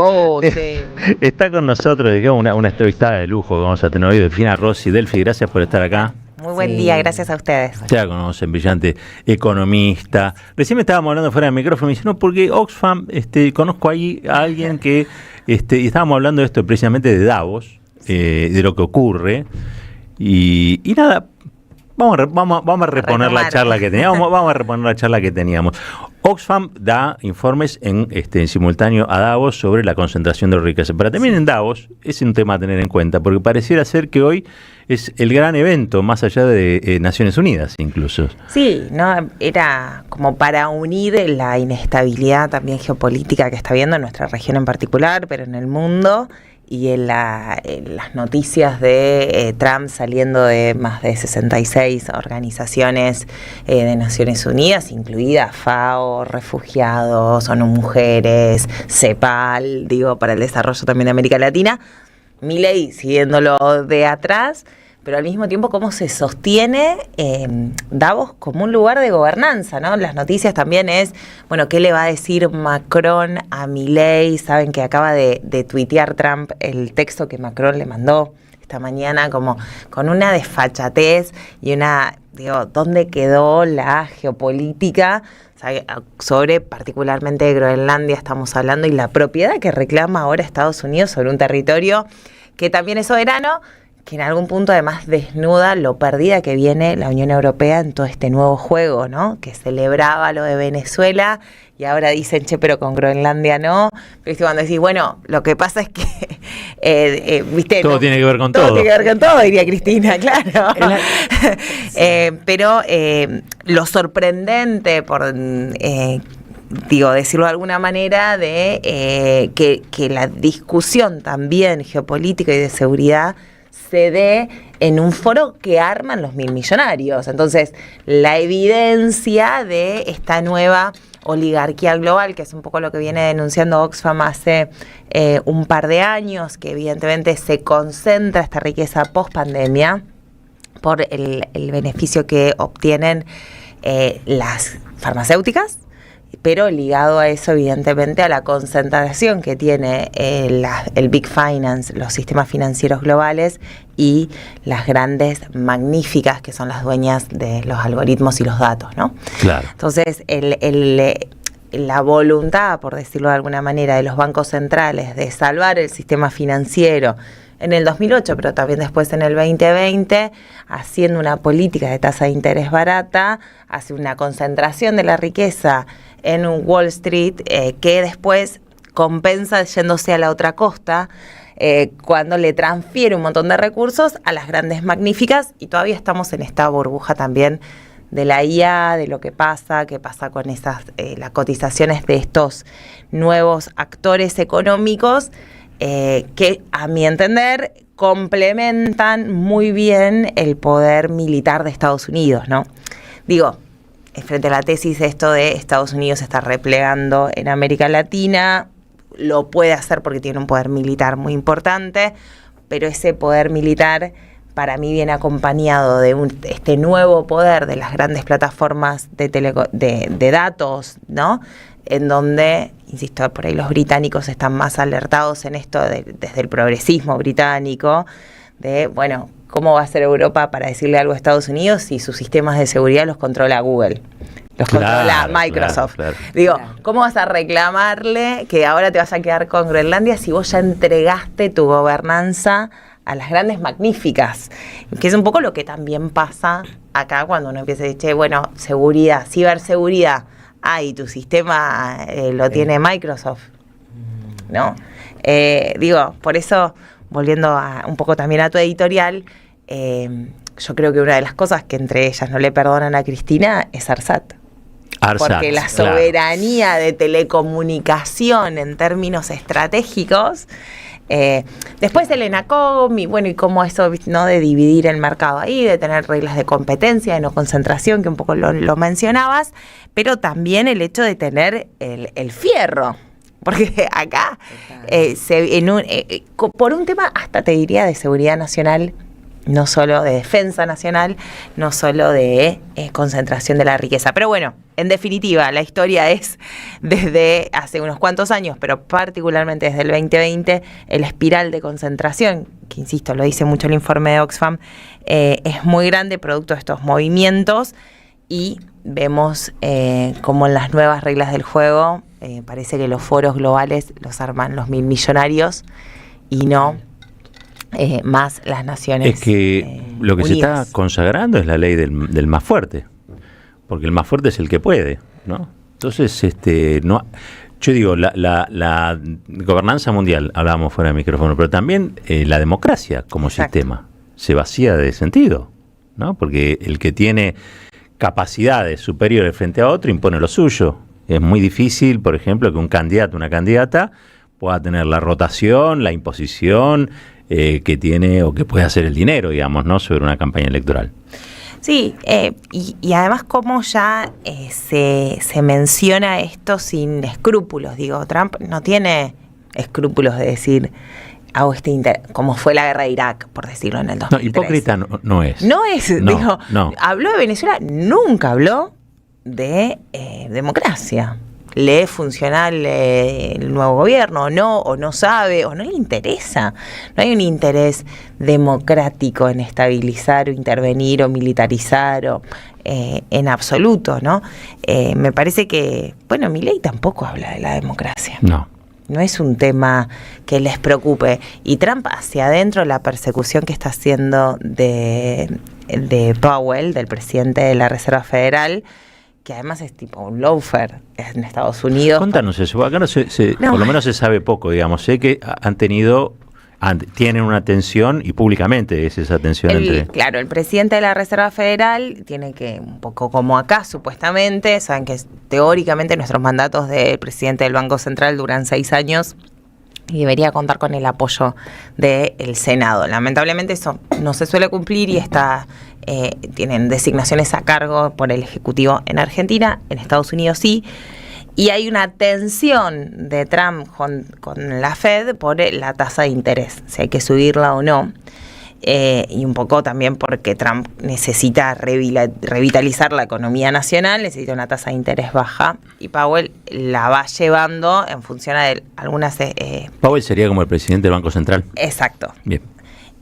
Está con nosotros, digamos, una entrevistada de lujo que vamos a tener hoy, Delfina Rossi. Delfi, gracias por estar acá. Muy buen día, gracias a ustedes. Ya la conocen, brillante economista. Recién me estábamos hablando fuera del micrófono, me dice, no, porque Oxfam, conozco ahí a alguien que, y estábamos hablando de esto precisamente de Davos, de lo que ocurre, y nada, vamos a reponer la charla que teníamos, vamos a reponer la charla que teníamos. Oxfam da informes en simultáneo a Davos sobre la concentración de riqueza, pero también en Davos es un tema a tener en cuenta, porque pareciera ser que hoy es el gran evento, más allá de Naciones Unidas incluso. Sí, no, era como para unir la inestabilidad también geopolítica que está habiendo en nuestra región en particular, pero en el mundo, y en las noticias de Trump saliendo de más de 66 organizaciones de Naciones Unidas, incluida FAO, Refugiados, ONU Mujeres, CEPAL, digo, para el desarrollo también de América Latina, Milei siguiéndolo de atrás, pero al mismo tiempo cómo se sostiene Davos como un lugar de gobernanza, ¿no? Las noticias también es, bueno, ¿qué le va a decir Macron a Milei? Saben que acaba de tuitear Trump el texto que Macron le mandó esta mañana, como con una desfachatez y ¿dónde quedó la geopolítica? O sea, sobre particularmente Groenlandia estamos hablando, y la propiedad que reclama ahora Estados Unidos sobre un territorio que también es soberano, que en algún punto además desnuda lo perdida que viene la Unión Europea en todo este nuevo juego, ¿no? Que celebraba lo de Venezuela y ahora dicen, che, pero con Groenlandia no. Pero cuando decís, bueno, lo que pasa es que, ¿viste? Todo tiene que ver con todo. Todo tiene que ver con todo, diría Cristina, claro. Pero lo sorprendente, por decirlo de alguna manera, de que la discusión también geopolítica y de seguridad se dé en un foro que arman los 1.000 millonarios. Entonces, la evidencia de esta nueva oligarquía global, que es un poco lo que viene denunciando Oxfam hace un par de años, que evidentemente se concentra esta riqueza post-pandemia por el beneficio que obtienen las farmacéuticas, pero ligado a eso, evidentemente, a la concentración que tiene el Big Finance, los sistemas financieros globales, y las grandes magníficas que son las dueñas de los algoritmos y los datos, ¿no? Claro. Entonces, la voluntad, por decirlo de alguna manera, de los bancos centrales de salvar el sistema financiero en el 2008, pero también después en el 2020, haciendo una política de tasa de interés barata, hace una concentración de la riqueza en Wall Street, que después compensa yéndose a la otra costa, cuando le transfiere un montón de recursos a las grandes magníficas, y todavía estamos en esta burbuja también de la IA, de lo que pasa, qué pasa con esas las cotizaciones de estos nuevos actores económicos, que a mi entender complementan muy bien el poder militar de Estados Unidos, ¿no? Digo, frente a la tesis de esto de Estados Unidos se está replegando en América Latina, lo puede hacer porque tiene un poder militar muy importante, pero ese poder militar para mí viene acompañado de este nuevo poder de las grandes plataformas de datos, ¿no? En donde, insisto, por ahí los británicos están más alertados en esto desde el progresismo británico, de, bueno, ¿cómo va a ser Europa para decirle algo a Estados Unidos si sus sistemas de seguridad los controla Google? Los controla Microsoft. Claro. Digo, ¿cómo vas a reclamarle que ahora te vas a quedar con Groenlandia si vos ya entregaste tu gobernanza a las grandes magníficas? Que es un poco lo que también pasa acá cuando uno empieza a decir, bueno, seguridad, ciberseguridad. Y tu sistema lo tiene Microsoft, ¿no? Digo, por eso, volviendo un poco también a tu editorial, yo creo que una de las cosas que entre ellas no le perdonan a Cristina es ARSAT. Porque la soberanía de telecomunicación en términos estratégicos, después el ENACOM, y cómo eso, ¿no? De dividir el mercado ahí, de tener reglas de competencia, de no concentración, que un poco lo mencionabas, pero también el hecho de tener el fierro, porque acá por un tema hasta te diría de seguridad nacional, no solo de defensa nacional, no solo de concentración de la riqueza. Pero bueno, en definitiva, la historia es desde hace unos cuantos años, pero particularmente desde el 2020, el espiral de concentración, que insisto, lo dice mucho el informe de Oxfam, es muy grande producto de estos movimientos, y vemos como en las nuevas reglas del juego parece que los foros globales los arman los 1.000 millonarios y no más las naciones. Es que lo que unidas. se está consagrando es la ley del más fuerte, porque el más fuerte es el que puede, ¿no? Entonces, no, yo digo, la gobernanza mundial, hablábamos fuera del micrófono, pero también la democracia como sistema se vacía de sentido, ¿no? Porque el que tiene capacidades superiores frente a otro impone lo suyo. Es muy difícil, por ejemplo, que un candidato, una candidata pueda tener la rotación, la imposición que tiene o que puede hacer el dinero, digamos, ¿no? Sobre una campaña electoral. Sí, y además como ya se menciona esto sin escrúpulos. Digo, Trump no tiene escrúpulos de decir, hago como fue la guerra de Irak, por decirlo, en el 2003. No, hipócrita no es. No es, no. Habló de Venezuela, nunca habló de democracia. ¿Le es funcional el nuevo gobierno o no sabe, o no le interesa? No hay un interés democrático en estabilizar o intervenir o militarizar en absoluto, ¿no? Me parece que, bueno, Milei tampoco habla de la democracia. No es un tema que les preocupe. Y Trump hacia adentro, la persecución que está haciendo de Powell, del presidente de la Reserva Federal, que además es tipo un loafer en Estados Unidos. Contanos eso, acá no. Por lo menos se sabe poco, digamos. Sé que tienen una tensión y públicamente es esa tensión entre... Claro, el presidente de la Reserva Federal tiene que, un poco como acá supuestamente, saben que teóricamente nuestros mandatos del presidente del Banco Central duran 6 años y debería contar con el apoyo del Senado. Lamentablemente eso no se suele cumplir y tienen designaciones a cargo por el Ejecutivo en Argentina, en Estados Unidos sí. Y hay una tensión de Trump con la Fed por la tasa de interés, si hay que subirla o no. Y un poco también porque Trump necesita revitalizar la economía nacional, necesita una tasa de interés baja, y Powell la va llevando en función de algunas... Powell sería como el presidente del Banco Central. Exacto. Bien.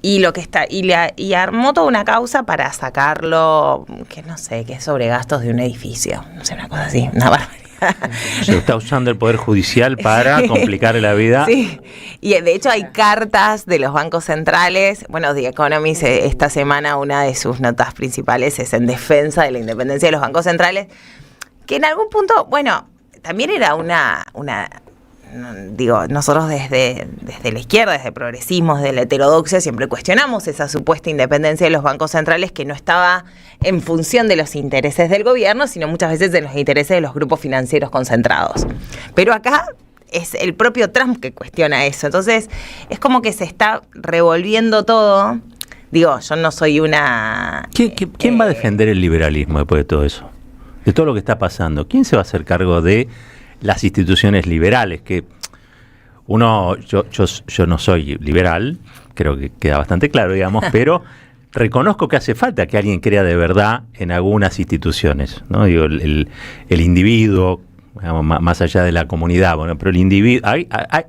Y lo que está y armó toda una causa para sacarlo, que no sé, que es sobre gastos de un edificio, no sé, una cosa así, una barbaridad. Se está usando el Poder Judicial para complicarle la vida. Sí, y de hecho hay cartas de los bancos centrales. Bueno, The Economist esta semana una de sus notas principales es en defensa de la independencia de los bancos centrales, que en algún punto, bueno, también era digo, nosotros desde la izquierda, desde el progresismo, desde la heterodoxia, siempre cuestionamos esa supuesta independencia de los bancos centrales que no estaba en función de los intereses del gobierno, sino muchas veces de los intereses de los grupos financieros concentrados. Pero acá es el propio Trump que cuestiona eso. Entonces, es como que se está revolviendo todo. Digo, yo no soy una... ¿Quién va a defender el liberalismo después de todo eso? De todo lo que está pasando. ¿Quién se va a hacer cargo de las instituciones liberales? Que yo no soy liberal, creo que queda bastante claro, digamos, pero reconozco que hace falta que alguien crea de verdad en algunas instituciones, ¿no? Digo, el individuo, digamos, más allá de la comunidad, bueno, pero el individuo,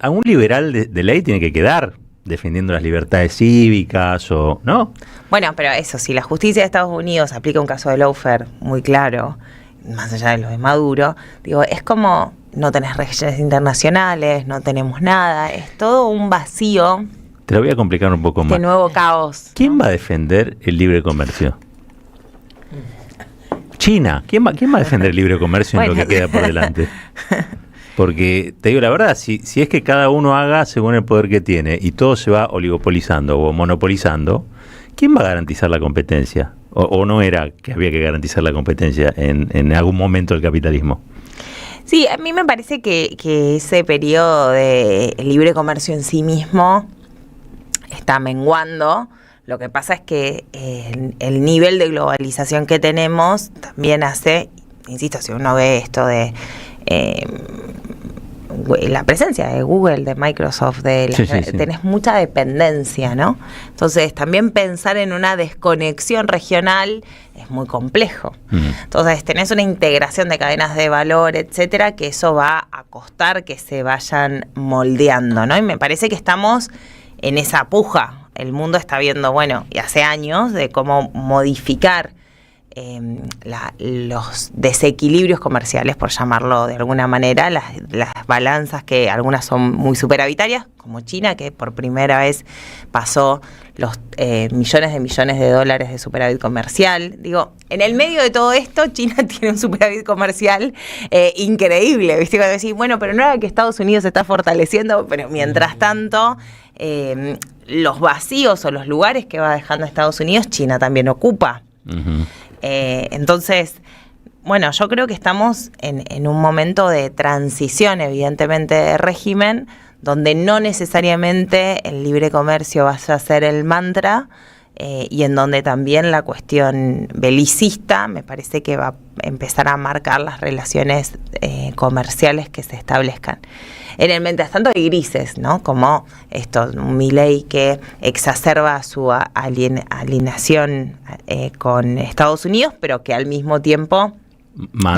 a un liberal de ley tiene que quedar defendiendo las libertades cívicas, o ¿no? Bueno, pero eso, si la justicia de Estados Unidos aplica un caso de lawfare muy claro, más allá de lo de Maduro, digo, es como no tenés reglas internacionales, no tenemos nada, es todo un vacío. Te lo voy a complicar un poco más. De nuevo caos. ¿Quién va a defender el libre comercio? China. ¿Quién va a defender el libre comercio en lo que queda por delante? Porque, te digo la verdad, si es que cada uno haga según el poder que tiene y todo se va oligopolizando o monopolizando, ¿quién va a garantizar la competencia? ¿O no era que había que garantizar la competencia en algún momento del capitalismo? Sí, a mí me parece que ese periodo de libre comercio en sí mismo está menguando. Lo que pasa es que el nivel de globalización que tenemos también hace, insisto, si uno ve esto de la presencia de Google, de Microsoft, tenés mucha dependencia, ¿no? Entonces también pensar en una desconexión regional es muy complejo. Entonces tenés una integración de cadenas de valor, etcétera, que eso va a costar que se vayan moldeando, ¿no? Y me parece que estamos en esa puja. El mundo está viendo, bueno, y hace años, de cómo modificar los desequilibrios comerciales, por llamarlo de alguna manera, las balanzas que algunas son muy superavitarias, como China, que por primera vez pasó los millones de dólares de superávit comercial. Digo, en el medio de todo esto, China tiene un superávit comercial increíble, ¿viste? Cuando decís, bueno, pero no era que Estados Unidos se está fortaleciendo, pero mientras tanto, los vacíos o los lugares que va dejando Estados Unidos, China también ocupa. Entonces, bueno, yo creo que estamos en un momento de transición, evidentemente, de régimen, donde no necesariamente el libre comercio vaya a ser el mantra, y en donde también la cuestión belicista me parece que va a empezar a marcar las relaciones comerciales que se establezcan. En el mientras tanto hay grises, ¿no? Como un Milei que exacerba su alienación con Estados Unidos, pero que al mismo tiempo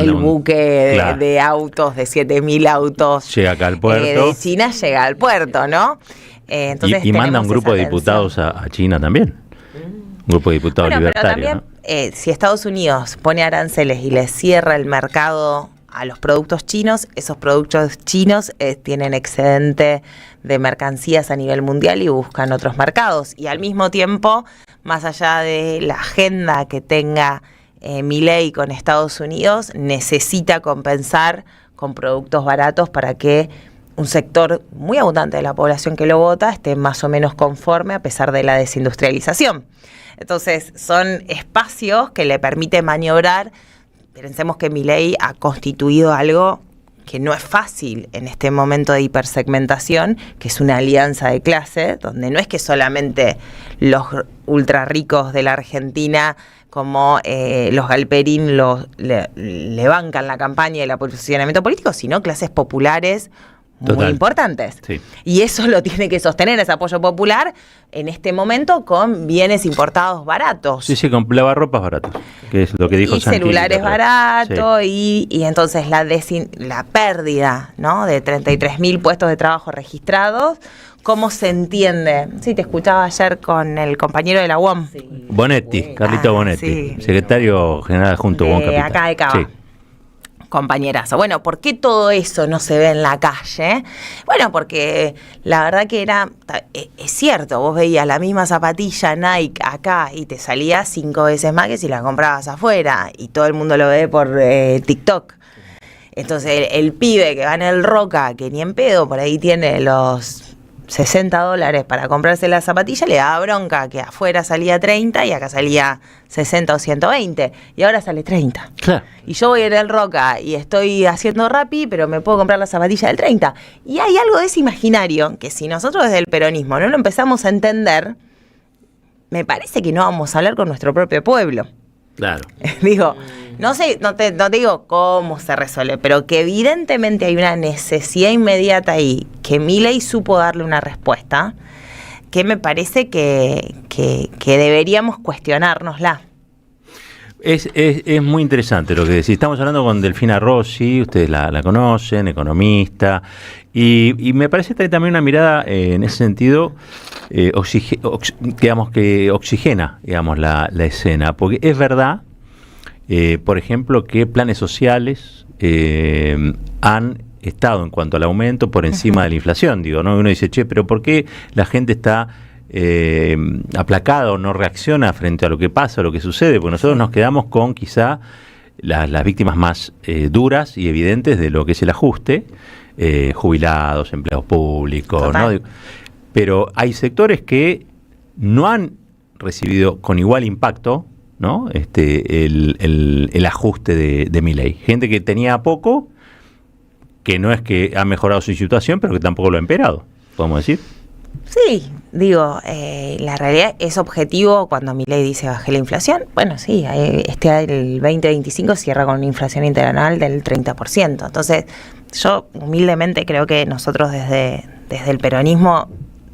el buque de autos, de 7.000 autos llega acá al puerto. De China llega al puerto, ¿no? Entonces y manda un grupo de diputados a China también. Un grupo de diputados libertarios. Pero también, si Estados Unidos pone aranceles y le cierra el mercado a los productos chinos, esos productos chinos tienen excedente de mercancías a nivel mundial y buscan otros mercados. Y al mismo tiempo, más allá de la agenda que tenga Milei con Estados Unidos, necesita compensar con productos baratos para que un sector muy abundante de la población que lo vota esté más o menos conforme a pesar de la desindustrialización. Entonces, son espacios que le permite maniobrar. Pensemos que Milei ha constituido algo que no es fácil en este momento de hipersegmentación, que es una alianza de clase, donde no es que solamente los ultra ricos de la Argentina, como los Galperín, le bancan la campaña y el posicionamiento político, sino clases populares muy importantes. Sí. Y eso lo tiene que sostener, ese apoyo popular, en este momento con bienes importados baratos. Sí, con lavarropas baratos, que es lo que dijo Santilli. Y celulares baratos, sí. y entonces la pérdida, ¿no?, de 33.000 puestos de trabajo registrados. ¿Cómo se entiende? Sí, te escuchaba ayer con el compañero de la UOM. Sí. Bonetti, Carlito Bonetti, secretario general adjunto UOM Capital. Acá de Cava. Sí. Compañerazo. Bueno, ¿por qué todo eso no se ve en la calle? Bueno, porque la verdad que es cierto, vos veías la misma zapatilla Nike acá y te salía 5 veces más que si la comprabas afuera, y todo el mundo lo ve por TikTok. Entonces el pibe que va en el Roca, que ni en pedo, por ahí tiene los $60 para comprarse la zapatilla, le daba bronca que afuera salía 30 y acá salía 60 o 120, y ahora sale 30. Claro. Y yo voy en el Roca y estoy haciendo Rappi, pero me puedo comprar la zapatilla del 30. Y hay algo de ese imaginario que si nosotros desde el peronismo no lo empezamos a entender, me parece que no vamos a hablar con nuestro propio pueblo. Claro. Digo, no sé, no te digo cómo se resuelve, pero que evidentemente hay una necesidad inmediata ahí, que Milei supo darle una respuesta, que me parece que deberíamos cuestionárnosla. Es muy interesante lo que decís. Estamos hablando con Delfina Rossi, ustedes la conocen, economista, y me parece que hay también una mirada en ese sentido, digamos que oxigena, digamos, la escena, porque es verdad, por ejemplo, que planes sociales han estado en cuanto al aumento por encima de la inflación, digo, ¿no? Uno dice, pero ¿por qué la gente está aplacada o no reacciona frente a lo que pasa, a lo que sucede? Porque nosotros nos quedamos con quizá las víctimas más duras y evidentes de lo que es el ajuste, jubilados, empleados públicos, ¿no? Pero hay sectores que no han recibido con igual impacto, ¿no?, el ajuste de Milei. Gente que tenía poco, que no es que ha mejorado su situación, pero que tampoco lo ha empeorado, podemos decir. Sí, digo, la realidad es objetivo cuando Milei dice bajé la inflación. Bueno, sí, el 2025 cierra con una inflación interanual del 30%. Entonces, yo humildemente creo que nosotros desde el peronismo,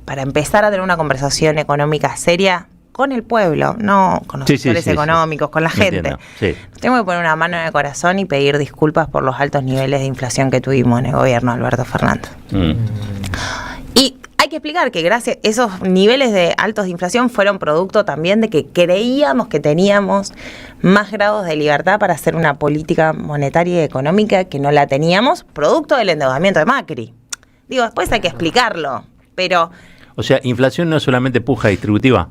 para empezar a tener una conversación económica seria con el pueblo, no con los sectores económicos, con la gente, tengo que poner una mano en el corazón y pedir disculpas por los altos niveles de inflación que tuvimos en el gobierno de Alberto Fernández. Y hay que explicar que gracias a esos niveles de altos de inflación fueron producto también de que creíamos que teníamos más grados de libertad para hacer una política monetaria y económica que no la teníamos, producto del endeudamiento de Macri. Digo, después hay que explicarlo, pero... O sea, inflación no es solamente puja distributiva.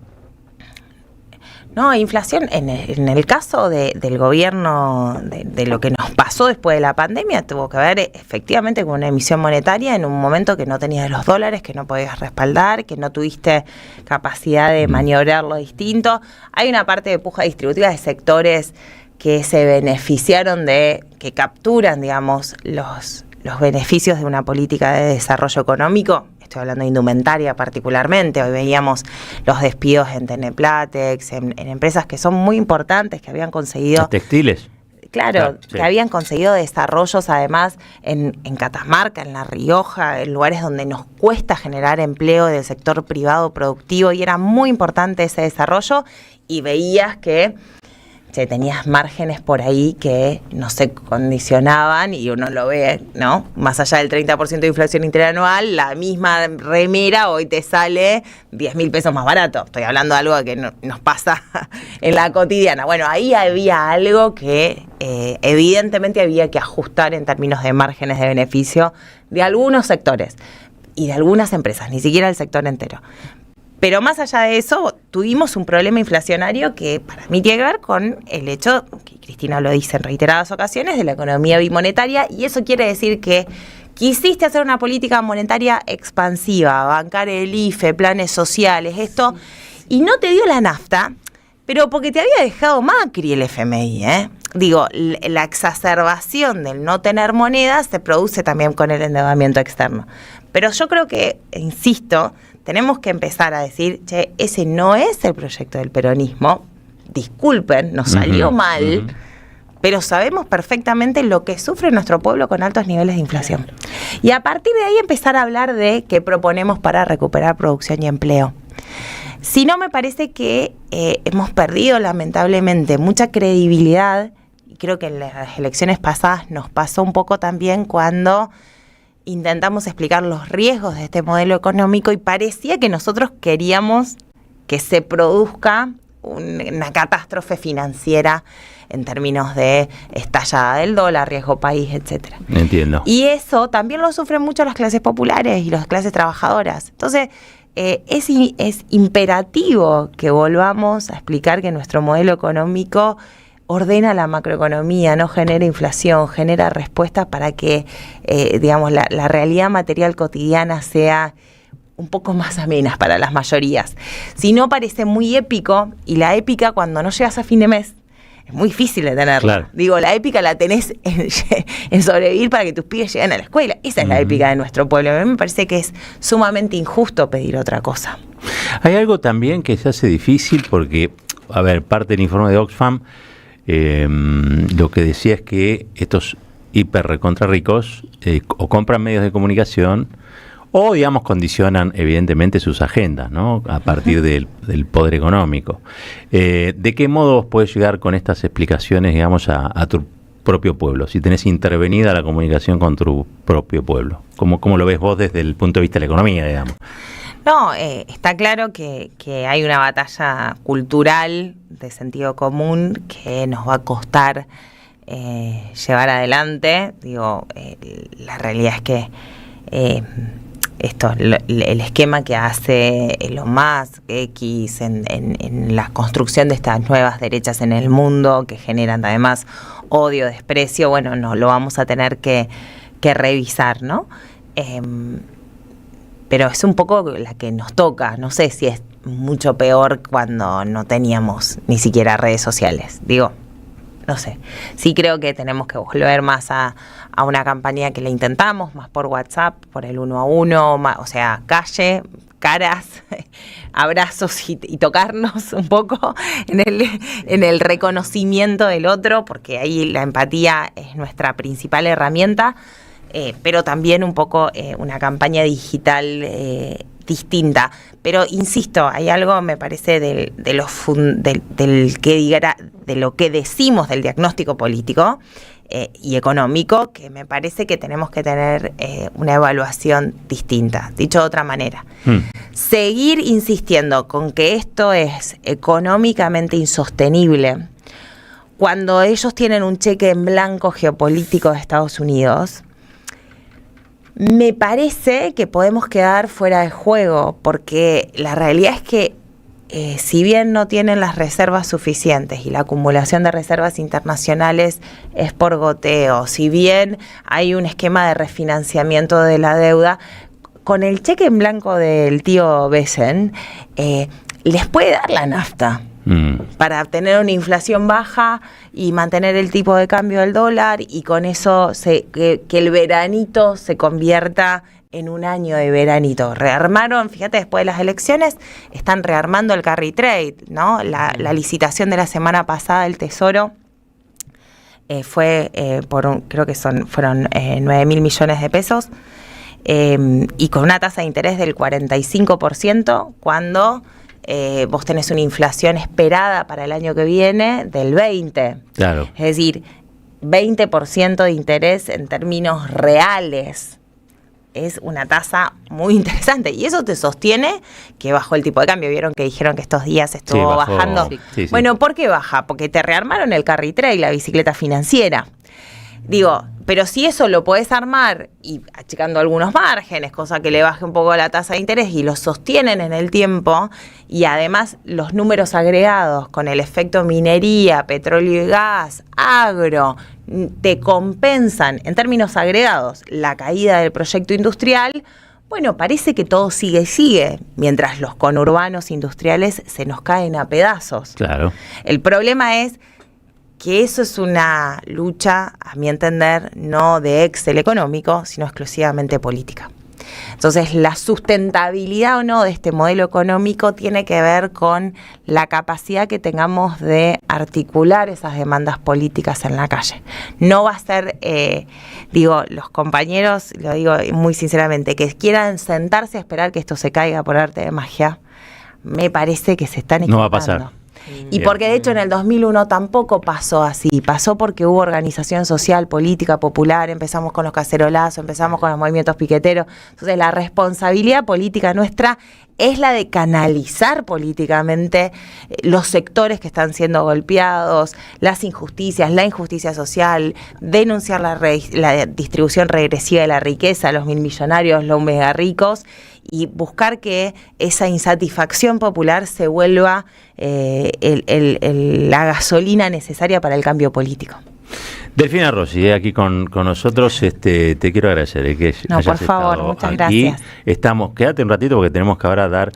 No, inflación, en el caso del gobierno, de lo que nos pasó después de la pandemia, tuvo que ver efectivamente con una emisión monetaria en un momento que no tenías los dólares, que no podías respaldar, que no tuviste capacidad de maniobrarlo distinto. Hay una parte de puja distributiva de sectores que se beneficiaron que capturan, digamos, los beneficios de una política de desarrollo económico, estoy hablando de indumentaria particularmente. Hoy veíamos los despidos en Teneplatex, en empresas que son muy importantes, que habían conseguido... Los textiles. Claro, sí. Que habían conseguido desarrollos además en Catamarca, en La Rioja, en lugares donde nos cuesta generar empleo del sector privado productivo, y era muy importante ese desarrollo, y veías que tenías márgenes por ahí que no se condicionaban, y uno lo ve, ¿no? Más allá del 30% de inflación interanual, la misma remera hoy te sale 10.000 pesos más barato. Estoy hablando de algo que nos pasa en la cotidiana. Bueno, ahí había algo que evidentemente había que ajustar en términos de márgenes de beneficio de algunos sectores y de algunas empresas, ni siquiera el sector entero. Pero más allá de eso, tuvimos un problema inflacionario que para mí tiene que ver con el hecho, que Cristina lo dice en reiteradas ocasiones, de la economía bimonetaria, y eso quiere decir que quisiste hacer una política monetaria expansiva, bancar el IFE, planes sociales, esto, y no te dio la nafta, pero porque te había dejado Macri el FMI, Digo, la exacerbación del no tener moneda se produce también con el endeudamiento externo. Pero yo creo que, insisto, tenemos que empezar a decir, ese no es el proyecto del peronismo, disculpen, nos salió mal, pero sabemos perfectamente lo que sufre nuestro pueblo con altos niveles de inflación. Y a partir de ahí empezar a hablar de qué proponemos para recuperar producción y empleo. Si no, me parece que hemos perdido lamentablemente mucha credibilidad, y creo que en las elecciones pasadas nos pasó un poco también cuando intentamos explicar los riesgos de este modelo económico y parecía que nosotros queríamos que se produzca una catástrofe financiera en términos de estallada del dólar, riesgo país, etcétera. Entiendo. Y eso también lo sufren mucho las clases populares y las clases trabajadoras. Entonces, es imperativo que volvamos a explicar que nuestro modelo económico ordena la macroeconomía, no genera inflación, genera respuestas para que, digamos, la realidad material cotidiana sea un poco más amena para las mayorías. Si no, parece muy épico, y la épica cuando no llegas a fin de mes es muy difícil de tenerla. Claro. Digo, la épica la tenés en sobrevivir para que tus pibes lleguen a la escuela. Esa es la épica de nuestro pueblo. A mí me parece que es sumamente injusto pedir otra cosa. Hay algo también que se hace difícil porque, a ver, parte del informe de Oxfam, lo que decía es que estos hiper recontra ricos o compran medios de comunicación o, digamos, condicionan evidentemente sus agendas, ¿no? A partir del poder económico. ¿De qué modo vos podés llegar con estas explicaciones, digamos, a tu propio pueblo? Si tenés intervenida la comunicación con tu propio pueblo. ¿Cómo lo ves vos desde el punto de vista de la economía, digamos? No, está claro que hay una batalla cultural de sentido común que nos va a costar llevar adelante. Digo, la realidad es que el esquema que hace Elon Musk, X, en la construcción de estas nuevas derechas en el mundo, que generan además odio, desprecio, bueno, no lo vamos a tener que revisar, ¿no? Pero es un poco la que nos toca. No sé si es mucho peor cuando no teníamos ni siquiera redes sociales. Digo, no sé. Sí creo que tenemos que volver más a una campaña que le intentamos, más por WhatsApp, por el 1 a 1, o sea, calle, caras, abrazos y tocarnos un poco en el reconocimiento del otro, porque ahí la empatía es nuestra principal herramienta. Pero también un poco una campaña digital distinta. Pero insisto, hay algo, me parece, de lo que decimos del diagnóstico político y económico, que me parece que tenemos que tener una evaluación distinta. Dicho de otra manera, seguir insistiendo con que esto es económicamente insostenible cuando ellos tienen un cheque en blanco geopolítico de Estados Unidos, me parece que podemos quedar fuera de juego, porque la realidad es que si bien no tienen las reservas suficientes y la acumulación de reservas internacionales es por goteo, si bien hay un esquema de refinanciamiento de la deuda, con el cheque en blanco del tío Besen, les puede dar la nafta. Para tener una inflación baja y mantener el tipo de cambio del dólar, y con eso que el veranito se convierta en un año de veranito. Rearmaron, fíjate, después de las elecciones, están rearmando el carry trade, ¿no? La licitación de la semana pasada del Tesoro fue creo que fueron 9.000 millones de pesos, y con una tasa de interés del 45%, cuando vos tenés una inflación esperada para el año que viene del 20%. Claro. Es decir, 20% de interés en términos reales. Es una tasa muy interesante. Y eso te sostiene que bajó el tipo de cambio. Vieron que dijeron que estos días estuvo bajando. Sí. Bueno, ¿por qué baja? Porque te rearmaron el carry trade, la bicicleta financiera. Digo, pero si eso lo podés armar y achicando algunos márgenes, cosa que le baje un poco la tasa de interés y lo sostienen en el tiempo, y además los números agregados con el efecto minería, petróleo y gas, agro, te compensan en términos agregados la caída del proyecto industrial, bueno, parece que todo sigue, mientras los conurbanos industriales se nos caen a pedazos. Claro. El problema es que eso es una lucha, a mi entender, no de Excel económico, sino exclusivamente política. Entonces, la sustentabilidad o no de este modelo económico tiene que ver con la capacidad que tengamos de articular esas demandas políticas en la calle. No va a ser, los compañeros, lo digo muy sinceramente, que quieran sentarse a esperar que esto se caiga por arte de magia, me parece que se están equivocando. No va a pasar. Y porque de hecho en el 2001 tampoco pasó así, pasó porque hubo organización social, política, popular, empezamos con los cacerolazos, empezamos con los movimientos piqueteros. Entonces la responsabilidad política nuestra es la de canalizar políticamente los sectores que están siendo golpeados, las injusticias, la injusticia social, denunciar la distribución regresiva de la riqueza, los mil millonarios, los mega ricos, y buscar que esa insatisfacción popular se vuelva la gasolina necesaria para el cambio político. Delfina Rossi, aquí con nosotros, te quiero agradecer que hayas por favor, estado muchas aquí. gracias. Quédate un ratito porque tenemos que ahora dar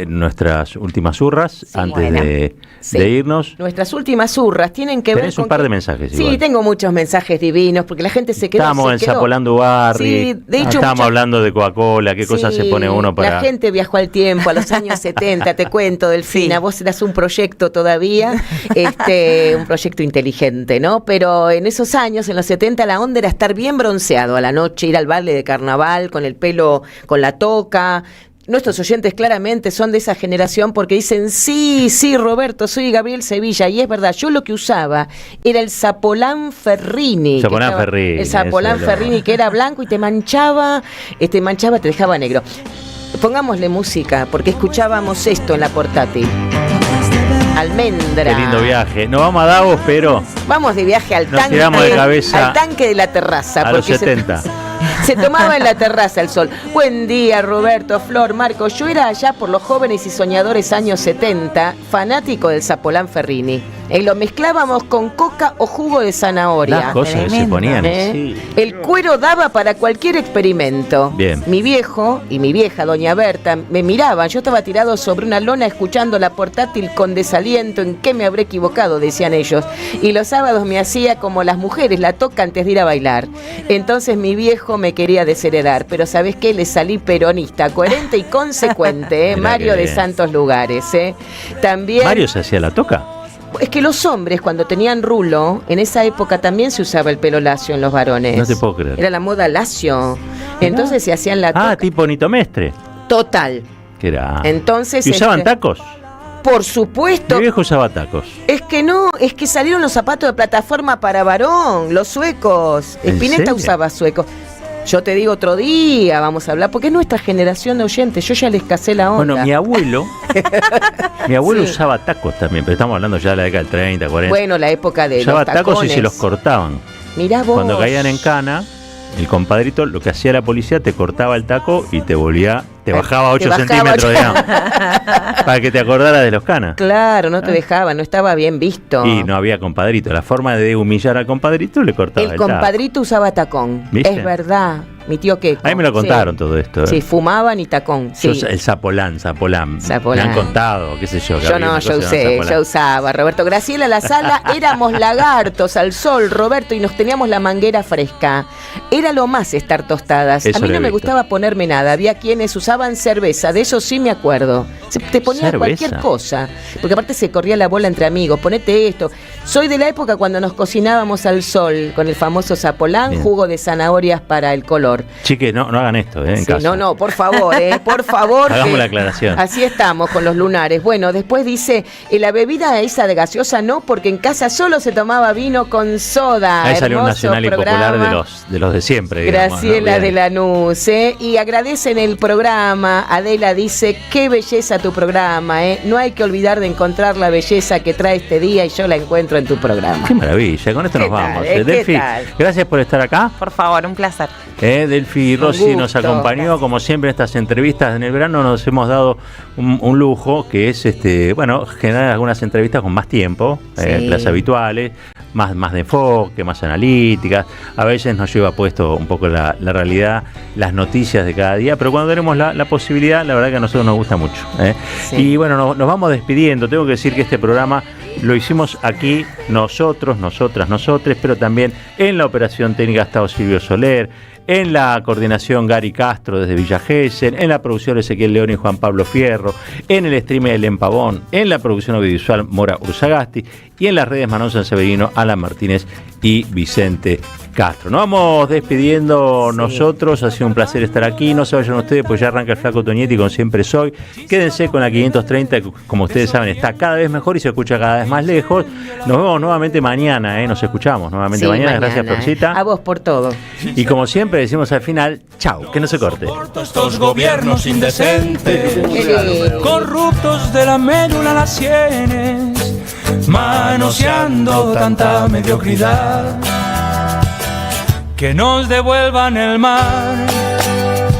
nuestras últimas urras antes de irnos. Nuestras últimas urras tienen que ver Tenés con un par de mensajes. Sí, igual. tengo muchos mensajes divinos porque la gente se quedó. Estábamos en Zapolando Barri, Sí, de hecho, estábamos hablando de Coca-Cola, qué cosas se pone uno para... La gente viajó al tiempo, a los años 70, te cuento, Delfina, vos eras un proyecto todavía, un proyecto inteligente, ¿no? Pero en esos años, en los 70, la onda era estar bien bronceado a la noche, ir al baile de carnaval, con el pelo, con la toca. Nuestros oyentes claramente son de esa generación porque dicen, sí, Roberto, soy Gabriel Sevilla, y es verdad, yo lo que usaba era el Zapolán Ferrini. El Zapolán Ferrini, que era blanco y te manchaba, te dejaba negro. Pongámosle música, porque escuchábamos esto en la portátil. Almendra. Qué lindo viaje. No vamos a Davos, pero... Vamos de viaje al nos tiramos de cabeza al tanque de la terraza. A los 70. Se tomaba en la terraza el sol. Buen día, Roberto, Flor, Marco. Yo era allá por los jóvenes y soñadores años 70, fanático del Zapolán Ferrini. Lo mezclábamos con coca o jugo de zanahoria. Las cosas que se ponían. Sí. El cuero daba para cualquier experimento. Bien. Mi viejo y mi vieja, doña Berta, me miraban. Yo estaba tirado sobre una lona escuchando la portátil con desaliento. ¿En qué me habré equivocado?, decían ellos. Y los sábados me hacía como las mujeres, la toca antes de ir a bailar. Entonces mi viejo me quería desheredar, pero ¿sabés qué? Le salí peronista, coherente y consecuente, Mario de Santos Lugares. También... ¿Mario se hacía la toca? Es que los hombres, cuando tenían rulo, en esa época también se usaba el pelo lacio en los varones. No te puedo creer. Era la moda lacio. Entonces se hacían la toca. Tipo Nito Mestre. Total. ¿Qué era? Entonces, ¿y usaban tacos? Por supuesto. Mi viejo usaba tacos. Es que no, es que salieron los zapatos de plataforma para varón, los suecos. Spinetta usaba suecos. Yo te digo otro día, vamos a hablar, porque es nuestra generación de oyentes, yo ya les casé la onda. Bueno, mi abuelo usaba tacos también, pero estamos hablando ya de la década del 30, 40. Bueno, la época de usaba los tacones. tacos y se los cortaban. Mirá vos. Cuando caían en cana, el compadrito, lo que hacía la policía, te cortaba el taco y te bajaba 8 centímetros de para que te acordaras de los canas. Claro, no te dejaba, no estaba bien visto. Y no había compadrito. La forma de humillar al compadrito le cortaba el compadrito usaba tacón. ¿Viste? Es verdad. mi tío Queco. A mí me lo contaron todo esto. Sí, fumaban y tacón. Sí. El Zapolán. Me han contado, qué sé yo. Yo no, yo usaba, Roberto. Graciela La Sala, éramos lagartos al sol, Roberto, y nos teníamos la manguera fresca. Era lo más estar tostadas. Eso a mí no me gustaba ponerme nada. Había quienes usaban cerveza, de eso sí me acuerdo. Te ponía cualquier cosa, porque aparte se corría la bola entre amigos. Ponete esto. Soy de la época cuando nos cocinábamos al sol con el famoso Zapolán, jugo de zanahorias para el color. Chiques, no hagan esto, en casa. No, por favor, por favor. Hagamos la aclaración. Así estamos con los lunares. Bueno, después dice, la bebida esa de gaseosa no, porque en casa solo se tomaba vino con soda. Ahí salió un nacional y popular de los de siempre. Digamos, Graciela de Lanús, y agradecen el programa. Adela dice, qué belleza tu programa, no hay que olvidar de encontrar la belleza que trae este día y yo la encuentro en tu programa. Qué maravilla, con esto nos vamos. Delfi, gracias por estar acá. Por favor, un placer. Delfi Rossi nos acompañó, gracias. Como siempre, en estas entrevistas. En el verano nos hemos dado un lujo, que es generar algunas entrevistas con más tiempo, las habituales, más de enfoque, más analíticas. A veces nos lleva puesto un poco la realidad, las noticias de cada día, pero cuando tenemos la posibilidad, la verdad que a nosotros nos gusta mucho. Y bueno, nos vamos despidiendo. Tengo que decir que este programa lo hicimos aquí nosotros, nosotres, pero también en la operación técnica ha estado Silvio Soler, en la coordinación Gary Castro desde Villa Gesell, en la producción Ezequiel León y Juan Pablo Fierro, en el streaming Helen Pavón, en la producción audiovisual Mora Urzagasti y en las redes Manon Sanseverino, Alan Martínez y Vicente Castro. Nos vamos despidiendo nosotros, ha sido un placer estar aquí. No se vayan ustedes, pues ya arranca el Flaco Tonietti con Siempre Soy. Quédense con la 530, que como ustedes saben está cada vez mejor y se escucha cada vez más lejos. Nos vemos nuevamente mañana, nos escuchamos nuevamente mañana. Gracias, Florcita. A vos por todo. Y como siempre decimos al final, chau, que no se corte. Estos gobiernos indecentes, corruptos de la médula a las sienes, manoseando tanta mediocridad, que nos devuelvan el mar